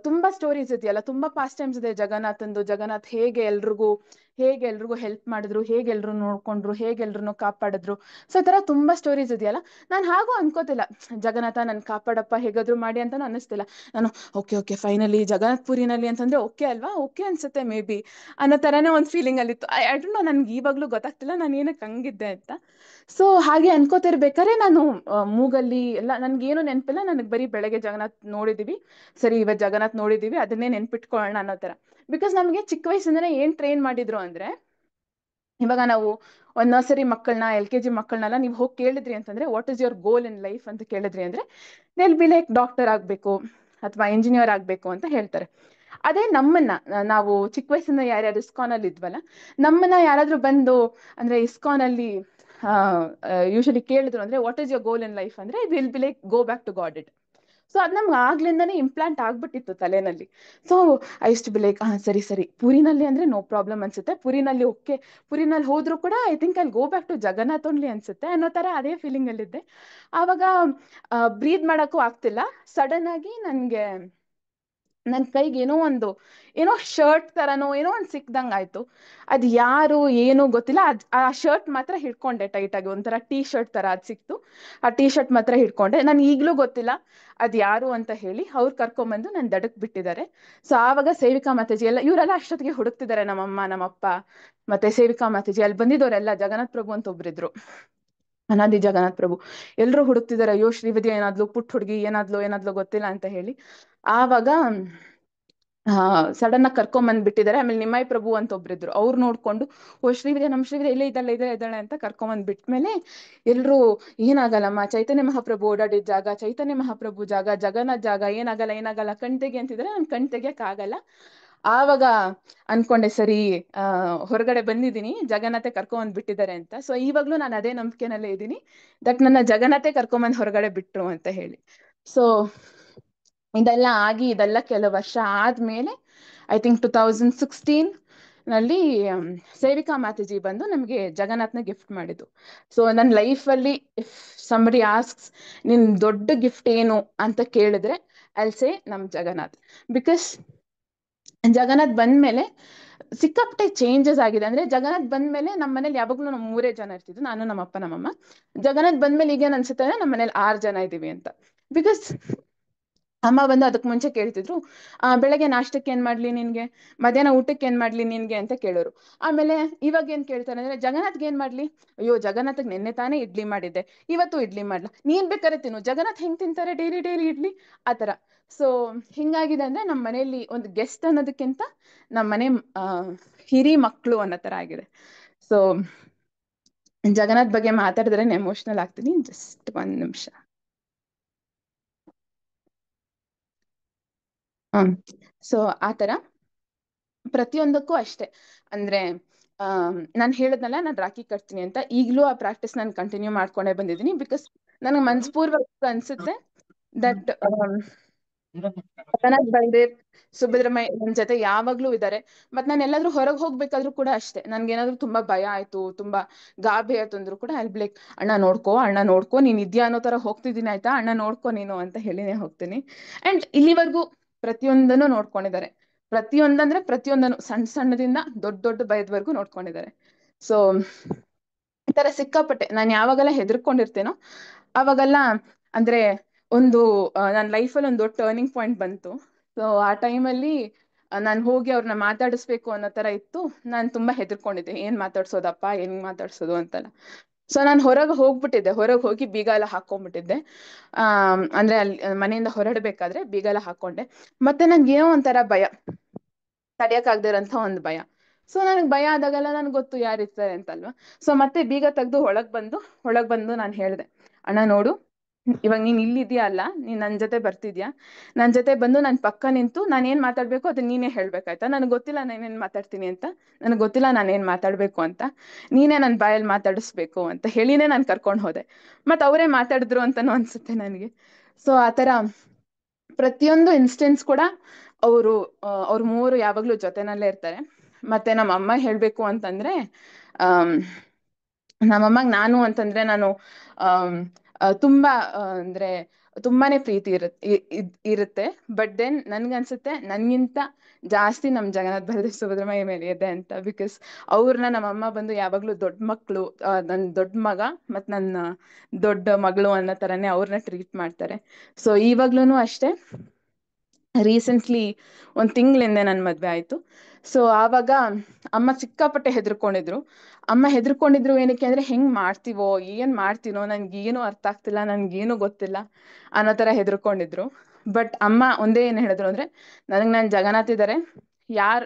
ತುಂಬಾ ಸ್ಟೋರೀಸ್ ಇದೆಯಲ್ಲ, ತುಂಬಾ ಪಾಸ್ಟ್ ಟೈಮ್ಸ್ ಇದೆ ಜಗನ್ನಾಥಂದು. ಜಗನ್ನಾಥ್ ಹೇಗೆ ಎಲ್ರಿಗೂ ಹೆಲ್ಪ್ ಮಾಡಿದ್ರು, ಹೇಗೆ ಎಲ್ರು ನೋಡ್ಕೊಂಡ್ರು, ಹೇಗೆ ಎಲ್ರು ಕಾಪಾಡಿದ್ರು. ಸೊ ಈ ತರ ತುಂಬಾ ಸ್ಟೋರೀಸ್ ಇದೆಯಲ್ಲ. ನಾನು ಹಾಗೂ ಅನ್ಕೋತಿಲ್ಲ, ಜಗನ್ನಾಥ ನನ್ ಕಾಪಾಡಪ್ಪ ಹೇಗಾದ್ರು ಮಾಡಿ ಅಂತಾನು ಅನ್ನಿಸ್ತಿಲ್ಲ. ನಾನು ಓಕೆ ಫೈನಲಿ ಜಗನ್ನಾಥ್ ಪುರಿನಲ್ಲಿ ಅಂತಂದ್ರೆ ಓಕೆ ಅಲ್ವಾ, ಓಕೆ ಅನ್ಸುತ್ತೆ ಮೇ ಬಿ ಅನ್ನೋ ತರಾನೇ ಒಂದು ಫೀಲಿಂಗ್ ಅಲ್ಲಿತ್ತು. ಐ ಡೋಂಟ್ ನೋ, ನನ್ಗೆ ಇವಾಗ್ಲೂ ಗೊತ್ತಾಗ್ತಿಲ್ಲ ನಾನು ಏನಕ್ಕೆ ಹಂಗಿದ್ದೆ ಅಂತ. ಸೊ ಹಾಗೆ ಅನ್ಕೋತಿರ್ಬೇಕಾದ್ರೆ ನಾನು ಮೂಗಲ್ಲಿ ಎಲ್ಲ ನನ್ಗೇನು ನೆನಪಿಲ್ಲ. ನನಗೆ ಬರೀ ಬೆಳಗ್ಗೆ ಜಗನ್ನಾಥ್ ನೋಡಿದೀವಿ, ಸರಿ ಇವತ್ತು ಜಗನ್ನಾಥ್ ನೋಡಿದೀವಿ, ಅದನ್ನೇ ನೆನ್ಪಿಟ್ಕೊಳ್ಳೋಣ ಅನ್ನೋ ತರ. ಬಿಕಾಸ್ ನಮ್ಗೆ ಚಿಕ್ಕ ವಯಸ್ಸಿಂದನೇ ಏನ್ ಟ್ರೈನ್ ಮಾಡಿದ್ರು ಅಂದ್ರೆ, ಇವಾಗ ನಾವು ಒಂದ್ ನರ್ಸರಿ ಮಕ್ಕಳನ್ನ, LKG ಮಕ್ಕಳನ್ನೆಲ್ಲ ನೀವು ಹೋಗಿ ಕೇಳಿದ್ರಿ ಅಂತಂದ್ರೆ, what is your goal in life ಅಂತ ಕೇಳಿದ್ರಿ ಅಂದ್ರೆ, they'll be like ಡಾಕ್ಟರ್ ಆಗ್ಬೇಕು ಅಥವಾ ಇಂಜಿನಿಯರ್ ಆಗ್ಬೇಕು ಅಂತ ಹೇಳ್ತಾರೆ. ಅದೇ ನಮ್ಮನ್ನ, ನಾವು ಚಿಕ್ಕ ವಯಸ್ಸಿಂದ ಯಾರ್ಯಾರು ಇಸ್ಕಾನ್ ಅಲ್ಲಿ ಇದ್ವಲ್ಲ, ನಮ್ಮನ್ನ ಯಾರಾದ್ರೂ ಬಂದು ಅಂದ್ರೆ ಇಸ್ಕಾನ್ ಅಲ್ಲಿ ಯೂಶಲಿ ಕೇಳಿದ್ರು ಅಂದ್ರೆ, what is your goal in life ಅಂದ್ರೆ, will be like go back to God it. So ಅದ್ ನಮ್ಗೆ ಆಗ್ಲಿಂದಾನೇ ಇಂಪ್ಲಾಂಟ್ ಆಗ್ಬಿಟ್ಟಿತ್ತು ತಲೆನಲ್ಲಿ. So I used to be like, ಸರಿ ಪುರಿನಲ್ಲಿ ಅಂದ್ರೆ ನೋ ಪ್ರಾಬ್ಲಮ್ ಅನ್ಸುತ್ತೆ, ಪುರಿನಲ್ಲಿ ಓಕೆ, ಪುರಿನಲ್ಲಿ ಹೋದ್ರು ಕೂಡ I think I'll go back to Jagannath only ಅನ್ಸುತ್ತೆ ಅನ್ನೋ ತರ ಅದೇ ಫೀಲಿಂಗ್ ಅಲ್ಲಿದ್ದೆ. ಆವಾಗ ಬ್ರೀದ್ ಮಾಡಕ್ಕೂ ಆಗ್ತಿಲ್ಲ. ಸಡನ್ ಆಗಿ ನನ್ ಕೈಗೆ ಏನೋ ಶರ್ಟ್ ತರನೋ ಏನೋ ಒಂದ್ ಸಿಕ್ದಂಗ್ ಆಯ್ತು. ಅದ್ ಯಾರು ಏನು ಗೊತ್ತಿಲ್ಲ. ಆ ಶರ್ಟ್ ಮಾತ್ರ ಹಿಡ್ಕೊಂಡೆ ಟೈಟ್ ಆಗಿ, ಒಂಥರ ಟೀ ಶರ್ಟ್ ತರ ಅದ್ ಸಿಕ್ತು. ಆ ಟೀ ಶರ್ಟ್ ಮಾತ್ರ ಹಿಡ್ಕೊಂಡೆ. ನನ್ ಈಗ್ಲೂ ಗೊತ್ತಿಲ್ಲ ಅದ್ ಯಾರು ಅಂತ ಹೇಳಿ. ಅವ್ರು ಕರ್ಕೊಂಡ್ಬಂದು ನನ್ ದಡಕ್ ಬಿಟ್ಟಿದ್ದಾರೆ. ಸೊ ಆವಾಗ ಸೇವಿಕಾ ಮಾತಾಜಿ ಎಲ್ಲ ಇವರೆಲ್ಲ ಅಷ್ಟೊತ್ತಿಗೆ ಹುಡುಕ್ತಿದ್ದಾರೆ, ನಮ್ಮಮ್ಮ ನಮ್ಮಪ್ಪ ಮತ್ತೆ ಸೇವಿಕಾ ಮಾತಾಜಿ, ಅಲ್ಲಿ ಬಂದಿದ್ದವರೆಲ್ಲ ಜಗನ್ನಾಥ್ ಪ್ರಭು ಅಂತ ಒಬ್ರಿದ್ರು, ಅನಾದಿ ಜಗನ್ನಾಥ್ ಪ್ರಭು, ಎಲ್ರು ಹುಡುಕ್ತಿದ್ದಾರೆ. ಅಯ್ಯೋ ಶ್ರೀವಿದ್ಯಾ ಏನಾದ್ಲು, ಪುಟ್ಟ ಹುಡುಗಿ ಏನಾದ್ಲು ಗೊತ್ತಿಲ್ಲ ಅಂತ ಹೇಳಿ. ಆವಾಗ ಸಡನ್ ಆಗಿ ಕರ್ಕೊಂಡ್ ಬಿಟ್ಟಿದ್ದಾರೆ. ಆಮೇಲೆ ನಿಮ್ಮಾಯಿ ಪ್ರಭು ಅಂತ ಒಬ್ರಿದ್ರು, ಅವ್ರು ನೋಡ್ಕೊಂಡು, ಓ ಶ್ರೀವಿದ್ಯಾ, ನಮ್ ಶ್ರೀವಿದ್ಯಾ ಇಲ್ಲೇ ಇದ್ದಾಳೆ ಅಂತ ಕರ್ಕೊಂಡ್ ಬಿಟ್ಮೇಲೆ ಎಲ್ರು, ಏನಾಗಲ್ಲಮ್ಮ, ಚೈತನ್ಯ ಮಹಾಪ್ರಭು ಓಡಾಡಿದ ಜಾಗ, ಚೈತನ್ಯ ಮಹಾಪ್ರಭು ಜಾಗ, ಜಗನ್ನಾಥ್ ಜಾಗ, ಏನಾಗಲ್ಲ ಕಣ್ ತೆಗಿ ಅಂತಿದ್ರೆ ನನ್ ಕಣ್ ತೆಗಿಯಕ್ ಆಗಲ್ಲ. ಆವಾಗ ಅನ್ಕೊಂಡೆ, ಸರಿ ಹೊರಗಡೆ ಬಂದಿದ್ದೀನಿ, ಜಗನ್ನಾಥೆ ಕರ್ಕೊಂಡ್ ಬಿಟ್ಟಿದ್ದಾರೆ ಅಂತ. ಸೊ ಇವಾಗ್ಲೂ ನಾನು ಅದೇ ನಂಬಿಕೆನಲ್ಲೇ ಇದ್ದೀನಿ ದಟ್ ನನ್ನ ಜಗನ್ನಾಥೆ ಕರ್ಕೊಂಬಂದ್ ಹೊರಗಡೆ ಬಿಟ್ರು ಅಂತ ಹೇಳಿ. ಸೊ ಇದೆಲ್ಲ ಕೆಲವು ವರ್ಷ ಆದ್ಮೇಲೆ, ಐ ಥಿಂಕ್ 2016 ನಲ್ಲಿ ಸೇವಿಕಾ ಮಾತಾಜಿ ಬಂದು ನಮ್ಗೆ ಜಗನ್ನಾಥ್ನ ಗಿಫ್ಟ್ ಮಾಡಿದ್ದು. ಸೊ ನನ್ನ ಲೈಫಲ್ಲಿ ಇಫ್ ಸಂಬಡಿ ಆಸ್ಕ್ಸ್, ನಿನ್ ದೊಡ್ಡ ಗಿಫ್ಟ್ ಏನು ಅಂತ ಕೇಳಿದ್ರೆ, ಐಲ್ ಸೇ ನಮ್ ಜಗನ್ನಾಥ್. ಬಿಕಾಸ್ ಜಗನ್ನಾಥ್ ಬಂದ್ಮೇಲೆ ಸಿಕ್ಕಾಪಟ್ಟೆ ಚೇಂಜಸ್ ಆಗಿದೆ. ಅಂದ್ರೆ ಜಗನ್ನಾಥ್ ಬಂದ್ಮೇಲೆ ನಮ್ಮ ಮನೇಲಿ ಯಾವಾಗ್ಲೂ ನಾವು 3 ಜನ ಇರ್ತಿದ್ವಿ, ನಾನು ನಮ್ಮಪ್ಪ ನಮ್ಮಮ್ಮ. ಜಗನ್ನಾಥ್ ಬಂದ್ಮೇಲೆ ಈಗ ಅನ್ಸುತ್ತೆ ನಮ್ಮ ಮನೇಲಿ 6 ಜನ ಇದೀವಿ ಅಂತ. ಬಿಕಾಸ್ ಅಮ್ಮ ಬಂದು ಅದಕ್ಕೆ ಮುಂಚೆ ಕೇಳ್ತಿದ್ರು, ಬೆಳಗ್ಗೆ ನಾಷ್ಟಕ್ಕೆ ಏನ್ ಮಾಡ್ಲಿ ನಿನ್ಗೆ, ಮಧ್ಯಾಹ್ನ ಊಟಕ್ಕೆ ಏನ್ ಮಾಡ್ಲಿ ನಿನ್ಗೆ ಅಂತ ಕೇಳೋರು. ಆಮೇಲೆ ಇವಾಗ ಏನ್ ಕೇಳ್ತಾರೆ ಅಂದ್ರೆ, ಜಗನ್ನಾಥ್ಗೆ ಏನ್ ಮಾಡ್ಲಿ, ಅಯ್ಯೋ ಜಗನ್ನಾಥ್ಗೆ ನಿನ್ನೆ ತಾನೇ ಇಡ್ಲಿ ಮಾಡಿದ್ದೆ, ಇವತ್ತು ಇಡ್ಲಿ ಮಾಡ್ಲಾ, ನೀನ್ ಬೇಕಾದ್ರೆ ತಿನ್ನು, ಜಗನ್ನಾಥ್ ಹೆಂಗ್ ತಿಂತಾರೆ ಡೈಲಿ ಡೈಲಿ ಇಡ್ಲಿ, ಆತರ. ಸೊ ಹಿಂಗಾಗಿದೆ ಅಂದ್ರೆ ನಮ್ಮ ಮನೆಯಲ್ಲಿ ಒಂದು ಗೆಸ್ಟ್ ಅನ್ನೋದಕ್ಕಿಂತ ನಮ್ಮ ಮನೆ ಹಿರಿ ಮಕ್ಕಳು ಅನ್ನೋ ತರ ಆಗಿದೆ. ಸೊ ಜಗನ್ನಾಥ್ ಬಗ್ಗೆ ಮಾತಾಡಿದ್ರೆ ಎಮೋಷನಲ್ ಆಗ್ತೀನಿ. ಜಸ್ಟ್ 1 ನಿಮಿಷ. ಸೊ ಆತರ ಪ್ರತಿಯೊಂದಕ್ಕೂ ಅಷ್ಟೇ. ಅಂದ್ರೆ ನಾನು ಹೇಳದ್ನಲ್ಲ, ನಾನು ರಾಖಿ ಕಟ್ತೀನಿ ಅಂತ, ಈಗ್ಲೂ ಆ ಪ್ರಾಕ್ಟೀಸ್ ನಾನು ಕಂಟಿನ್ಯೂ ಮಾಡ್ಕೊಂಡೇ ಬಂದಿದ್ದೀನಿ. ಬಿಕಾಸ್ ನನಗೆ ಮನಸ್ಪೂರ್ವಕ ಅನ್ಸುತ್ತೆ ದಟ್ ಜಗನ್ನಾಥ್ ಬಲದೇವ್ ಸುಭದ್ರಮಯ್ಯ ನನ್ ಜೊತೆ ಯಾವಾಗ್ಲೂ ಇದ್ದಾರೆ. ಮತ್ ನಾನು ಎಲ್ಲಾದ್ರೂ ಹೊರಗೆ ಹೋಗ್ಬೇಕಾದ್ರೂ ಕೂಡ ಅಷ್ಟೇ, ನನ್ಗೇನಾದ್ರೂ ತುಂಬಾ ಭಯ ಆಯ್ತು, ತುಂಬಾ ಗಾಬರಿ ಆಯ್ತು ಅಂದ್ರು ಕೂಡ I'll be like, ಅಣ್ಣ ನೋಡ್ಕೋ ನೀನ್ ಇದ್ಯಾ ಅನ್ನೋ ತರ ಹೋಗ್ತಿದ್ದೀನಿ ಆಯ್ತಾ, ಅಣ್ಣ ನೋಡ್ಕೋ ನೀನು ಅಂತ ಹೇಳಿನೇ ಹೋಗ್ತೀನಿ. ಅಂಡ್ ಇಲ್ಲಿವರೆಗೂ ಪ್ರತಿಯೊಂದನ್ನು ನೋಡ್ಕೊಂಡಿದ್ದಾರೆ. ಪ್ರತಿಯೊಂದಂದ್ರೆ ಪ್ರತಿಯೊಂದನ್ನು, ಸಣ್ಣ ಸಣ್ಣದಿಂದ ದೊಡ್ಡ ದೊಡ್ಡ ಭಯದವರೆಗೂ ನೋಡ್ಕೊಂಡಿದ್ದಾರೆ. ಸೊ ಈ ತರ ಸಿಕ್ಕಾಪಟ್ಟೆ ನಾನು ಯಾವಾಗೆಲ್ಲ ಹೆದರ್ಕೊಂಡಿರ್ತೇನೋ ಅವಾಗೆಲ್ಲ, ಅಂದ್ರೆ ಒಂದು ನನ್ನ ಲೈಫಲ್ಲಿ ಒಂದು ದೊಡ್ಡ ಟರ್ನಿಂಗ್ ಪಾಯಿಂಟ್ ಬಂತು. ಸೊ ಆ ಟೈಮಲ್ಲಿ ನಾನು ಹೋಗಿ ಅವ್ರನ್ನ ಮಾತಾಡಿಸ್ಬೇಕು ಅನ್ನೋ ತರ ಇತ್ತು. ನಾನು ತುಂಬಾ ಹೆದರ್ಕೊಂಡಿದ್ದೆ, ಏನ್ ಮಾತಾಡ್ಸೋದಪ್ಪ, ಹೆಂಗ್ ಮಾತಾಡ್ಸೋದು ಅಂತಲ್ಲ. ಸೊ ನಾನು ಹೊರಗೆ ಹೋಗಿ ಬೀಗ ಎಲ್ಲ ಹಾಕೊಂಡ್ಬಿಟ್ಟಿದ್ದೆ. ಅಂದ್ರೆ ಅಲ್ಲಿ ಮನೆಯಿಂದ ಹೊರಡ್ಬೇಕಾದ್ರೆ ಬೀಗ ಎಲ್ಲ ಹಾಕೊಂಡೆ. ಮತ್ತೆ ನನ್ಗೆ ಏನೋ ಒಂಥರ ಭಯ, ತಡಿಯಕ್ಕಾಗ್ದಿರಂತ ಒಂದು ಭಯ. ಸೊ ನನಗೆ ಭಯ ಆದಾಗೆಲ್ಲ ನನ್ಗೆ ಗೊತ್ತು ಯಾರಿರ್ತಾರೆ ಅಂತಲ್ವಾ. ಸೊ ಮತ್ತೆ ಬೀಗ ತೆಗ್ದು ಒಳಗ್ ಬಂದು ನಾನು ಹೇಳ್ದೆ, ಅಣ್ಣ ನೋಡು, ಇವಾಗ ನೀನ್ ಇಲ್ಲಿದ್ಯಾ ಅಲ್ಲ, ನೀನ್ ನನ್ ಜೊತೆ ಬರ್ತಿದ್ಯಾ, ನನ್ ಜೊತೆ ಬಂದು ನನ್ ಪಕ್ಕ ನಿಂತು ನಾನು ಏನ್ ಮಾತಾಡ್ಬೇಕು ಅದನ್ನ ನೀನೇ ಹೇಳ್ಬೇಕಾಯ್ತಾ. ನನಗೆ ಗೊತ್ತಿಲ್ಲ ನಾನೇನ್ ಮಾತಾಡ್ತೀನಿ ಅಂತ, ನನಗೆ ಗೊತ್ತಿಲ್ಲ ನಾನೇನ್ ಮಾತಾಡ್ಬೇಕು ಅಂತ, ನೀನೇ ನನ್ ಬಾಯಲ್ಲಿ ಮಾತಾಡಿಸ್ಬೇಕು ಅಂತ ಹೇಳಿನೇ ನಾನು ಕರ್ಕೊಂಡು ಹೋದೆ. ಮತ್ ಅವರೇ ಮಾತಾಡಿದ್ರು ಅಂತಾನು ಅನ್ಸುತ್ತೆ ನನಗೆ. ಸೊ ಆತರ ಪ್ರತಿಯೊಂದು ಇನ್ಸ್ಟೆನ್ಸ್ ಕೂಡ ಅವ್ರು ಮೂವರು ಯಾವಾಗ್ಲೂ ಜೊತೆನಲ್ಲೇ ಇರ್ತಾರೆ. ಮತ್ತೆ ನಮ್ಮ ಅಮ್ಮ ಹೇಳ್ಬೇಕು ಅಂತಂದ್ರೆ, ನಮ್ಮಮ್ಮಗ್ ನಾನು ಅಂತಂದ್ರೆ ನಾನು ತುಂಬಾ ಅಂದ್ರೆ ತುಂಬಾನೇ ಪ್ರೀತಿ ಇರುತ್ತೆ. ಬಟ್ ದೆನ್ ನನ್ಗನ್ಸುತ್ತೆ ನನ್ಗಿಂತ ಜಾಸ್ತಿ ನಮ್ ಜಗನ್ನಾಥ್ ಬಲದೇವ್ ಸುಭದ್ರಮಯ್ಯ ಮೇಲೆ ಇದೆ ಅಂತ. ಬಿಕಾಸ್ ಅವ್ರನ್ನ ನಮ್ಮಮ್ಮ ಬಂದು ಯಾವಾಗ್ಲೂ ದೊಡ್ಡ ಮಕ್ಳು, ನನ್ ದೊಡ್ಡ ಮಗ ಮತ್ ನನ್ನ ದೊಡ್ಡ ಮಗಳು ಅನ್ನೋ ತರನೇ ಅವ್ರನ್ನ ಟ್ರೀಟ್ ಮಾಡ್ತಾರೆ. ಸೊ ಇವಾಗ್ಲೂನು ಅಷ್ಟೇ, ರೀಸೆಂಟ್ಲಿ 1 ತಿಂಗಳಿಂದ ನನ್ ಮದ್ವೆ ಆಯ್ತು. ಸೊ ಆವಾಗ ಅಮ್ಮ ಸಿಕ್ಕಾಪಟ್ಟೆ ಹೆದರ್ಕೊಂಡಿದ್ರು ಏನಕ್ಕೆ ಅಂದ್ರೆ, ಹೆಂಗ್ ಮಾಡ್ತೀವೋ ಏನ್ ಮಾಡ್ತೀನೋ ನನ್ಗೇನು ಅರ್ಥ ಆಗ್ತಿಲ್ಲ, ನನ್ಗೇನು ಗೊತ್ತಿಲ್ಲ ಅನ್ನೋ ತರ ಹೆದರ್ಕೊಂಡಿದ್ರು. ಬಟ್ ಅಮ್ಮ ಒಂದೇ ಏನ್ ಹೇಳಿದ್ರು ಅಂದ್ರೆ, ನನ್ ಜಗನ್ನಾಥ್ ಇದಾರೆ, ಯಾರ್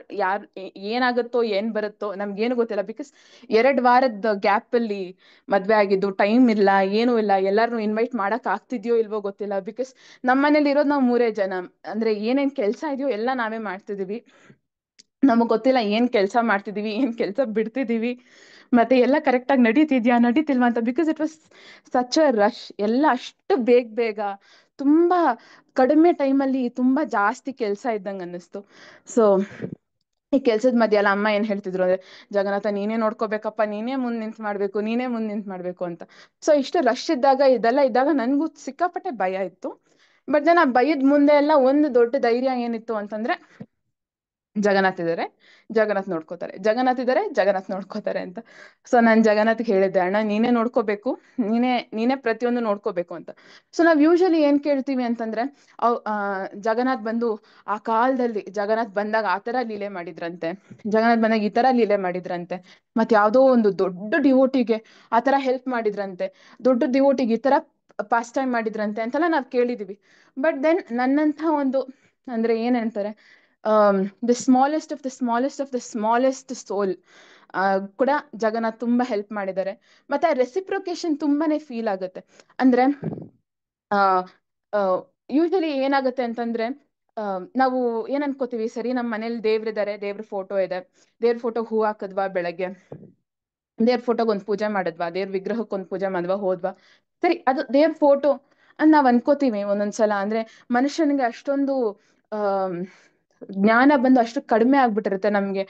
ಏನಾಗುತ್ತೋ ಏನ್ ಬರುತ್ತೋ ನಮ್ಗೇನು ಗೊತ್ತಿಲ್ಲ. ಬಿಕಾಸ್ 2 ವಾರದ ಗ್ಯಾಪ್ ಅಲ್ಲಿ ಮದ್ವೆ ಆಗಿದ್ದು, ಟೈಮ್ ಇಲ್ಲ, ಏನೂ ಇಲ್ಲ, ಎಲ್ಲಾರನ್ನೂ ಇನ್ವೈಟ್ ಮಾಡಕ್ ಆಗ್ತಿದ್ಯೋ ಇಲ್ವೋ ಗೊತ್ತಿಲ್ಲ. ಬಿಕಾಸ್ ನಮ್ಮನೇಲಿ ಇರೋದು ನಾವು 3 ಜನ, ಅಂದ್ರೆ ಏನೇನ್ ಕೆಲ್ಸ ಇದೆಯೋ ಎಲ್ಲ ನಾವೇ ಮಾಡ್ತಿದೀವಿ. ನಮಗ್ ಗೊತ್ತಿಲ್ಲ ಏನ್ ಕೆಲ್ಸ ಮಾಡ್ತಿದೀವಿ, ಏನ್ ಕೆಲ್ಸ ಬಿಡ್ತಿದೀವಿ, ಮತ್ತೆ ಎಲ್ಲ ಕರೆಕ್ಟ್ ಆಗಿ ನಡೀತಿಲ್ವಾ ಅಂತ. Because it was such a rush, ಎಲ್ಲ ಅಷ್ಟು ಬೇಗ ತುಂಬಾ ಕಡಿಮೆ ಟೈಮಲ್ಲಿ ತುಂಬಾ ಜಾಸ್ತಿ ಕೆಲ್ಸ ಇದ್ದಂಗ ಅನ್ನಿಸ್ತು. ಸೊ ಈ ಕೆಲ್ಸದ ಮಧ್ಯೆ ಎಲ್ಲ ಅಮ್ಮ ಏನ್ ಹೇಳ್ತಿದ್ರು ಅಂದ್ರೆ, ಜಗನ್ನಾಥ ನೀನೇ ನೋಡ್ಕೋಬೇಕಪ್ಪ, ನೀನೇ ಮುಂದ್ ನಿಂತ್ ಮಾಡ್ಬೇಕು ಅಂತ. ಸೊ ಇಷ್ಟು ರಶ್ ಇದೆಲ್ಲ ಇದ್ದಾಗ ನನ್ಗೂ ಸಿಕ್ಕಾಪಟ್ಟೆ ಭಯ ಇತ್ತು. ಬಟ್ ನಾನು ಆ ಭಯದ ಮುಂದೆ ಎಲ್ಲ ಒಂದು ದೊಡ್ಡ ಧೈರ್ಯ ಏನಿತ್ತು ಅಂತಂದ್ರೆ, ಜಗನ್ನಾಥ್ ನೋಡ್ಕೋತಾರೆ ಅಂತ. ಸೊ ನಾನ್ ಜಗನ್ನಾಥ್ಗೆ ಹೇಳಿದ್ದೆ, ಅಣ್ಣ ನೀನೇ ನೋಡ್ಕೋಬೇಕು, ನೀನೇ ಪ್ರತಿಯೊಂದು ನೋಡ್ಕೋಬೇಕು ಅಂತ. ಸೊ ನಾವ್ ಯೂಶಲಿ ಏನ್ ಕೇಳ್ತೀವಿ ಅಂತಂದ್ರೆ, ಜಗನ್ನಾಥ್ ಬಂದು ಆ ಕಾಲದಲ್ಲಿ ಜಗನ್ನಾಥ್ ಬಂದಾಗ ಆತರ ಲೀಲೆ ಮಾಡಿದ್ರಂತೆ, ಜಗನ್ನಾಥ್ ಬಂದಾಗ ಈ ತರ ಲೀಲೆ ಮಾಡಿದ್ರಂತೆ, ಮತ್ ಯಾವ್ದೋ ಒಂದು ದೊಡ್ಡ ಡಿವೋಟಿಗೆ ಆತರ ಹೆಲ್ಪ್ ಮಾಡಿದ್ರಂತೆ, ದೊಡ್ಡ ಡಿವೋಟಿಗೆ ಈ ತರ ಪಾಸ್ ಟೈಮ್ ಮಾಡಿದ್ರಂತೆ ಅಂತೆಲ್ಲ ನಾವ್ ಕೇಳಿದೀವಿ. ಬಟ್ ದೆನ್ ನನ್ನಂತ ಒಂದು, ಅಂದ್ರೆ ಏನಂತಾರೆ, the smallest of the smallest soul ಕೂಡ ಜಗನ್ನಾಥ್ ತುಂಬಾ ಹೆಲ್ಪ್ ಮಾಡಿದ್ದಾರೆ. ಮತ್ತೆ ಆ ರೆಸಿಪ್ರೊಕೇಶನ್ ತುಂಬಾನೇ ಫೀಲ್ ಆಗುತ್ತೆ. ಅಂದ್ರೆ ಯೂಶಲಿ ಏನಾಗುತ್ತೆ ಅಂತಂದ್ರೆ, ನಾವು ಏನ್ ಅನ್ಕೋತೀವಿ, ಸರಿ ನಮ್ ಮನೇಲಿ ದೇವ್ರಿದ್ದಾರೆ, ದೇವ್ರ ಫೋಟೋ ಇದೆ, ದೇವ್ರ ಫೋಟೋಗ್ ಹೂ ಹಾಕದ್ವಾ ಬೆಳಗ್ಗೆ, ದೇವ್ರ ಫೋಟೋಗ್ ಒಂದ್ ಪೂಜೆ ಮಾಡಿದ್ವಾ, ದೇವ್ರ ವಿಗ್ರಹಕ್ಕೆ ಒಂದ್ ಪೂಜೆ ಮಾಡಿದ್ವಾ, ಹೋದ್ವಾ, ಸರಿ ಅದು ದೇವ್ರ ಫೋಟೋ ಅಂತ ನಾವ್ ಅನ್ಕೋತೀವಿ ಒಂದೊಂದ್ಸಲ. ಅಂದ್ರೆ ಮನುಷ್ಯನಿಗೆ ಅಷ್ಟೊಂದು ಜ್ಞಾನ ಬಂದು ಅಷ್ಟು ಕಡಿಮೆ ಆಗ್ಬಿಟ್ಟಿರುತ್ತೆ ನಮ್ಗೆ,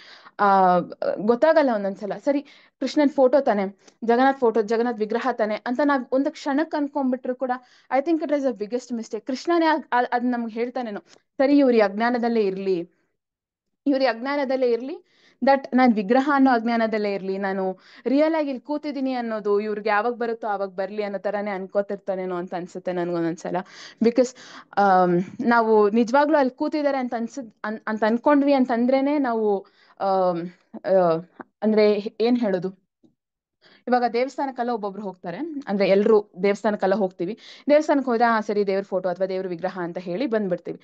ಗೊತ್ತಾಗಲ್ಲ ಒಂದೊಂದ್ಸಲ. ಸರಿ ಕೃಷ್ಣನ್ ಫೋಟೋ ತಾನೆ, ಜಗನ್ನಾಥ್ ವಿಗ್ರಹ ತಾನೆ ಅಂತ ನಾವ್ ಒಂದು ಕ್ಷಣಕ್ಕೆ ಅನ್ಕೊಂಡ್ಬಿಟ್ರು ಕೂಡ, I think it is a biggest mistake. ಕೃಷ್ಣನೇ ಅದ್ ನಮ್ಗೆ ಹೇಳ್ತಾನೇನೋ, ಸರಿ ಇವ್ರ ಅಜ್ಞಾನದಲ್ಲೇ ಇರ್ಲಿ, ದಟ್ ನಾನ್ ವಿಗ್ರಹ ಅನ್ನೋ ಅಜ್ಞಾನದಲ್ಲೇ ಇರ್ಲಿ, ನಾನು ರಿಯಲ್ ಆಗಿ ಇಲ್ಲಿ ಕೂತಿದ್ದೀನಿ ಅನ್ನೋದು ಇವ್ರಿಗೆ ಯಾವಾಗ ಬರುತ್ತೋ ಆವಾಗ ಬರ್ಲಿ ಅನ್ನೋ ತರಾನೇ ಅನ್ಕೋತಿರ್ತಾನೇನೋ ಅಂತ ಅನ್ಸುತ್ತೆ ನನ್ಗೊಂದೊಂದ್ಸಲ. ಬಿಕಾಸ್ ನಾವು ನಿಜವಾಗ್ಲೂ ಅಲ್ಲಿ ಕೂತಿದ್ದಾರೆ ಅಂತ ಅಂತ ಅನ್ಕೊಂಡ್ವಿ ಅಂತಂದ್ರೇನೆ ನಾವು ಅಂದ್ರೆ ಏನ್ ಹೇಳೋದು, ಇವಾಗ ದೇವಸ್ಥಾನಕ್ಕೆಲ್ಲ ಒಬ್ಬೊಬ್ರು ಹೋಗ್ತಾರೆ, ಅಂದ್ರೆ ಎಲ್ರು ದೇವಸ್ಥಾನಕ್ಕೆಲ್ಲ ಹೋಗ್ತೀವಿ, ದೇವಸ್ಥಾನಕ್ಕೆ ಹೋದ್ರೆ ಸರಿ ದೇವ್ರ ಫೋಟೋ ಅಥವಾ ದೇವ್ರ ವಿಗ್ರಹ ಅಂತ ಹೇಳಿ ಬಂದ್ಬಿಡ್ತೀವಿ.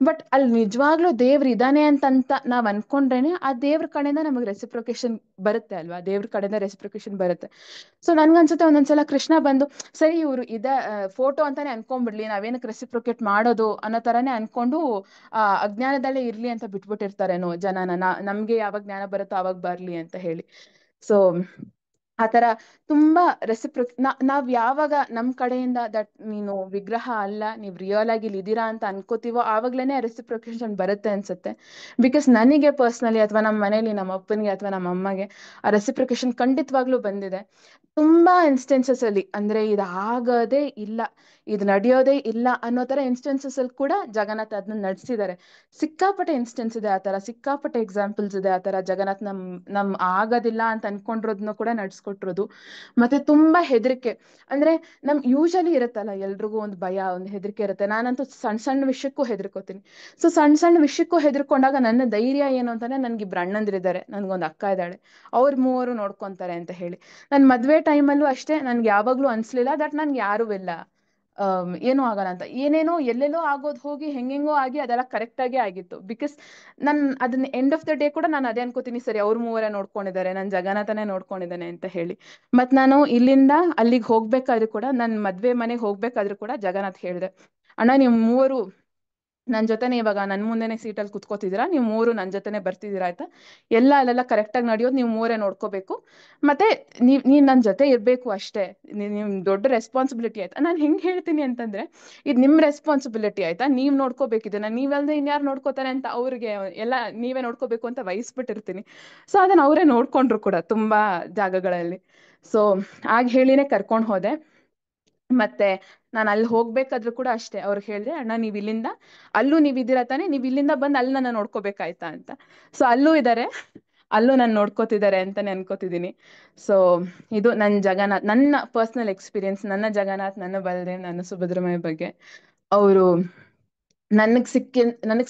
ಬಟ್ ಅಲ್ಲಿ ನಿಜವಾಗ್ಲೂ ದೇವ್ರ ಇದಾನೆ ಅಂತ ನಾವ್ ಅನ್ಕೊಂಡ್ರೇನೆ ಆ ದೇವ್ರ ಕಡೆಯಿಂದ ನಮಗೆ ರೆಸಿಪ್ರೊಕೇಶನ್ ಬರುತ್ತೆ ಅಲ್ವಾ, ದೇವ್ರ ಕಡೆಯಿಂದ ರೆಸಿಪ್ರೊಕೇಶನ್ ಬರುತ್ತೆ. ಸೊ ನನ್ಗನ್ಸುತ್ತೆ ಒಂದೊಂದ್ಸಲ ಕೃಷ್ಣ ಬಂದು ಸರಿ ಇವ್ರು ಫೋಟೋ ಅಂತಾನೆ ಅನ್ಕೊಂಡ್ಬಿಡ್ಲಿ, ನಾವೇನಕ್ಕೆ ರೆಸಿಪ್ರೊಕೇಟ್ ಮಾಡೋದು ಅನ್ನೋ ತರಾನೇ ಅನ್ಕೊಂಡು ಅಜ್ಞಾನದಲ್ಲೇ ಇರ್ಲಿ ಅಂತ ಬಿಟ್ಬಿಟ್ಟಿರ್ತಾರೇನೋ ಜನನ, ನಮ್ಗೆ ಯಾವಾಗ ಜ್ಞಾನ ಬರುತ್ತೋ ಅವಾಗ ಬರ್ಲಿ ಅಂತ ಹೇಳಿ. ಸೊ ಆತರ ತುಂಬಾ ನಾವ್ ಯಾವಾಗ ನಮ್ ಕಡೆಯಿಂದ ದಟ್ ನೀನು ವಿಗ್ರಹ ಅಲ್ಲ, ನೀವ್ ರಿಯಲ್ ಆಗಿ ಇಲ್ಲಿ ಇದೀರಾ ಅಂತ ಅನ್ಕೋತೀವೋ ಆವಾಗ್ಲೇನೆ ರೆಸಿಪ್ರೊಕೇಶನ್ ಬರುತ್ತೆ ಅನ್ಸುತ್ತೆ. ಬಿಕಾಸ್ ನನಗೆ ಪರ್ಸನಲಿ ಅಥವಾ ನಮ್ಮ ಮನೇಲಿ ನಮ್ಮ ಅಪ್ಪನಿಗೆ ಅಥವಾ ನಮ್ಮ ಅಮ್ಮಗೆ ಆ ರೆಸಿಪ್ರೊಕೇಶನ್ ಖಂಡಿತವಾಗ್ಲೂ ಬಂದಿದೆ. ತುಂಬಾ ಇನ್ಸ್ಟೆನ್ಸಸ್ ಅಲ್ಲಿ, ಅಂದ್ರೆ ಇದಾಗದೇ ಇಲ್ಲ, ಇದು ನಡೆಯೋದೇ ಇಲ್ಲ ಅನ್ನೋ ತರ ಇನ್ಸ್ಟೆನ್ಸಸ್ ಅಲ್ಲಿ ಕೂಡ ಜಗನ್ನಾಥ್ ಅದನ್ನ ನಡೆಸಿದ್ದಾರೆ. ಸಿಕ್ಕಾಪಟ್ಟೆ ಇನ್ಸ್ಟೆನ್ಸ್ ಇದೆ ಆತರ, ಸಿಕ್ಕಾಪಟ್ಟೆ ಎಕ್ಸಾಂಪಲ್ಸ್ ಇದೆ ಆತರ ಜಗನ್ನಾಥ್ ನಮ್ ಆಗೋದಿಲ್ಲ ಅಂತ ಅನ್ಕೊಂಡಿರೋದನ್ನ ಕೂಡ ನಡ್ಸ್ಕೊಟ್ಟಿರೋದು. ಮತ್ತೆ ತುಂಬಾ ಹೆದರಿಕೆ, ಅಂದ್ರೆ ಯೂಶಲಿ ಇರುತ್ತಲ್ಲ ಎಲ್ರಿಗೂ ಒಂದು ಭಯ, ಒಂದು ಹೆದರಿಕೆ ಇರುತ್ತೆ. ನಾನಂತೂ ಸಣ್ಣ ಸಣ್ಣ ವಿಷಯಕ್ಕೂ ಹೆದರ್ಕೋತೀನಿ. ಸೊ ಸಣ್ಣ ಸಣ್ಣ ವಿಷಯಕ್ಕೂ ಹೆದರ್ಕೊಂಡಾಗ ನನ್ನ ಧೈರ್ಯ ಏನು ಅಂತಾನೆ, ನನ್ಗೆ ಇಬ್ರು ಅಣ್ಣಂದಿರಿದ್ದಾರೆ, ನನ್ಗೊಂದು ಅಕ್ಕ ಇದ್ದಾಳೆ, ಅವ್ರ ಮೂವರು ನೋಡ್ಕೊಂತಾರೆ ಅಂತ ಹೇಳಿ. ನನ್ ಮದ್ವೆ ಟೈಮಲ್ಲೂ ಅಷ್ಟೇ ನನ್ಗೆ ಯಾವಾಗ್ಲೂ ಅನ್ಸ್ಲಿಲ್ಲ ದಟ್ ನನ್ಗೆ ಯಾರು ಇಲ್ಲ, ಏನೂ ಆಗಲ್ಲ ಅಂತ. ಏನೇನೋ ಎಲ್ಲೆಲ್ಲೋ ಆಗೋದ್ ಹೋಗಿ ಹೆಂಗೆಂಗೋ ಆಗಿ ಅದೆಲ್ಲ ಕರೆಕ್ಟ್ ಆಗೇ ಆಗಿತ್ತು. ಬಿಕಾಸ್ ಅದನ್ನ ಎಂಡ್ ಆಫ್ ದ ಡೇ ಕೂಡ ನಾನು ಅದೇ ಅನ್ಕೋತೀನಿ, ಸರಿ ಅವ್ರ ಮೂವರೇ ನೋಡ್ಕೊಂಡಿದ್ದಾರೆ, ನನ್ ಜಗನ್ನಾಥನೇ ನೋಡ್ಕೊಂಡಿದ್ದಾನೆ ಅಂತ ಹೇಳಿ. ಮತ್ ನಾನು ಇಲ್ಲಿಂದ ಅಲ್ಲಿಗೆ ಹೋಗ್ಬೇಕಾದ್ರೂ ಕೂಡ, ನನ್ ಮದ್ವೆ ಮನೆಗೆ ಹೋಗ್ಬೇಕಾದ್ರೂ ಕೂಡ ಜಗನ್ನಾಥ್ ಹೇಳ್ದೆ, ಅಣ್ಣ ನೀವು ಮೂವರು ನನ್ ಜೊತೆನೆ ಇವಾಗ ನನ್ ಮುಂದೆನೆ ಸೀಟಲ್ಲಿ ಕುತ್ಕೋತಿದ್ದೀರಾ, ನೀವು ಮೂರು ನನ್ ಜೊತೆನೆ ಬರ್ತಿದ್ದೀರಾ ಆಯ್ತಾ, ಅಲ್ಲೆಲ್ಲ ಕರೆಕ್ಟ್ ಆಗಿ ನಡೆಯೋದು ನೀವು ಮೂರೇ ನೋಡ್ಕೋಬೇಕು, ಮತ್ತೆ ನೀವ್ ನನ್ ಜೊತೆ ಇರ್ಬೇಕು ಅಷ್ಟೇ, ನಿಮ್ ದೊಡ್ಡ ರೆಸ್ಪಾನ್ಸಿಬಿಲಿಟಿ ಆಯ್ತಾ. ನಾನು ಹೆಂಗ್ ಹೇಳ್ತೀನಿ ಅಂತಂದ್ರೆ, ಇದು ನಿಮ್ ರೆಸ್ಪಾನ್ಸಿಬಿಲಿಟಿ ಆಯ್ತಾ, ನೀವ್ ನೋಡ್ಕೋಬೇಕಿದೆ, ನೀವಲ್ದೆ ಇನ್ಯಾರು ನೋಡ್ಕೋತಾರೆ ಅಂತ ಅವ್ರಿಗೆ ಎಲ್ಲ ನೀವೇ ನೋಡ್ಕೋಬೇಕು ಅಂತ ವಹಿಸ್ಬಿಟ್ಟಿರ್ತೀನಿ. ಸೊ ಅದನ್ನ ಅವರೇ ನೋಡ್ಕೊಂಡ್ರು ಕೂಡ ತುಂಬಾ ಜಾಗಗಳಲ್ಲಿ. ಸೊ ಆಗ ಹೇಳಿನೇ ಕರ್ಕೊಂಡ್ ಹೋದೆ. ಮತ್ತೆ ನಾನು ಅಲ್ಲಿ ಹೋಗ್ಬೇಕಾದ್ರೂ ಕೂಡ ಅಷ್ಟೇ ಅವ್ರಿಗೆ ಹೇಳಿದೆ, ಅಣ್ಣ ನೀವ್ ಇಲ್ಲಿಂದ ಅಲ್ಲೂ ನೀವ್ ಇದೀರ ತಾನೆ, ನೀವ್ ಇಲ್ಲಿಂದ ಬಂದು ಅಲ್ಲಿ ನನ್ನ ನೋಡ್ಕೋಬೇಕಾಯ್ತಾ ಅಂತ. ಸೊ ಅಲ್ಲೂ ಇದಾರೆ, ಅಲ್ಲೂ ನಾನು ನೋಡ್ಕೋತಿದ್ದಾರೆ ಅಂತಾನೆ ಅನ್ಕೋತಿದ್ದೀನಿ. ಸೊ ಇದು ನನ್ನ ಪರ್ಸನಲ್ ಎಕ್ಸ್ಪೀರಿಯನ್ಸ್, ನನ್ನ ಜಗನ್ನಾಥ್, ನನ್ನ ಬಲದೇವ್, ನನ್ನ ಸುಭದ್ರಮಯ್ಯ ಬಗ್ಗೆ. ಅವರು ನನಗ್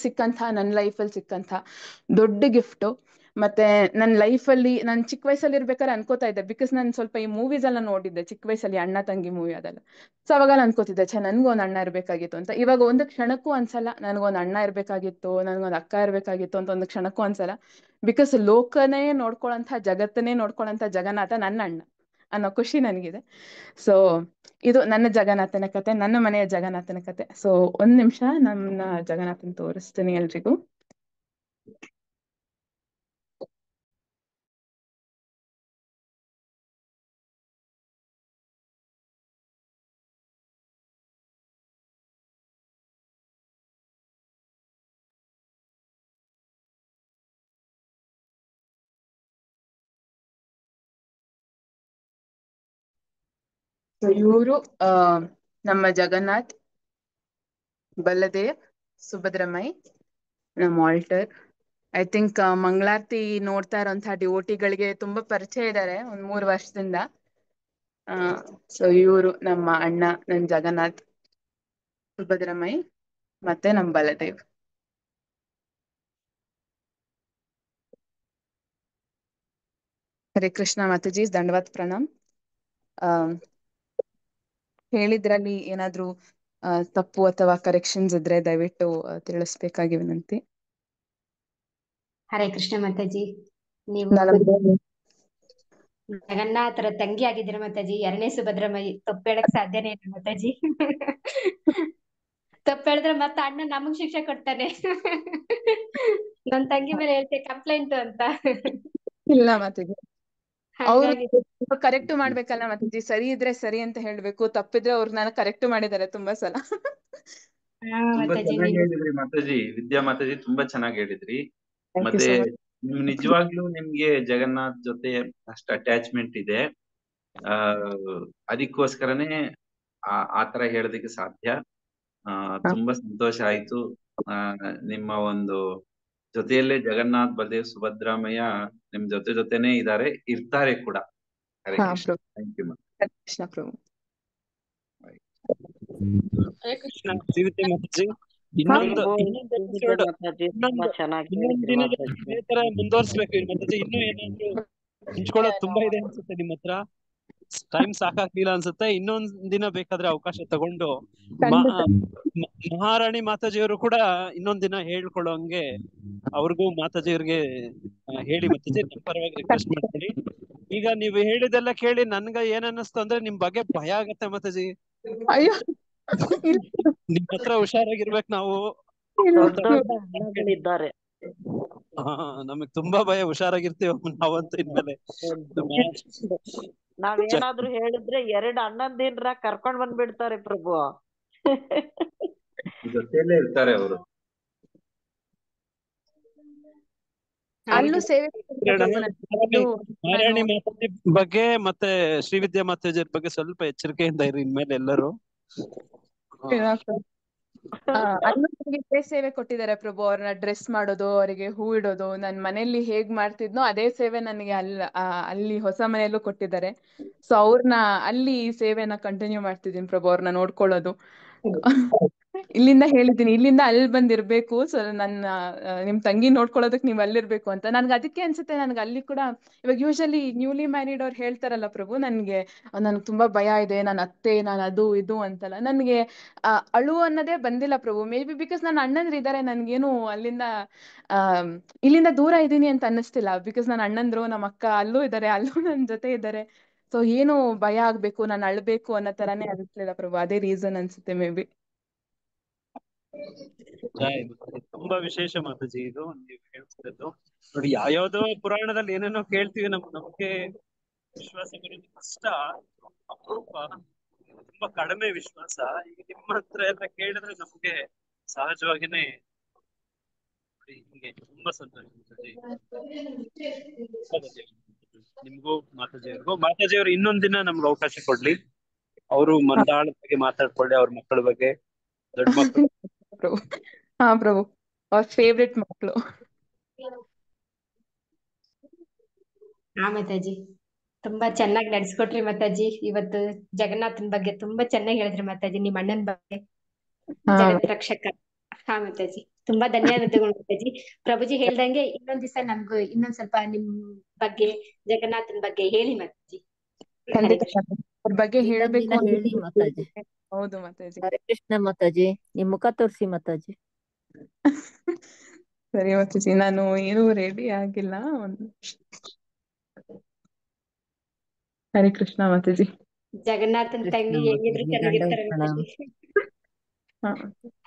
ಸಿಕ್ಕಂತ, ನನ್ನ ಲೈಫಲ್ಲಿ ಸಿಕ್ಕಂತ ದೊಡ್ಡ ಗಿಫ್ಟು. ಮತ್ತೆ ನನ್ನ ಲೈಫಲ್ಲಿ ನಾನು ಚಿಕ್ಕ ವಯಸ್ಸಲ್ಲಿ ಇರ್ಬೇಕಾದ್ರೆ ಅನ್ಕೋತಾ ಇದ್ದೆ, ಬಿಕಾಸ್ ನಾನು ಸ್ವಲ್ಪ ಈ ಮೂವೀಸ್ ಎಲ್ಲ ನೋಡಿದ್ದೆ ಚಿಕ್ಕ ವಯಸ್ಸಲ್ಲಿ, ಅಣ್ಣ ತಂಗಿ ಮೂವಿ ಅದೆಲ್ಲ. ಸೊ ಅವಾಗ ಅನ್ಕೋತಿದ್ದೆ, ನನ್ಗೊಂದು ಅಣ್ಣ ಇರ್ಬೇಕಾಗಿತ್ತು ಅಂತ. ಇವಾಗ ಒಂದು ಕ್ಷಣಕ್ಕೂ ಅನ್ಸಲ್ಲ ನನ್ಗೊಂದು ಅಣ್ಣ ಇರ್ಬೇಕಾಗಿತ್ತು, ನನ್ಗೊಂದು ಅಕ್ಕ ಇರ್ಬೇಕಾಗಿತ್ತು ಅಂತ ಒಂದು ಕ್ಷಣಕ್ಕೂ ಅನ್ಸಲ್ಲ. ಬಿಕಾಸ್ ಲೋಕನೇ ನೋಡ್ಕೊಳಂತ, ಜಗತ್ತನ್ನೇ ನೋಡ್ಕೊಳಂತ ಜಗನ್ನಾಥ ನನ್ನ ಅಣ್ಣ ಅನ್ನೋ ಖುಷಿ ನನಗಿದೆ. ಸೊ ಇದು ನನ್ನ ಜಗನ್ನಾಥನ ಕತೆ, ನನ್ನ ಮನೆಯ ಜಗನ್ನಾಥನ ಕತೆ. ಸೊ ಒಂದ್ ನಿಮಿಷ ನನ್ನ ಜಗನ್ನಾಥನ್ ತೋರಿಸ್ತೀನಿ ಎಲ್ರಿಗೂ. ಇವರು ನಮ್ಮ ಜಗನ್ನಾಥ್, ಬಲದೇವ್, ಸುಭದ್ರಮೈ, ನಮ್ಮ ಆಲ್ಟರ್. ಐ ಥಿಂಕ್ ಮಂಗಳಾರತಿ ನೋಡ್ತಾ ಇರೋಂತಹ ಡಿವೋಟಿಗಳಿಗೆ ತುಂಬಾ ಪರಿಚಯ ಇದ್ದಾರೆ ಒಂದ್ 3 ವರ್ಷದಿಂದ. ಸೊ ಇವರು ನಮ್ಮ ಅಣ್ಣ, ನನ್ ಜಗನ್ನಾಥ್, ಸುಭದ್ರಮೈ ಮತ್ತೆ ನಮ್ ಬಲದೇವ್. ಹರೇ ಕೃಷ್ಣ ಮಾತಾಜಿ, ದಂಡವತ್ ಪ್ರಣಾಮ್. ಹೇಳಿದ್ರಲ್ಲಿ ಏನಾದ್ರೂ ತಪ್ಪು ಅಥವಾ ಕರೆಕ್ಷನ್ಸ್ ಇದ್ರೆ ದಯವಿಟ್ಟು ತಿಳಿಸ್ಬೇಕಾಗಿ ವಿನಂತಿ. ಹರೇ ಕೃಷ್ಣ ಮಾತಾಜಿ, ನೀವು ಜಗನ್ನಾಥರ ತಂಗಿ ಆಗಿದ್ದೀರ ಮಾತಾಜಿ, 2ನೇ ಸುಭದ್ರಮಯಿ, ತಪ್ಪು ಹೇಳಕ್ ಸಾಧ್ಯನೇ ಇಲ್ಲ ಮಾತಾಜಿ. ತಪ್ಪು ಹೇಳಿದ್ರೆ ಮತ್ತೆ ಅಣ್ಣ ನಮಗ್ ಶಿಕ್ಷೆ ಕೊಡ್ತಾನೆ. ನನ್ ತಂಗಿ ಮೇಲೆ ಹೇಳ್ತೆ ಕಂಪ್ಲೇಂಟ್ ಅಂತ. ಇಲ್ಲ ಮಾತಾಜಿ, ಅವ್ರು ಹಂಗಾಗಿ ಕರೆಕ್ಟ್ ಮಾಡ್ಬೇಕಲ್ಲ ಮಾತಾಜಿ, ಸರಿ ಇದ್ರೆ ಸರಿ ಅಂತ ಹೇಳ್ಬೇಕು, ತಪ್ಪಿದ್ರೆ ಅವ್ರನ್ನ ಕರೆಕ್ಟ್ ಮಾಡಿದ್ದಾರೆ ತುಂಬಾ ಸಲ. ತುಂಬಾ ಚೆನ್ನಾಗಿ ಹೇಳಿದ್ರಿ ಮಾತಾಜಿ, ವಿದ್ಯಾ ಮಾತಾಜಿ ತುಂಬಾ ಚೆನ್ನಾಗಿ ಹೇಳಿದ್ರಿ. Thank you ಮತ್ತೆ so much. ನಿಜವಾಗ್ಲೂ ನಿಮ್ಗೆ ಜಗನ್ನಾಥ್ ಜೊತೆ ಅಷ್ಟು ಅಟ್ಯಾಚ್ಮೆಂಟ್ ಇದೆ, ಅದಕ್ಕೋಸ್ಕರನೇ ಆತರ ಹೇಳೋದಕ್ಕೆ ಸಾಧ್ಯ. ತುಂಬಾ ಸಂತೋಷ ಆಯ್ತು ನಿಮ್ಮ ಒಂದು ಜೊತೆಯಲ್ಲೇ ಜಗನ್ನಾಥ್ ಬಲದೇವ್ ಸುಭದ್ರಾಮಯ್ಯ ನಿಮ್ ಜೊತೆನೇ ಇರ್ತಾರೆ ಕೂಡ. ಹರೇ ಹಾ ಕೃಷ್ಣ. ಪ್ರಭು. Thank you. ಹರೇ ಕೃಷ್ಣ ಪ್ರಭು. ಹರೇ ಕೃಷ್ಣ. ಶ್ರೀವಿದ್ಯಾ ಮಾತಾಜಿ, ಇನ್ನೊಂದು ಎಪಿಸೋಡ್ ಇನ್ನೊಂದು ದಿನದಲ್ಲಿ ಇದೇ ತರ ಮುಂದುವರ್ಸ್ಬೇಕು ಮಾತಾಜಿ. ಇನ್ನೂ ಏನಾದ್ರು ಹಂಚ್ಕೊಳ್ಳೋದು ತುಂಬಾ ಇದೆ ಅನ್ಸುತ್ತೆ ನಿಮ್ಮ ಹತ್ರ. ಟೈಮ್ ಸಾಕಾಗ್ಲಿಲ್ಲ ಅನ್ಸುತ್ತೆ. ಇನ್ನೊಂದ್ ದಿನ ಬೇಕಾದ್ರೆ ಅವಕಾಶ ತಗೊಂಡು ಮಹಾರಾಣಿ ಮಾತಾಜಿಯವರು ಕೂಡ ಇನ್ನೊಂದ್ ದಿನ ಹೇಳ್ಕೊಳ್ಳೋಂಗೆ ಅವ್ರಿಗೂ ಮಾತಾಜಿಯವ್ರಿಗೆ ಹೇಳಿ ಮಾತಾಜಿ, ನಮ್ಮ ಪರವಾಗಿ ರಿಕ್ವೆಸ್ಟ್ ಮಾಡ್ಕೊಳ್ಳಿ. ಈಗ ನೀವು ಹೇಳಿದೆಲ್ಲ ಕೇಳಿ ನನ್ಗ ಏನ್ ಅನ್ನಿಸ್ತು ಅಂದ್ರೆ ನಿಮ್ ಬಗ್ಗೆ ಭಯ ಆಗತ್ತೆ ಮಾತಾಜಿ. ಅಯ್ಯೋ ನಿಮ್ ಹತ್ರ ಹುಷಾರಾಗಿರ್ಬೇಕು ನಾವು. ಇದ್ದಾರೆ. ಹಾ, ನಮಗ್ ತುಂಬಾ ಭಯ. ಹುಷಾರಾಗಿರ್ತೀವ ನಾವಂತೂ ಇನ್ಮೇಲೆ. ನಾವೇನಾದ್ರೂ ಹೇಳಿದ್ರೆ 2 ಅಣ್ಣಂದಿರ ಕರ್ಕೊಂಡ್ ಬಂದ್ಬಿಡ್ತಾರೆ ಪ್ರಭು. ಜೊತೆಯಲ್ಲೇ ಇರ್ತಾರೆ ಅವರು. ಅಲ್ಲೂ ಸೇವೆ ನಾರಾಯಣಿ ಮಾತಾಜಿ ಬಗ್ಗೆ ಮತ್ತೆ ಶ್ರೀವಿದ್ಯಾ ಮಾತಾಜಿಯವ್ರ ಬಗ್ಗೆ ಸ್ವಲ್ಪ ಎಚ್ಚರಿಕೆಯಿಂದ ಇರಿ ಇನ್ಮೇಲೆ ಎಲ್ಲರೂ. ಅಲ್ಲೂ ನನಗೆ ಇದೇ ಸೇವೆ ಕೊಟ್ಟಿದ್ದಾರೆ ಪ್ರಭು. ಅವ್ರನ್ನ ಡ್ರೆಸ್ ಮಾಡೋದು, ಅವರಿಗೆ ಹೂ ಇಡೋದು, ನನ್ ಮನೆಯಲ್ಲಿ ಹೇಗ್ ಮಾಡ್ತಿದ್ನೋ ಅದೇ ಸೇವೆ ನನಗೆ ಅಲ್ಲಿ ಹೊಸ ಮನೆಯಲ್ಲೂ ಕೊಟ್ಟಿದ್ದಾರೆ. ಸೊ ಅವ್ರನ್ನ ಅಲ್ಲಿ ಈ ಸೇವೆನ ಕಂಟಿನ್ಯೂ ಮಾಡ್ತಿದ್ದೀನಿ ಪ್ರಭು. ಅವ್ರನ್ನ ನೋಡ್ಕೊಳ್ಳೋದು ಇಲ್ಲಿಂದ ಹೇಳಿದ್ದೀನಿ, ಇಲ್ಲಿಂದ ಅಲ್ಲಿ ಬಂದಿರ್ಬೇಕು. ಸೊ ನಿಮ್ ತಂಗಿ ನೋಡ್ಕೊಳ್ಳೋದಕ್ ನೀವ್ ಅಲ್ಲಿರ್ಬೇಕು ಅಂತ. ನನ್ಗೆ ಅದಕ್ಕೆ ಅನ್ಸುತ್ತೆ, ನನ್ಗೆ ಅಲ್ಲಿ ಕೂಡ ಇವಾಗ ಯೂಶಲಿ ನ್ಯೂಲಿ ಮ್ಯಾರಿಡ್ ಅವ್ರು ಹೇಳ್ತಾರಲ್ಲ ಪ್ರಭು, ನನ್ಗೆ ತುಂಬಾ ಭಯ ಇದೆ, ನಾನು ಅತ್ತೆ, ನಾನು ಅದು ಇದು ಅಂತಲ್ಲ. ನನ್ಗೆ ಅಳು ಅನ್ನೋದೇ ಬಂದಿಲ್ಲ ಪ್ರಭು. ಮೇ ಬಿ ಬಿಕಾಸ್ ನನ್ನ ಅಣ್ಣಂದ್ರು ಇದಾರೆ, ನನ್ಗೇನು ಅಲ್ಲಿಂದ ಇಲ್ಲಿಂದ ದೂರ ಇದ್ದೀನಿ ಅಂತ ಅನ್ನಿಸ್ತಿಲ್ಲ. ಬಿಕಾಸ್ ನನ್ನ ಅಣ್ಣಂದ್ರು, ನಮ್ಮ ಅಕ್ಕ ಅಲ್ಲೂ ಇದಾರೆ, ಅಲ್ಲೂ ನನ್ ಜೊತೆ ಇದ್ದಾರೆ. ಸೊ ಏನು ಭಯ ಆಗ್ಬೇಕು, ನಾನು ಅಳ್ಬೇಕು ಅನ್ನೋ ತರಾನೇ ಅನಿಸ್ಲಿಲ್ಲ ಪ್ರಭು. ಅದೇ ರೀಸನ್ ಅನ್ಸುತ್ತೆ ಮೇ ಬಿ. ತುಂಬಾ ವಿಶೇಷ ಮಾತಾಜಿ ಇದು ನೀವು ಹೇಳ್ತಿರೋದು. ನೋಡಿ, ಯಾವ್ಯಾವ್ದೋ ಪುರಾಣದಲ್ಲಿ ಏನೇನೋ ಕೇಳ್ತೀವಿ, ನಮ್ಗೆ ವಿಶ್ವಾಸ ಬರೋದು ಕಷ್ಟ, ಅಪರೂಪ, ತುಂಬಾ ಕಡಿಮೆ ವಿಶ್ವಾಸ. ಈಗ ನಿಮ್ಮ ಹತ್ರ ಎಲ್ಲ ಕೇಳಿದ್ರೆ ನಮ್ಗೆ ಸಹಜವಾಗಿನೇ ಹಿಂಗೆ ತುಂಬಾ ಸಂತೋಷ ಮಾತಾಜಿ. ನಿಮ್ಗೂ ಮಾತಾಜಿಯವ್ರು ಇನ್ನೊಂದ್ ದಿನ ನಮ್ಗೆ ಅವಕಾಶ ಕೊಡ್ಲಿ. ಅವರು ಮಂದಾಳ ಬಗ್ಗೆ ಮಾತಾಡ್ಕೊಳ್ಳಿ, ಅವ್ರ ಮಕ್ಕಳ ಬಗ್ಗೆ, ದೊಡ್ಡ ಮಕ್ಕಳು. ಹಾ ಪ್ರಭು, ಅವ್ರ ಫೇವ್ರೆಟ್ ಮಕ್ಕಳು. ಹಾ ಮಾತಾಜಿ, ತುಂಬಾ ಚೆನ್ನಾಗಿ ನಡೆಸ್ಕೊಟ್ರಿ ಮಾತಾಜಿ. ಇವತ್ತು ಜಗನ್ನಾಥನ್ ಬಗ್ಗೆ ತುಂಬಾ ಚೆನ್ನಾಗಿ ಹೇಳಿದ್ರಿ ಮಾತಾಜಿ, ನಿಮ್ ಅಣ್ಣನ ಬಗ್ಗೆ, ಜಗತ್ ರಕ್ಷಕ. ಹಾ ಮಾತಾಜಿ, ತುಂಬಾ ಧನ್ಯವಾದಗಳು ಮಾತಾಜಿ. ಪ್ರಭುಜಿ ಹೇಳ್ದಂಗೆ ಇನ್ನೊಂದ್ ದಿವಸ ನಮ್ಗೂ ಇನ್ನೊಂದ್ ಸ್ವಲ್ಪ ನಿಮ್ ಬಗ್ಗೆ, ಜಗನ್ನಾಥನ್ ಬಗ್ಗೆ ಹೇಳಿ ಮಾತಾಜಿ. ಅವ್ರ ಬಗ್ಗೆ ಹೇಳ್ಬೇಕು ಹೇಳಿ ಮಾತಾಜಿ. ಹೌದು ಮಾತಾಜಿ. ಹರೇ ಕೃಷ್ಣ ಮಾತಾಜಿ, ನಿಮ್ ಮುಖ ತೋರ್ಸಿ ಮಾತಾಜಿ. ಸರಿ ಮಾತಾಜಿ, ನಾನು ಏನು ರೆಡಿ ಆಗಿಲ್ಲ. ಹರೇ ಕೃಷ್ಣ ಮಾತಾಜಿ. ಜಗನ್ನಾಥನ್ ತಂಗಿ ಹೆಂಗಿದ್ರು ಚೆನ್ನಾಗಿರ್ತಾರೆ ಮಾತಾಜಿ.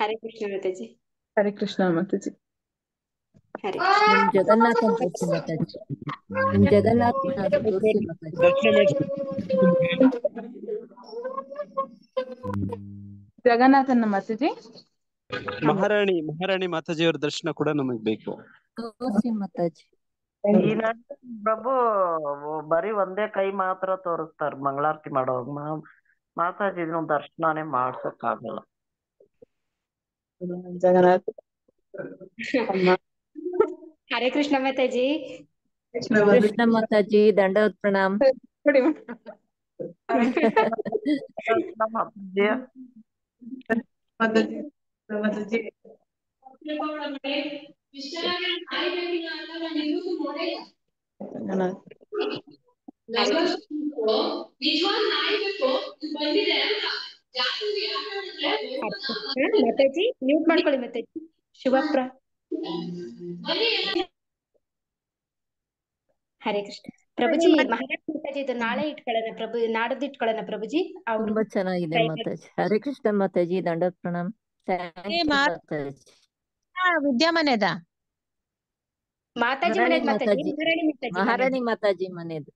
ಹರೇ ಕೃಷ್ಣ ಮಾತಾಜಿ. ಹರೇ ಕೃಷ್ಣ ಮಾತಾಜಿ. ಹರೇ ನಿಮ್ ಜಗನ್ನಾಥನ್ ತೋರ್ಸಿ ಮಾತಾಜಿ. ನಿಮ್ ಜಗನ್ನಾಥನ ತೋರ್ಸಿ ಮಾತಾಜಿ. ಜಗನ್ನಾಥನ ಮಾತಾಜಿ. ಮಹಾರಾಣಿ ಮಾತಾಜಿಯವ್ರ ದರ್ಶನ ಕೂಡ ನಮಗ್ ಬೇಕು. ತೋರ್ಸಿ ಮಾತಾಜಿ. ಪ್ರಭು ಬರೀ ಒಂದೇ ಕೈ ಮಾತ್ರ ತೋರಿಸ್ತಾರ ಮಂಗಳಾರತಿ ಮಾಡೋವಾಗ. ಮಾತಾಜಿ ದರ್ಶನನೇ ಮಾಡ್ಸಕ್ ಆಗಲ್ಲ. ಜಗನ್ನಾಥ. ಹರೇ ಕೃಷ್ಣ ಮಾತಾಜಿ. ಕೃಷ್ಣ ಮಾತಾಜಿ, ದಂಡವತ್ ಪ್ರಣಾಮ್. ಮಾತಾಜಿ ಮ್ಯೂಟ್ ಮಾಡ್ಕೊಳ್ಳಿ ಮಾತಾಜಿ. ಶುಭಪ್ರ. ಹರೇ ಕೃಷ್ಣ ಪ್ರಭುಜಿ. ಮಹಾರಾಜ್ ಮಾತಾಜಿ ಇದು ನಾಳೆ ಇಟ್ಕೊಳ್ಳೋಣ ಪ್ರಭು, ನಾಡದ್ದು ಇಟ್ಕೊಳ್ಳೋಣ ಪ್ರಭುಜಿ. ತುಂಬಾ ಚೆನ್ನಾಗಿದೆ ಮಾತಾಜಿ. ಹರೇ ಕೃಷ್ಣ ಮಾತಾಜಿ, ದಂಡವತ್ ಪ್ರಣಾಮ್. ಮಾತಾಜಿ ವಿದ್ಯಾಮನೆದ ಮಾತಾಜಿ ಮನೆದ್ ಮಾತಾಜಿ. ಮಹಾರಾಣಿ ಮಾತಾಜಿ ಮನೆದು.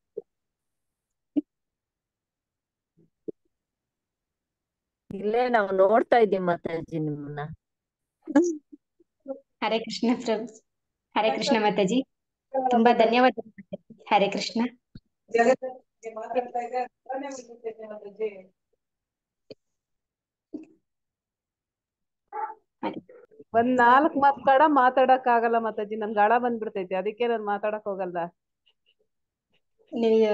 ಇಲ್ಲೇ ನಾವು ನೋಡ್ತಾ ಇದ್ದೀವಿ ಮಾತಾಜಿ ನಿಮ್ಮನ್ನ. ಹರೇ ಕೃಷ್ಣ ಪ್ರಭು. ಹರೇ ಕೃಷ್ಣ ಮಾತಾಜಿ, ತುಂಬಾ ಧನ್ಯವಾದ. ಹರೇ ಕೃಷ್ಣ. ಒಂದ್ 4 ಮಾತ್ ಕಡ ಮಾತಾಡಕ್ ಆಗಲ್ಲ ಮಾತಾಜಿ, ನನ್ಗೆ ಗಾಳ ಬಂದ್ಬಿಡ್ತೈತಿ, ಅದಕ್ಕೆ ನಾನ್ ಮಾತಾಡಕ್ ಹೋಗಲ್ಲ. ನೀವು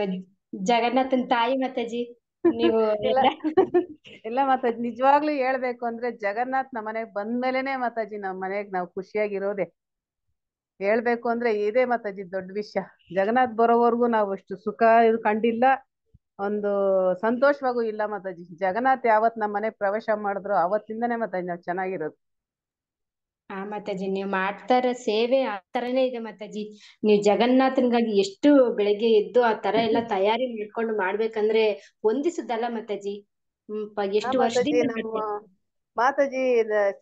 ಜಗನ್ನಾಥನ್ ತಾಯಿ ಮಾತಾಜಿ, ನೀವು ಇಲ್ಲ ಎಲ್ಲ ಇಲ್ಲ ಮಾತಾಜಿ, ನಿಜವಾಗ್ಲೂ ಹೇಳ್ಬೇಕು ಅಂದ್ರೆ ಜಗನ್ನಾಥ್ ನಮ್ಮ ಮನೆಗ್ ಬಂದ್ಮೇಲೆನೆ ಮಾತಾಜಿ ನಮ್ ಮನೆಗ್ ನಾವು ಖುಷಿಯಾಗಿರೋದೆ. ಹೇಳ್ಬೇಕು ಅಂದ್ರೆ ಇದೇ ಮಾತಾಜಿ ದೊಡ್ಡ ವಿಷಯ. ಜಗನ್ನಾಥ್ ಬರೋವರೆಗೂ ನಾವು ಅಷ್ಟು ಸುಖ ಇದು ಕಂಡಿಲ್ಲ, ಒಂದು ಸಂತೋಷವಾಗೂ ಇಲ್ಲ ಮಾತಾಜಿ. ಜಗನ್ನಾಥ್ ಯಾವತ್ ನಮ್ಮ ಮನೆಗ್ ಪ್ರವೇಶ ಮಾಡಿದ್ರು ಅವತ್ತಿಂದನೇ ಮಾತಾಜಿ ನಾವ್ ಚೆನ್ನಾಗಿರೋದು. ಹಾ ಮಾತಾಜಿ, ನೀವು ಮಾಡ್ತಾರ ಸೇವೆ ಆ ತರನೇ ಇದೆ ಮಾತಾಜಿ. ನೀವು ಜಗನ್ನಾಥನ್ಗಾಗಿ ಎಷ್ಟು ಬೆಳಿಗ್ಗೆ ಎದ್ದು ಆ ತರ ಎಲ್ಲ ತಯಾರಿ ಮಾಡ್ಕೊಂಡು ಮಾಡ್ಬೇಕಂದ್ರೆ ಹೊಂದಿಸುದಲ್ಲ ಮಾತಾಜಿ. ಹಾ ಎಷ್ಟು ಮಾತಾಜಿ, ವರ್ಷದಿಂದ ನಮ್ಮ ಮಾಡ್ತಾ ಮಾತಾಜಿ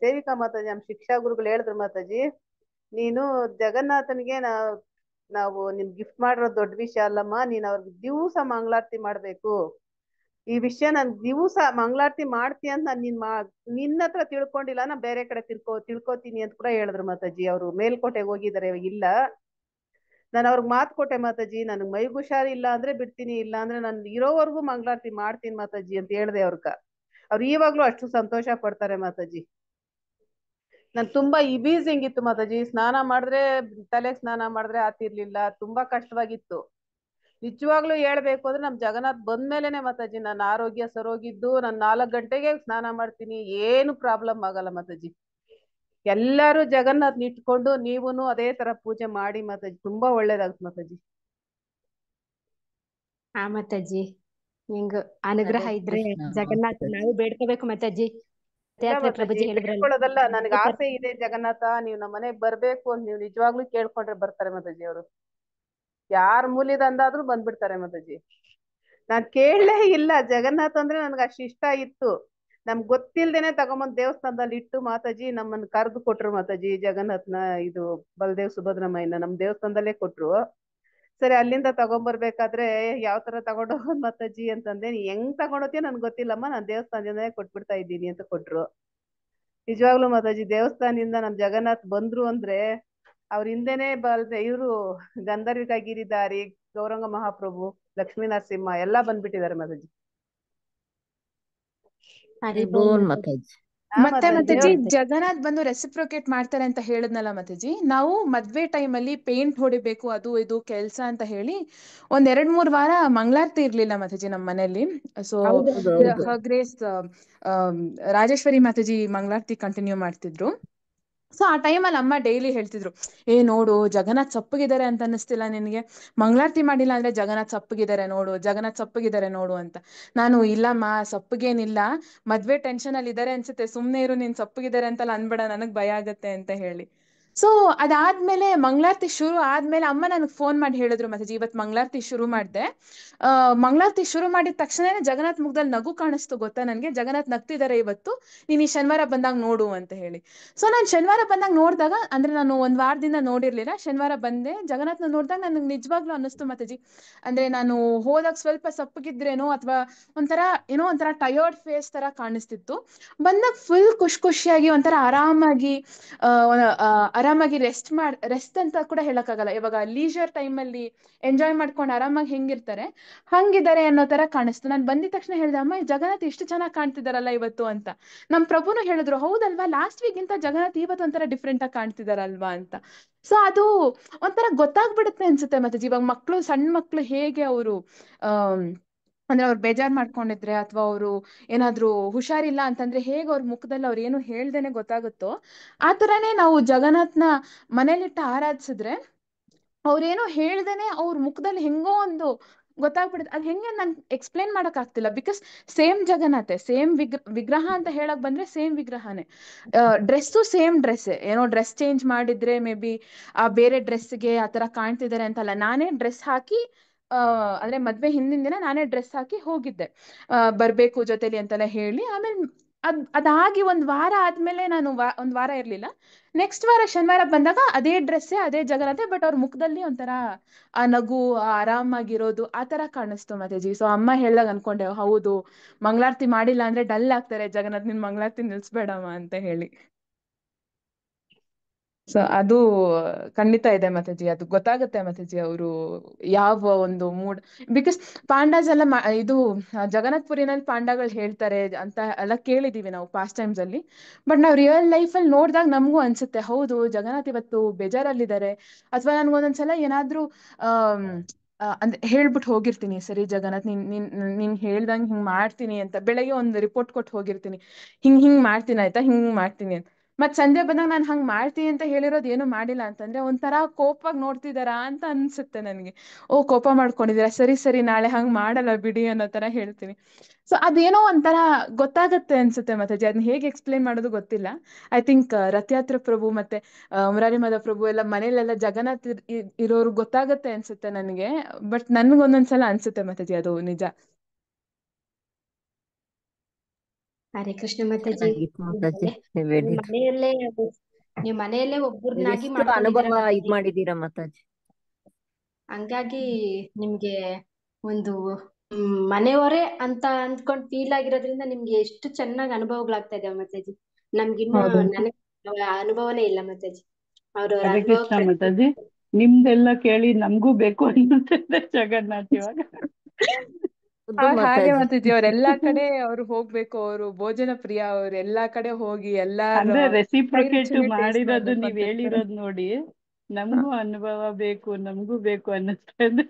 ಸೇವಿಕಾ ಮಾತಾಜಿ, ನಮ್ ಶಿಕ್ಷಾ ಗುರುಗಳು ಹೇಳಿದ್ರು ಮಾತಾಜಿ, ನೀನು ಜಗನ್ನಾಥನ್ಗೆ ನಾವು ನಿಮ್ ಗಿಫ್ಟ್ ಮಾಡಿರೋ ದೊಡ್ಡ ವಿಷಯ ಅಲ್ಲಮ್ಮ, ನೀನ್ ಅವ್ರಿಗೆ ದಿವಸ ಮಂಗಳಾರತಿ ಮಾಡ್ಬೇಕು. ಈ ವಿಷಯ ನನ್ ದಿವಸ ಮಂಗಳಾರತಿ ಮಾಡ್ತೀಯ ಅಂತ ನಾನ್ ನಿನ್ನ ಹತ್ರ ತಿಳ್ಕೊಂಡಿಲ್ಲ, ನಾ ಬೇರೆ ಕಡೆ ತಿಳ್ಕೊತೀನಿ ಅಂತ ಕೂಡ ಹೇಳಿದ್ರು ಮಾತಾಜಿ. ಅವ್ರು ಮೇಲ್ಕೋಟೆಗೆ ಹೋಗಿದ್ದಾರೆ, ಇಲ್ಲ ನಾನು ಅವ್ರಿಗೆ ಮಾತು ಕೊಟ್ಟೆ ಮಾತಾಜಿ, ನನ್ಗೆ ಮೈಗೆ ಹುಷಾರಿಲ್ಲ ಅಂದ್ರೆ ಬಿಡ್ತೀನಿ, ಇಲ್ಲ ಅಂದ್ರೆ ನಾನು ಇರೋವರೆಗೂ ಮಂಗಳಾರತಿ ಮಾಡ್ತೀನಿ ಮಾತಾಜಿ ಅಂತ ಹೇಳ್ದೆ ಅವ್ರಕ. ಅವ್ರು ಇವಾಗ್ಲೂ ಅಷ್ಟು ಸಂತೋಷ ಪಡ್ತಾರೆ ಮಾತಾಜಿ. ನನ್ ತುಂಬಾ ಇಬೀಸಿಂಗ್ ಇತ್ತು ಮಾತಾಜಿ, ಸ್ನಾನ ಮಾಡಿದ್ರೆ ತಲೆಗೆ ಸ್ನಾನ ಮಾಡಿದ್ರೆ ಆತಿರ್ಲಿಲ್ಲ, ತುಂಬಾ ಕಷ್ಟವಾಗಿತ್ತು. ನಿಜವಾಗ್ಲೂ ಹೇಳ್ಬೇಕು ಅಂದ್ರೆ ನಮ್ ಜಗನ್ನಾಥ್ ಬಂದ್ಮೇಲೆನೆ ಮಾತಾಜಿ ನನ್ನ ಆರೋಗ್ಯ ಸರೋಗಿದ್ದು, ನಾನು 4 ಗಂಟೆಗೆ ಸ್ನಾನ ಮಾಡ್ತೀನಿ, ಏನು ಪ್ರಾಬ್ಲಮ್ ಆಗಲ್ಲ ಮಾತಾಜಿ. ಎಲ್ಲಾರು ಜಗನ್ನಾಥ್ ಇಟ್ಕೊಂಡು ನೀವುನು ಅದೇ ತರ ಪೂಜೆ ಮಾಡಿ ಮಾತಾಜಿ, ತುಂಬಾ ಒಳ್ಳೇದಾಗುತ್ತೆ ಮಾತಾಜಿ. ಹಾ ಮಾತಾಜಿ, ನಿಂಗ ಅನುಗ್ರಹ ಹರೇ ಇದ್ರೆ ಕೃಷ್ಣ ಜಗನ್ನಾಥ ಮಾತಾಜಿ. ನಾವು ಬೇಡ್ಕೋಬೇಕು ಮಾತಾಜಿ. ಇಲ್ಲ ರಥಯಾತ್ರೆ ಮಾತಾಜಿ, ಪ್ರಭುಜಿ ಹೇಳಿದ್ರಲ್ಲ ಬೇಡ್ಕೊಳ್ಳೋದಲ್ಲ, ನನಗೆ ಅದೇ ತರ. ಆಸೆ ಇದೆ ಜಗನ್ನಾಥ, ನೀವು ನಮ್ಮ ಮನೆಗ್ ಬರ್ಬೇಕು ಅಂತ ನೀವು ನಿಜವಾಗ್ಲೂ ಕೇಳ್ಕೊಂಡ್ರೆ ಬರ್ತಾರೆ ಮಾತಾಜಿ. ಅವರು ಯಾರ ಮೂಲಿದ ಅಂದಾದ್ರೂ ಬಂದ್ಬಿಡ್ತಾರೆ ಮಾತಾಜಿ. ನಾನ್ ಕೇಳಲೇ ಇಲ್ಲ, ಜಗನ್ನಾಥ್ ಅಂದ್ರೆ ನನ್ಗೆ ಅಷ್ಟು ಇಷ್ಟ ಇತ್ತು. ನಮ್ಗೆ ಗೊತ್ತಿಲ್ದೇನೆ ತಗೊಂಬಂದ್ ದೇವಸ್ಥಾನದಲ್ಲಿ ಇಟ್ಟು ಮಾತಾಜಿ ನಮ್ಮನ್ನ ಕರ್ದು ಕೊಟ್ರು ಮಾತಾಜಿ. ಜಗನ್ನಾಥ್ನ ಇದು ಬಲದೇವ್ ಸುಭದ್ರಮ್ಮಯ್ಯನ ನಮ್ ದೇವಸ್ಥಾನದಲ್ಲೇ ಕೊಟ್ರು. ಸರಿ, ಅಲ್ಲಿಂದ ತಗೊಂಬರ್ಬೇಕಾದ್ರೆ ಯಾವ ತರ ತಗೊಂಡೋಗೋದ್ ಮಾತಾಜಿ ಅಂತಂದೆ. ನೀ ಹೆಂಗ್ ತಗೊಂಡೋತೀಯ ನನ್ಗೆ ಗೊತ್ತಿಲ್ಲಮ್ಮ, ನಾನ್ ದೇವಸ್ಥಾನದಿಂದನೇ ಕೊಟ್ಬಿಡ್ತಾ ಇದ್ದೀನಿ ಅಂತ ಕೊಟ್ರು. ನಿಜವಾಗ್ಲೂ ಮಾತಾಜಿ, ದೇವಸ್ಥಾನದಿಂದ ನಮ್ ಜಗನ್ನಾಥ್ ಬಂದ್ರು ಅಂದ್ರೆ ಅವ್ರ ಹಿಂದೆನೆ ಇವರು ಗಂಧರ್ವಿಕ ಗಿರಿಧಾರಿ, ಗೌರಂಗ ಮಹಾಪ್ರಭು, ಲಕ್ಷ್ಮೀ ನರಸಿಂಹ ಎಲ್ಲಾ ಬಂದ್ಬಿಟ್ಟಿದ್ದಾರೆ ಮಾತಾಜಿ. ಹರಿ ಬೋಲ್ ಮಾತಾಜಿ. ಮತ್ತೆ ಮಾತಾಜಿ, ಮಾತಾಜಿ, ಜಗನ್ನಾಥ್ ಬಂದು ರೆಸಿಪ್ರೊಕೇಟ್ ಮಾಡ್ತಾರೆ ಅಂತ ಹೇಳಿದ್ನಲ್ಲ ಮಾತಾಜಿ, ನಾವು ಮದ್ವೆ ಟೈಮಲ್ಲಿ ಪೇಂಟ್ ಹೊಡಿಬೇಕು ಅದು ಇದು ಕೆಲ್ಸ ಅಂತ ಹೇಳಿ ಒಂದ್ 2-3 ವಾರ ಮಂಗಳಾರತಿ ಇರ್ಲಿಲ್ಲ ಮಾತಾಜಿ ನಮ್ಮ ಮನೇಲಿ. ಸೊ ಹೌದೌದು. ಗ್ರೇಸ್ ರಾಜೇಶ್ವರಿ ಮಾತಾಜಿ ಮಂಗಳಾರತಿ ಕಂಟಿನ್ಯೂ ಮಾಡ್ತಿದ್ರು. ಸೊ ಆ ಟೈಮಲ್ಲಿ ಅಮ್ಮ ಡೈಲಿ ಹೇಳ್ತಿದ್ರು, ನೋಡು ಜಗನ್ನಾಥ್ ಸಪ್ಪಗಿದ್ದಾರೆ ಅಂತ ಅನ್ನಿಸ್ತಿಲ್ಲ ನಿನಗೆ, ಮಂಗಳಾರತಿ ಮಾಡಿಲ್ಲ ಅಂದ್ರೆ ಜಗನ್ನಾಥ್ ಸಪ್ಪಗಿದ್ದಾರೆ ನೋಡು, ಜಗನ್ನಾಥ್ ಸಪ್ಪಗಿದ್ದಾರೆ ನೋಡು ಅಂತ. ನಾನು, ಇಲ್ಲಮ್ಮ ಸಪ್ಪಗೇನಿಲ್ಲ, ಮದ್ವೆ ಟೆನ್ಷನ್ ಅಲ್ಲಿ ಇದಾರೆ ಅನ್ಸುತ್ತೆ, ಸುಮ್ನೆ ಇರು, ನೀನ್ ಸಪ್ಪಗಿದ್ದಾರೆ ಅಂತಲ್ಲ ಅನ್ಬೇಡ, ನನಗ್ ಭಯ ಆಗತ್ತೆ ಅಂತ ಹೇಳಿ. ಸೊ ಅದಾದ್ಮೇಲೆ ಮಂಗಳಾರತಿ ಶುರು ಆದ್ಮೇಲೆ ಅಮ್ಮ ನನಗೆ ಫೋನ್ ಮಾಡಿ ಹೇಳಿದ್ರು ಮಾತಾಜಿ, ಇವತ್ ಮಂಗಳಾರತಿ ಶುರು ಮಾಡ್ದೆ, ಮಂಗಳಾರತಿ ಶುರು ಮಾಡಿದ ತಕ್ಷಣನೇ ಜಗನ್ನಾಥ್ ಮುಖದಲ್ಲಿ ನಗು ಕಾಣಿಸ್ತು ಗೊತ್ತಾ ನನ್ಗೆ, ಜಗನ್ನಾಥ್ ನಗ್ತಿದ್ದಾರೆ ಇವತ್ತು, ನೀನ್ ಈ ಶನಿವಾರ ಬಂದಾಗ ನೋಡು ಅಂತ ಹೇಳಿ. ಸೊ ನಾನು ಶನಿವಾರ ಬಂದಾಗ ನೋಡಿದಾಗ, ಅಂದ್ರೆ ನಾನು ಒಂದ್ ವಾರದಿಂದ ನೋಡಿರ್ಲಿಲ್ಲ, ಶನಿವಾರ ಬಂದೆ, ಜಗನ್ನಾಥ್ನ ನೋಡಿದಾಗ ನನಗೆ ನಿಜವಾಗ್ಲೂ ಅನ್ನಿಸ್ತು ಮಾತಾಜಿ, ಅಂದ್ರೆ ನಾನು ಹೋದಾಗ ಸ್ವಲ್ಪ ಸಪ್ಪಗಿದ್ರೇನೋ ಅಥವಾ ಒಂಥರ ಟಯರ್ಡ್ ಫೇಸ್ ತರ ಕಾಣಿಸ್ತಿತ್ತು. ಬಂದಾಗ ಫುಲ್ ಖುಷಿಯಾಗಿ ಒಂಥರ ಆರಾಮಾಗಿ ರೆಸ್ಟ್ ಅಂತ ಕೂಡ ಹೇಳಕ್ಕಾಗಲ್ಲ, ಇವಾಗ ಲೀಜರ್ ಟೈಮಲ್ಲಿ ಎಂಜಾಯ್ ಮಾಡ್ಕೊಂಡು ಆರಾಮಾಗಿ ಹೆಂಗಿರ್ತಾರೆ ಹಂಗಿದ್ದಾರೆ ಅನ್ನೋ ತರ ಕಾಣಿಸ್ತು. ನಾನು ಬಂದಿದ ತಕ್ಷಣ ಹೇಳ್ದೆ, ಅಮ್ಮ ಜಗನ್ನಾಥ್ ಎಷ್ಟು ಚೆನ್ನಾಗಿ ಕಾಣ್ತಿದಾರಲ್ಲ ಇವತ್ತು ಅಂತ. ನಮ್ ಪ್ರಭುನು ಹೇಳಿದ್ರು, ಹೌದಲ್ವಾ ಲಾಸ್ಟ್ ವೀಕ್ ಗಿಂತ ಜಗನ್ನಾಥ್ ಇವತ್ತು ಒಂಥರ ಡಿಫ್ರೆಂಟ್ ಆಗಿ ಕಾಣ್ತಿದಾರಲ್ವಾ ಅಂತ. ಸೊ ಅದು ಒಂಥರ ಗೊತ್ತಾಗ್ಬಿಡುತ್ತೆ ಅನ್ಸುತ್ತೆ ಮತ್ತೆ, ಇವಾಗ ಸಣ್ಣ ಮಕ್ಳು ಹೇಗೆ ಅವರು ಅಂದ್ರೆ ಅವ್ರು ಬೇಜಾರ್ ಮಾಡ್ಕೊಂಡಿದ್ರೆ ಅಥವಾ ಅವರು ಏನಾದ್ರು ಹುಷಾರಿಲ್ಲ ಅಂತಂದ್ರೆ ಹೇಗೆ ಅವ್ರ ಮುಖದಲ್ಲಿ ಅವ್ರು ಏನು ಹೇಳ್ದೇನೆ ಗೊತ್ತಾಗುತ್ತೋ, ಆ ತರಾನೇ ನಾವು ಜಗನ್ನಾಥ್ನ ಮನೇಲಿಟ್ಟು ಆರಾಧಿಸಿದ್ರೆ ಅವ್ರೇನೋ ಹೇಳ್ದೇನೆ ಅವ್ರ ಮುಖದಲ್ಲಿ ಹೆಂಗೋ ಒಂದು ಗೊತ್ತಾಗ್ಬಿಡುತ್ತೆ. ಅದ್ ಹೆಂಗೆ ನನ್ ಎಕ್ಸ್ಪ್ಲೇನ್ ಮಾಡಕ್ ಆಗ್ತಿಲ್ಲ, ಬಿಕಾಸ್ ಸೇಮ್ ಜಗನ್ನಾಥೆ, ಸೇಮ್ ವಿಗ್ರಹ ಅಂತ ಹೇಳಕ್ ಬಂದ್ರೆ ಸೇಮ್ ವಿಗ್ರಹನೇ, ಡ್ರೆಸ್ಸು ಸೇಮ್ ಡ್ರೆಸ್, ಏನೋ ಡ್ರೆಸ್ ಚೇಂಜ್ ಮಾಡಿದ್ರೆ ಮೇ ಬಿ ಆ ಬೇರೆ ಡ್ರೆಸ್ಗೆ ಆತರ ಕಾಣ್ತಿದ್ದಾರೆ ಅಂತಲ್ಲ, ನಾನೇ ಡ್ರೆಸ್ ಹಾಕಿ ಅಂದ್ರೆ ಮದ್ವೆ ಹಿಂದಿನ ದಿನ ನಾನೇ ಡ್ರೆಸ್ ಹಾಕಿ ಹೋಗಿದ್ದೆ, ಬರ್ಬೇಕು ಜೊತೆಲಿ ಅಂತೆಲ್ಲ ಹೇಳಿ. ಆಮೇಲೆ ಅದಾಗಿ ಒಂದ್ ವಾರ ಆದ್ಮೇಲೆ ನಾನು ಒಂದ್ ವಾರ ಇರ್ಲಿಲ್ಲ, ನೆಕ್ಸ್ಟ್ ವಾರ ಶನಿವಾರ ಬಂದಾಗ ಅದೇ ಡ್ರೆಸ್ಸೇ ಅದೇ ಜಗನ್ನಾಥೆ, ಬಟ್ ಅವ್ರ ಮುಖದಲ್ಲಿ ಒಂಥರ ಆ ನಗು, ಆರಾಮಾಗಿರೋದು ಆ ತರ ಕಾಣಿಸ್ತು ಮಾತಾಜಿ. ಸೊ ಅಮ್ಮ ಹೇಳ್ದಾಗ ಅನ್ಕೊಂಡೆ, ಹೌದು ಮಂಗಳಾರತಿ ಮಾಡಿಲ್ಲ ಅಂದ್ರೆ ಡಲ್ ಆಗ್ತಾರೆ ಜಗನ್ನಾಥ್, ನಿನ್ ಮಂಗಳಾರತಿ ನಿಲ್ಸ್ಬೇಡಮ್ಮ ಅಂತ ಹೇಳಿ. ಸೊ ಅದು ಖಂಡಿತ ಇದೆ ಮಾತಾಜಿ, ಅದು ಗೊತ್ತಾಗುತ್ತೆ ಮಾತಾಜಿ ಅವರು ಯಾವ ಒಂದು ಮೂಡ್. ಬಿಕಾಸ್ ಪಾಂಡಾಸ್ ಎಲ್ಲ ಇದು ಜಗನ್ನಾಥ್ ಪುರಿನಲ್ಲಿ ಪಾಂಡಾಗಳು ಹೇಳ್ತಾರೆ ಅಂತ ಎಲ್ಲ ಕೇಳಿದೀವಿ ನಾವು ಪಾಸ್ಟ್ ಟೈಮ್ಸ್ ಅಲ್ಲಿ. ಬಟ್ ನಾವು ರಿಯಲ್ ಲೈಫ್ ಅಲ್ಲಿ ನೋಡಿದಾಗ ನಮಗೂ ಅನ್ಸುತ್ತೆ, ಹೌದು ಜಗನ್ನಾಥ್ ಇವತ್ತು ಬೇಜಾರಲ್ಲಿದ್ದಾರೆ. ಅಥವಾ ನನ್ಗೊಂದೊಂದ್ಸಲ ಏನಾದ್ರೂ ಆಮ್, ಅಂದ್ರೆ ಹೇಳ್ಬಿಟ್ಟು ಹೋಗಿರ್ತೀನಿ, ಸರಿ ಜಗನ್ನಾಥ್ ನೀನ್ ಹೇಳ್ದಂಗೆ ಹಿಂಗ್ ಮಾಡ್ತೀನಿ ಅಂತ, ಬೆಳಗ್ಗೆ ಒಂದು ರಿಪೋರ್ಟ್ ಕೊಟ್ಟು ಹೋಗಿರ್ತೀನಿ, ಹಿಂಗ್ ಮಾಡ್ತೀನಿ ಆಯ್ತಾ, ಹಿಂಗ್ ಮಾಡ್ತೀನಿ ಅಂತ. ಮತ್ ಸಂಜೆ ಬಂದಾಗ ನಾನು ಹಂಗ್ ಮಾಡ್ತೀನಿ ಅಂತ ಹೇಳಿರೋದು ಏನು ಮಾಡಿಲ್ಲ ಅಂತಂದ್ರೆ ಒಂಥರ ಕೋಪವಾಗಿ ನೋಡ್ತಿದಾರಾ ಅಂತ ಅನ್ಸುತ್ತೆ ನನಗೆ. ಓ ಕೋಪ ಮಾಡ್ಕೊಂಡಿದೀರಾ, ಸರಿ ಸರಿ ನಾಳೆ ಹಂಗ್ ಮಾಡಲ್ಲ ಬಿಡಿ ಅನ್ನೋ ತರ ಹೇಳ್ತೀನಿ. ಸೊ ಅದೇನೋ ಒಂಥರ ಗೊತ್ತಾಗತ್ತೆ ಅನ್ಸುತ್ತೆ ಮಾತಾಜಿ, ಅದನ್ನ ಹೇಗೆ ಎಕ್ಸ್ಪ್ಲೇನ್ ಮಾಡೋದು ಗೊತ್ತಿಲ್ಲ. ಐ ಥಿಂಕ್ ರಥಯಾತ್ರ ಪ್ರಭು ಮತ್ತೆ ಮುರಾರಿ ಮಾಧವ್ ಪ್ರಭು ಎಲ್ಲ ಮನೇಲೆಲ್ಲ ಜಗನ್ನಾಥ್ ಇರೋರು ಗೊತ್ತಾಗತ್ತೆ ಅನ್ಸುತ್ತೆ ನನಗೆ. ಬಟ್ ನನ್ಗೊಂದೊಂದ್ಸಲ ಅನ್ಸುತ್ತೆ ಮಾತಾಜಿ ಅದು ನಿಜ. ಹರೇ ಕೃಷ್ಣ ಮಾತಾಜಿ. ಚೆನ್ನಾಗಿತ್ತು ಮಾತಾಜಿ ನೀವ್ ಹೇಳಿದ್ದು. ನೀವು ಮನೆಯಲ್ಲೇ ಒಬ್ಬರನ್ನಾಗಿ ಎಷ್ಟು ಮಾಡ್ಕೊಂಡಿದ್ದೀರಾ ಅನುಭವ ಇದ್ ಮಾತಾಜಿ. ಮಾಡಿದೀರಾ ಮಾತಾಜಿ. ಹಂಗಾಗಿ ನಿಮ್ಗೆ ಒಂದು ಮನೆಯವರೇ ಅಂತ ಅಂದ್ಕೊಂಡ್ ಫೀಲ್ ಆಗಿರೋದ್ರಿಂದ ನಿಮ್ಗೆ ಎಷ್ಟು ಚೆನ್ನಾಗಿ ಅನುಭವಗಳಾಗ್ತಾ ಇದಾವೆ ಮಾತಾಜಿ. ನಮ್ಗಿನ್ನ ಹೌದು ನನಗೆ ಅನುಭವನೇ ಇಲ್ಲ ಮಾತಾಜಿ. ಅವ್ರವ್ರ ಹರೇ ಅನುಭವ ಕೃಷ್ಣ ಮಾತಾಜಿ, ನಿಮ್ದೆಲ್ಲ ಕೇಳಿ ನಮಗೂ ಬೇಕು ಅನ್ನುತ್ತೆ ಜಗನ್ನಾಥ್ ಇವಾಗ. ಹಾಗೆ ಮಾತಾಜಿ ಮಾತಾಜಿ ಅವ್ರೆಲ್ಲಾ ಕಡೆ ಅವ್ರು ಹೋಗ್ಬೇಕು, ಅವರು ಭೋಜನ ಪ್ರಿಯ, ಅವ್ರು ಎಲ್ಲಾ ಕಡೆ ಹೋಗಿ ಎಲ್ಲಾರ ಅಂದ್ರೆ ಕೈ ರೆಸಿಪ್ರೊಕೇಟ್ ರುಚಿನೇ ಟೇಸ್ಟ್ ಮಾಡಿರೋದು ಮಾಡ್ಬೇಕು ನೀವ್ ಅಂತ ಇರ್ತಾರೆ. ಹೇಳಿರೋದ್ ನೋಡಿ ನಮಗೂ ಅನುಭವ ಬೇಕು, ನಮಗೂ ಬೇಕು ಅನ್ನಿಸ್ತಾ ಇದೆ.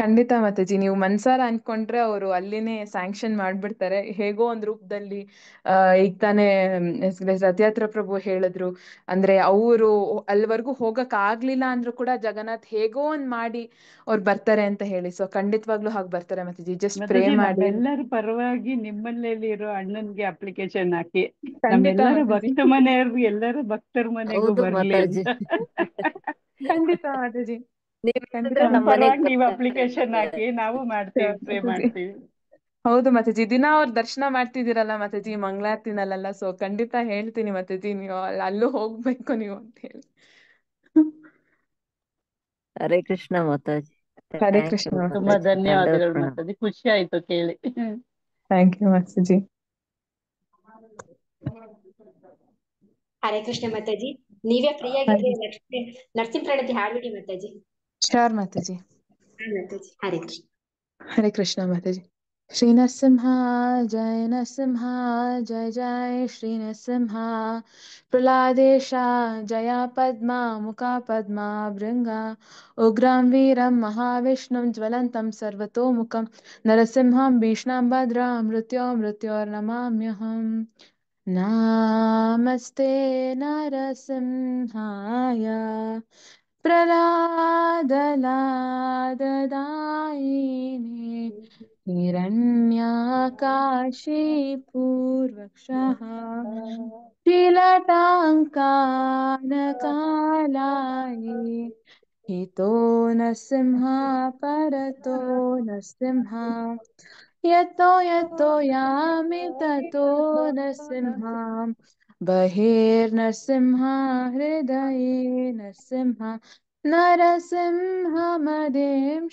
ಖಂಡಿತ ಮಾತಾಜಿ, ನೀವು ಮನ್ಸಾರ ಅನ್ಕೊಂಡ್ರೆ ಅವರು ಅಲ್ಲಿನೇ ಸ್ಯಾಂಕ್ಷನ್ ಮಾಡ್ಬಿಡ್ತಾರೆ ಹೇಗೋ ಒಂದ್ ರೂಪದಲ್ಲಿ. ಈಗ ತಾನೇ ರಥಯಾತ್ರ ಪ್ರಭು ಹೇಳಿದ್ರು, ಅಂದ್ರೆ ಅವರು ಅಲ್ಲಿವರೆಗೂ ಹೋಗಕ್ ಆಗ್ಲಿಲ್ಲ ಅಂದ್ರೂ ಕೂಡ ಜಗನ್ನಾಥ್ ಹೇಗೋ ಒಂದ್ ಮಾಡಿ ಅವ್ರು ಬರ್ತಾರೆ ಅಂತ ಹೇಳಿ. ಸೊ ಖಂಡಿತವಾಗ್ಲೂ ಹಾಗೆ ಬರ್ತಾರೆ ಮಾತಾಜಿ, ಜಸ್ಟ್ ಪ್ರೇ ಮಾತಾಜಿ ಮಾಡಿ. ನಮ್ಮೆಲ್ಲರ ಪರವಾಗಿ ನಿಮ್ಮನೇಲಿರೋ ಅಣ್ಣನ್ಗೆ ಅಪ್ಲಿಕೇಶನ್ ಹಾಕಿ, ಖಂಡಿತ ನಮ್ಮೆಲ್ಲರ ಮಾತಾಜಿ. ಭಕ್ತ ಮನೆಯವ್ರು ಎಲ್ಲರ ಭಕ್ತರ ಮನೆಗೂ ಹೌದು ಬರ್ಲಿ ಮಾತಾಜಿ. ಅಂತ. ಖಂಡಿತ ಮಾತಾಜಿ, ನೀವ್ ಖಂಡಿತ ಹೇಳಿದ್ರೆ ನಮ್ ನಮ್ ಮಾತಾಜಿ. ಮನೆಗ್ ಪರವಾಗಿ ನೀವ್ ಬರ್ತಾರೆ ಅಪ್ಲಿಕೇಶನ್ ಹಾಕಿ, ನಾವು ಮಾಡ್ತೀವಿ, ಪ್ರೇ ಮಾತಾಜಿ ಮಾಡ್ತೀವಿ. ಹೌದು ಮಾತಾಜಿ, ದಿನ ಅವ್ರ ದರ್ಶನ ಮಾಡ್ತಿದ್ದೀರಲ್ಲ ಮಾತಾಜಿ ಮಂಗಳಾರತಿನಲ್ಲೆಲ್ಲ. ಸೊ ಖಂಡಿತ ಹೇಳ್ತೀನಿ ಮಾತಾಜಿ, ನೀವು ಅಲ್ಲೂ ಹೋಗ್ಬೇಕು ನೀವು ಅಂತ ಹೇಳಿ. ಹರೇ ಕೃಷ್ಣ ಮಾತಾಜಿ. ಹರೇ ಥ್ಯಾಂಕ್ ಕೃಷ್ಣ ಯು ತುಂಬಾ ಮಾತಾಜಿ, ದಂಡವತ್ ಧನ್ಯವಾದಗಳು ಪ್ರಣಾಮ. ಮಾತಾಜಿ, ಖುಷಿ ಆಯ್ತು ಕೇಳಿ. Thank you Mataji. ಹರೇ ಕೃಷ್ಣ ಮಾತಾಜಿ. ನೀವೇ ಫ್ರೀ ಆಗಿದ್ರೆ ನರಸಿಂಹ ಪ್ರಣತಿ ಹಾಡ್ಬಿಡಿ ಮಾತಾಜಿ. ಶೋರ್ ಮಾತಾಜಿ. ಮಾತಾಜಿ ಹರೇ ಕೃಷ್ಣ. ಹರೇ ಕೃಷ್ಣ ಮಾತಾಜಿ. ಶ್ರೀ ನರಸಿಂಹ ಜಯ ನರಸಿಂಹ, ಜಯ ಜಯ ಶ್ರೀ ನರಸಿಂಹ. ಪ್ರಹ್ಲಾದೇಶ ಜಯ ಪದ್ಮ ಮುಖ ಪದ್ಮ ಭೃಂಗ, ಉಗ್ರಂ ವೀರಂ ಮಹಾವಿಷ್ಣುಂ ಜ್ವಲಂತಂ ಸರ್ವತೋಮುಖಂ, ನರಸಿಂಹಂ ಭೀಷ್ಣಂ ಭದ್ರಾಂ ಮೃತ್ಯೋರ್ನಮಾಮ್ಯಹಂ. ನಮಸ್ತೆ ನರಸಿಂಹಾಯ ಪ್ರಹ್ಲಾದಲಾದದಾಯಿನೇ, ಹಿರಣ್ಯಕಾಶಿಪೂರ್ವಕ್ಷಃ ಶ್ರೀಲಟಾಂಕಾನಕಾಲಾಯೇ, ಹಿತೋ ನರಸಿಂಹ ಪರತೋ ನರಸಿಂಹ, ಯತೋ ಯತೋ ಯಾಮಿ ತತೋ ನರಸಿಂಹ, ಬಹಿರ್ನರಸಿಂಹ ಹೃದಯೇ ನರಸಿಂಹ, ನರಸಿಂಹಮದೇಂ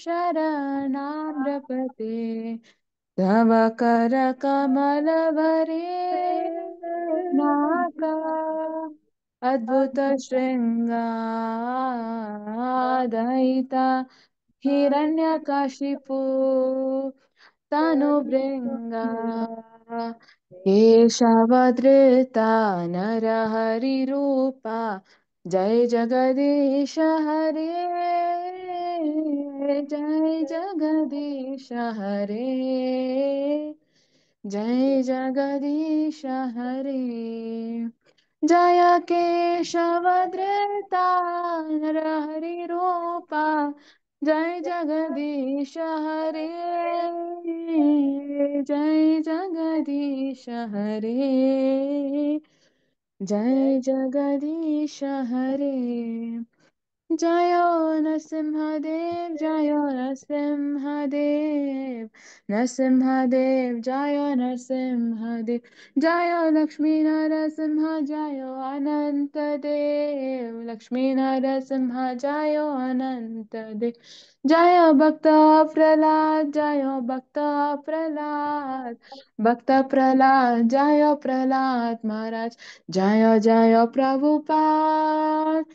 ಶರಣಾಮ್ರಪತೆ, ತವ ಕರ ಕಮಲವರೇ ನಾಕ ಅದ್ಭುತ ಶೃಂಗಾದಯಿತ, ಹಿರಣ್ಯಕಾಶಿಪು ತನು ಭೃಂಗ, ಕೇಶವಧೃತ ನರಹರಿ ರೂಪ, ಜಯ ಜಗದೀಶ ಹರೇ, ಜಯ ಜಗದೀಶ ಹರೇ, ಜಯ ಜಗದೀಶ ಹರೇ. ಜಯ ಕೇಶವಧೃತ ನರಹರಿ ರೂಪ, ಜಯ ಜಗದೀಶ ಹರೇ, ಜಯ ಜಗದೀಶ ಹರೇ, ಜಯ ಜಗದೀಶ ಹರೇ. जयो नरसिंहदेव जयो नरसिंहदेव नरसिंहदेव जयो नरसिंहदेव जयो लक्ष्मी नरसिंह जयो अनंत देव लक्ष्मी नरसिंह जयो अनंत देव जयो भक्त प्रहलाद जयो भक्त प्रहलाद जयो प्रहलाद महाराज जयो जयो प्रभुपाद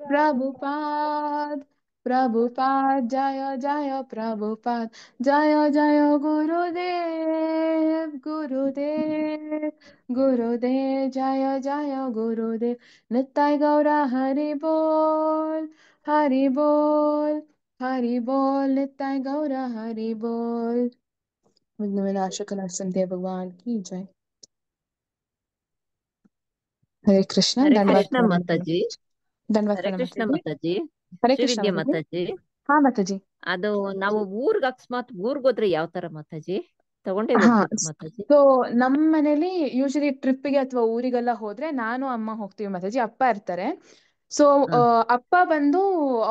प्रभुपाद प्रभुपाद जयो जयो प्रभुपाद जयो जयो गुरुदेव गुरुदेव गुरुदेव जयो जयो गुरुदेव नित्य गौरा हरि बोल हरि बोल हरि बोल नित्य गौरा हरि बोल। विघ्नविनाशक नरसिंह भगवान की जय। हरे कृष्ण। हरे दंडवत कृष्ण प्रणाम माताजी दंडवत हरे प्रणाम कृष्ಣ माताजी। ಮಾತಾಜಿ हरे कृष्ण ಶ್ರೀವಿದ್ಯಾ माताजी। ಮಾತಾಜಿ हाँ माताजी। ಅದು ನಾವು ಊರ್ಗ್ ಅಕಸ್ಮಾತ್ ಊರ್ಗ್ ಹೋದ್ರೆ ಯಾವ ತರ ಮಾತಾಜಿ ತಗೊಂಡೇ ಹಾ ಹೋಗ್ಬೇಕು ಮಾತಾಜಿ? ಸೊ ನಮ್ಮ ಮನೇಲಿ ಯೂಶಲಿ ಟ್ರಿಪ್ಗೆ ಅಥವಾ ಊರಿಗೆಲ್ಲ ಹೋದ್ರೆ ನಾನು ಅಮ್ಮ ಹೋಗ್ತೀವಿ ಮಾತಾಜಿ, ಅಪ್ಪ ಇರ್ತಾರೆ. ಸೊ ಹಾ ಅಪ್ಪ ಬಂದು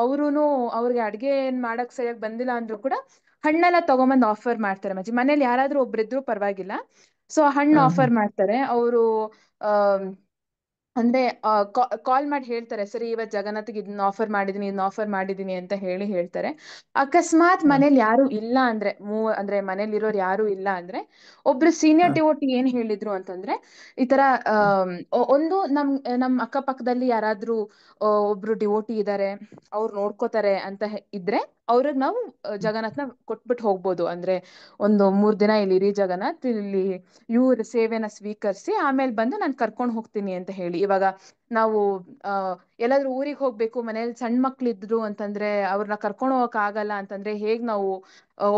ಅವ್ರುನು ಅವ್ರಿಗೆ ಅಡ್ಗೆ ಏನ್ ಮಾಡಕ್ ಸರಿಯಾಗಿ ಬಂದಿಲ್ಲ ಅಂದ್ರೂ ಕೂಡ ಹಣ್ಣೆಲ್ಲ ತಗೊಂಬಂದ್ ಆಫರ್ ಮಾಡ್ತಾರೆ ಮಾಜಿ. ಮನೇಲಿ ಯಾರಾದ್ರೂ ಒಬ್ರಿದ್ರು ಪರವಾಗಿಲ್ಲ, ಸೊ ಹಣ್ಣು ಹಾ ಹಾ ಆಫರ್ ಮಾಡ್ತಾರೆ ಅವರು. ಅಂದ್ರೆ ಕಾಲ್ ಮಾಡಿ ಹೇಳ್ತಾರೆ, ಸರಿ ಇವತ್ ಜಗನ್ನಾಥ್ಗೆ ಇದನ್ನ ಆಫರ್ ಮಾಡಿದೀನಿ ಅಂತ ಹೇಳ್ತಾರೆ. ಅಕಸ್ಮಾತ್ ಹಾ ಮನೇಲಿ ಯಾರು ಇಲ್ಲ ಅಂದ್ರೆ ಅಂದ್ರೆ ಮನೇಲಿ ಇರೋರು ಯಾರು ಇಲ್ಲ ಅಂದ್ರೆ ಒಬ್ರು ಸೀನಿಯರ್ ಡಿವೋಟಿ ಏನ್ ಹೇಳಿದ್ರು ಅಂತಂದ್ರೆ ಈ ತರ ಒಂದು ನಮ್ ಅಕ್ಕಪಕ್ಕದಲ್ಲಿ ಯಾರಾದ್ರೂ ಒಬ್ರು ಡಿವೋಟಿ ಇದಾರೆ, ಅವ್ರು ನೋಡ್ಕೋತಾರೆ ಅಂತ ಇದ್ರೆ ಅವ್ರಿಗೆ ನಾವು ಜಗನ್ನಾಥ್ನ ಕೊಟ್ಬಿಟ್ಟು ಹೋಗ್ಬೋದು. ಅಂದ್ರೆ ಒಂದು 3 ದಿನ ಇಲ್ಲಿ ಇರಿ ಜಗನ್ನಾಥ್, ಇಲ್ಲಿ ಇವ್ರ ಸೇವೆನ ಸ್ವೀಕರಿಸಿ ಆಮೇಲೆ ಬಂದು ನಾನು ಕರ್ಕೊಂಡು ಹೋಗ್ತೀನಿ ಅಂತ ಹೇಳಿ. ಇವಾಗ ನಾವು ಎಲ್ಲಾದ್ರೂ ಊರಿಗೆ ಹೋಗ್ಬೇಕು, ಮನೇಲಿ ಸಣ್ಣ ಮಕ್ಳು ಇದ್ರು ಅಂತಂದ್ರೆ ಅವ್ರನ್ನ ಕರ್ಕೊಂಡು ಹೋಗಕ್ ಆಗಲ್ಲ ಅಂತಂದ್ರೆ ಹೇಗ್ ನಾವು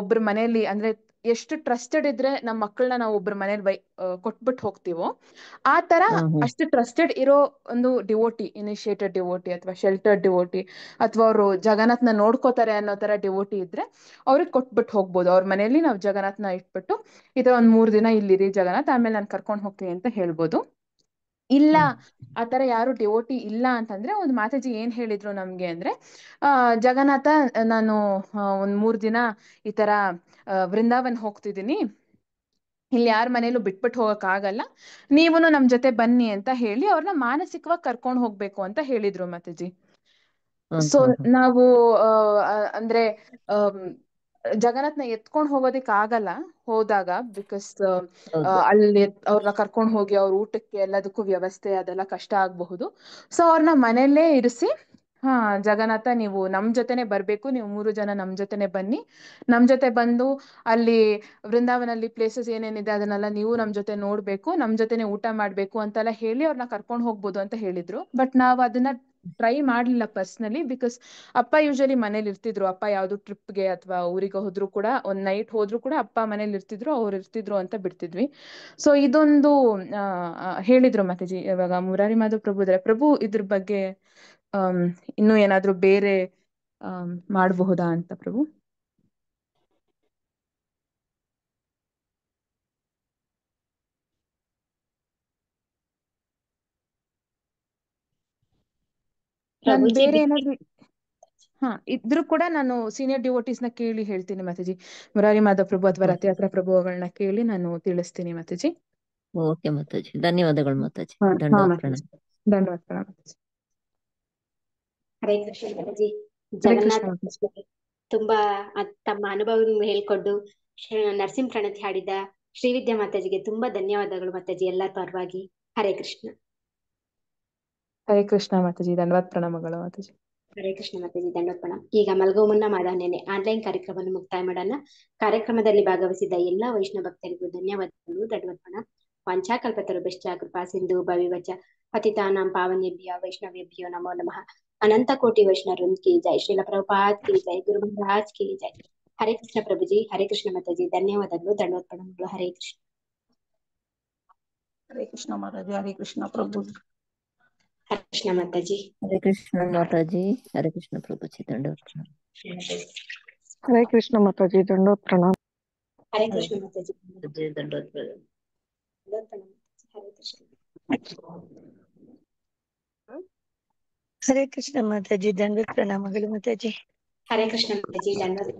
ಒಬ್ರ ಮನೇಲಿ ಅಂದ್ರೆ ಎಷ್ಟು ಟ್ರಸ್ಟೆಡ್ ಇದ್ರೆ ನಮ್ಮ ಮಕ್ಕಳನ್ನ ನಾವು ಒಬ್ರ ಮನೇಲಿ ಕೊಟ್ಬಿಟ್ಟು ಹೋಗ್ತೀವೋ ಆ ತರ ಹಾ ಹಾ ಅಷ್ಟು ಟ್ರಸ್ಟೆಡ್ ಇರೋ ಒಂದು ಡಿವೋಟಿ, ಇನಿಷಿಯೇಟೆಡ್ ಡಿವೋಟಿ ಅಥವಾ ಶೆಲ್ಟರ್ ಡಿವೋಟಿ ಅಥವಾ ಅವರು ಜಗನ್ನಾಥ್ನ ನೋಡ್ಕೋತಾರೆ ಅನ್ನೋ ತರ ಡಿವೋಟಿ ಇದ್ರೆ ಅವ್ರಿಗೆ ಕೊಟ್ಬಿಟ್ಟು ಹೋಗ್ಬೋದು. ಅವ್ರ ಮನೇಲಿ ನಾವು ಜಗನ್ನಾಥ್ನ ಇಟ್ಬಿಟ್ಟು ಈ ತರ ಒಂದ್ 3 ದಿನ ಇಲ್ಲಿರಿ ಜಗನ್ನಾಥ್, ಆಮೇಲೆ ನಾನು ಕರ್ಕೊಂಡು ಹೋಗ್ತೀನಿ ಅಂತ ಹೇಳ್ಬೋದು. ಇಲ್ಲ ಆತರ ಯಾರು ಡಿವೋಟಿ ಇಲ್ಲ ಅಂತಂದ್ರೆ ಒಂದು ಮಾತಾಜಿ ಏನ್ ಹೇಳಿದ್ರು ನಮ್ಗೆ ಅಂದ್ರೆ ಜಗನ್ನಾಥ ನಾನು ಒಂದ್ 3 ದಿನ ಈ ತರ ವೃಂದಾವನ್ ಹೋಗ್ತಿದ್ದೀನಿ, ಇಲ್ಲಿ ಯಾರ ಮನೇಲೂ ಬಿಟ್ಬಿಟ್ಟು ಹೋಗಕ್ ಆಗಲ್ಲ, ನೀವುನು ನಮ್ ಜೊತೆ ಬನ್ನಿ ಅಂತ ಹೇಳಿ ಅವ್ರನ್ನ ಮಾನಸಿಕವಾಗಿ ಕರ್ಕೊಂಡು ಹೋಗ್ಬೇಕು ಅಂತ ಹೇಳಿದ್ರು ಮಾತಾಜಿ. ಹಾ ಸೊ ಹಾ ಹಾ ನಾವು ಅಂದ್ರೆ ಜಗನ್ನಾಥ್ನ ಎತ್ಕೊಂಡ್ ಹೋಗೋದಿಕ್ ಆಗಲ್ಲ ಹೋದಾಗ, ಬಿಕಾಸ್ ಹೌದು ಅಲ್ಲಿ ಅವ್ರನ್ನ ಕರ್ಕೊಂಡು ಹೋಗಿ ಅವ್ರ ಊಟಕ್ಕೆ ಎಲ್ಲದಕ್ಕೂ ವ್ಯವಸ್ಥೆ ಅದೆಲ್ಲ ಕಷ್ಟ ಆಗಬಹುದು. ಸೊ ಅವ್ರನ್ನ ಮನೆಯಲ್ಲೇ ಇರಿಸಿ, ಹಾ ಜಗನ್ನಾಥ ನೀವು ನಮ್ ಜೊತೆನೆ ಬರ್ಬೇಕು, ನೀವು 3 ಜನ ನಮ್ ಜೊತೆನೆ ಬನ್ನಿ, ನಮ್ ಜೊತೆ ಬಂದು ಅಲ್ಲಿ ವೃಂದಾವನಲ್ಲಿ ಪ್ಲೇಸಸ್ ಏನೇನಿದೆ ಅದನ್ನೆಲ್ಲ ನೀವು ನಮ್ ಜೊತೆ ನೋಡ್ಬೇಕು, ನಮ್ ಜೊತೆನೆ ಊಟ ಮಾಡ್ಬೇಕು ಅಂತೆಲ್ಲ ಹೇಳಿ ಅವ್ರನ್ನ ಕರ್ಕೊಂಡು ಹೋಗ್ಬೋದು ಅಂತ ಹೇಳಿದ್ರು. ಬಟ್ ನಾವ್ ಅದನ್ನ ಟ್ರೈ ಮಾಡ್ಲಿಲ್ಲ ಪರ್ಸನಲಿ, ಬಿಕಾಸ್ ಅಪ್ಪ ಯೂಶಲಿ ಮನೇಲಿ ಇರ್ತಿದ್ರು. ಅಪ್ಪ ಯಾವ್ದು ಟ್ರಿಪ್ಗೆ ಅಥವಾ ಊರಿಗೆ ಹೋದ್ರು ಕೂಡ ಒಂದ್ ನೈಟ್ ಹೋದ್ರು ಕೂಡ ಅಪ್ಪ ಮನೇಲಿ ಇರ್ತಿದ್ರು, ಅವ್ರು ಇರ್ತಿದ್ರು ಅಂತ ಬಿಡ್ತಿದ್ವಿ. ಸೊ ಇದೊಂದು ಹೇಳಿದ್ರು ಮಾತಾಜಿ. ಇವಾಗ ಮುರಾರಿ ಮಾಧವ್ ಪ್ರಭು ಇದಾರೆ, ಪ್ರಭು ಇದ್ರ ಬಗ್ಗೆ ಇನ್ನೂ ಏನಾದ್ರೂ ಬೇರೆ ಮಾಡಬಹುದಾ ಅಂತ ಪ್ರಭು? ನಾನು ಪ್ರಭುಜಿ ಬೇರೆ ಏನಾದ್ರೂ ಇದ್ರೂ ಕೂಡ ನಾನು ಸೀನಿಯರ್ ಡಿವೋಟೀಸ್ ನ ಕೇಳಿ ಹೇಳ್ತೀನಿ ಮಾತಾಜಿ. ಮುರಾರಿ ಮಾಧವ್ ಪ್ರಭು ಅಥವಾ ರಥಯಾತ್ರಾ ಪ್ರಭುಗಳನ್ನ ಕೇಳಿ ನಾನು ತಿಳಿಸ್ತೀನಿ ಮಾತಾಜಿ. ಓಕೆ ಮಾತಾಜಿ, ಧನ್ಯವಾದಗಳು ಮಾತಾಜಿ. ಹಾ ದಂಡವತ್ ಪ್ರಣಾಮ. ಮಾತಾಜಿ, ಧನ್ಯವಾದ ಪ್ರಣಾಮ ಮಾತಾಜಿ. ಹರೇ ಕೃಷ್ಣ ಮಾತಾಜಿ. ಹರೇ ಕೃಷ್ಣ ಜಗನ್ನಾಥ ಮಾತಾಜಿ. ತುಂಬಾ ತಮ್ಮ ಅನುಭವವನ್ನು ಹೇಳ್ಕೊಂಡು ನರಸಿಂಹ ಪ್ರಣತಿ ಹಾಡಿದ ಶ್ರೀವಿದ್ಯಾ ಮಾತಾಜಿಗೆ ತುಂಬಾ ಧನ್ಯವಾದಗಳು ಮಾತಾಜಿ, ಎಲ್ಲರ ಪರವಾಗಿ. ಹರೇ ಕೃಷ್ಣ. ಹರೇ ಕೃಷ್ಣ ಮಾತಾಜಿ, ಧನ್ಯವಾದ ಪ್ರಣಾಮಗಳು ಮಾತಾಜಿ. ಹರೇ ಕೃಷ್ಣ ಮಾತಾಜಿ, ದಂಡೋತ್ ಪ್ರಣಾಮ. ಈಗ ಮಲ್ಗೋ ಮುನ್ನ ಮಾದಾನೇನೆ ಆನ್ಲೈನ್ ಕಾರ್ಯಕ್ರಮವನ್ನು ಮುಕ್ತಾಯ ಮಾಡೋಣ. ಕಾರ್ಯಕ್ರಮದಲ್ಲಿ ಭಾಗವಹಿಸಿದ ಎಲ್ಲಾ ವೈಷ್ಣವ ಭಕ್ತರಿಗೂ ಧನ್ಯವಾದಗಳು, ದಂಡೋತ್ ಪ್ರಣಾಮ. ವಾಂಛಾಕಲ್ಪತರುಭ್ಯಶ್ಚ ಕೃಪಾ ಸಿಂಧು ಭವಿವಚ ಪತಿತಾನಾಂ ಪಾವನೇಭ್ಯ ವೈಷ್ಣವೇಭ್ಯೋ ನಮೋ ನಮಃ. ಅನಂತ ಕೋಟಿ ವೈಷ್ಣವೃಂದ್ ಕಿ ಜೈ, ಶ್ರೀಲ ಪ್ರಭುಪಾದ್ ಕಿ ಜೈ, ಗುರು ಮಹಾರಾಜ್ ಕಿ ಜೈ. ಹರೇ ಕೃಷ್ಣ ಪ್ರಭುಜಿ, ಹರೇ ಕೃಷ್ಣ ಮಾತಾಜಿ, ಧನ್ಯವಾದಗಳು, ದಂಡೋತ್ ಪ್ರಣಾಮಗಳು. ಹರೇ ಕೃಷ್ಣ. ಹರೇ ಕೃಷ್ಣ ಮಾತಾಜಿ, ಹರೇ ಕೃಷ್ಣ ಪ್ರಭು. ಹರೇ ಕೃಷ್ಣ ಮಾತಾಜಿ. ಹರೇ ಕೃಷ್ಣ ಮಾತಾಜಿ, ಹರೇ ಕೃಷ್ಣ ಪ್ರಭುಜಿ, ದಂಡವತ್ ಪ್ರಣಾಮ. ಹರೇ ಕೃಷ್ಣ ಮಾತಾಜಿ, ದಂಡೋತ್ ಪ್ರಣಾಮ. ಹರೇ ಕೃಷ್ಣ ಮಾತಾಜಿ, ದಂಡವತ್ ಪ್ರಣಾಮ. ದಂಡೋತ್ ಪ್ರಣಾಮ. ಹರೇ ಕೃಷ್ಣ. ಹರೇ ಕೃಷ್ಣ ಮಾತಾಜಿ, ದಂಡವತ್ ಪ್ರಣಾಮಗಳು ಮಾತಾಜಿ. ಹರೇ ಕೃಷ್ಣ ಮಾತಾಜಿ, ಧನ್ಯವಾದ.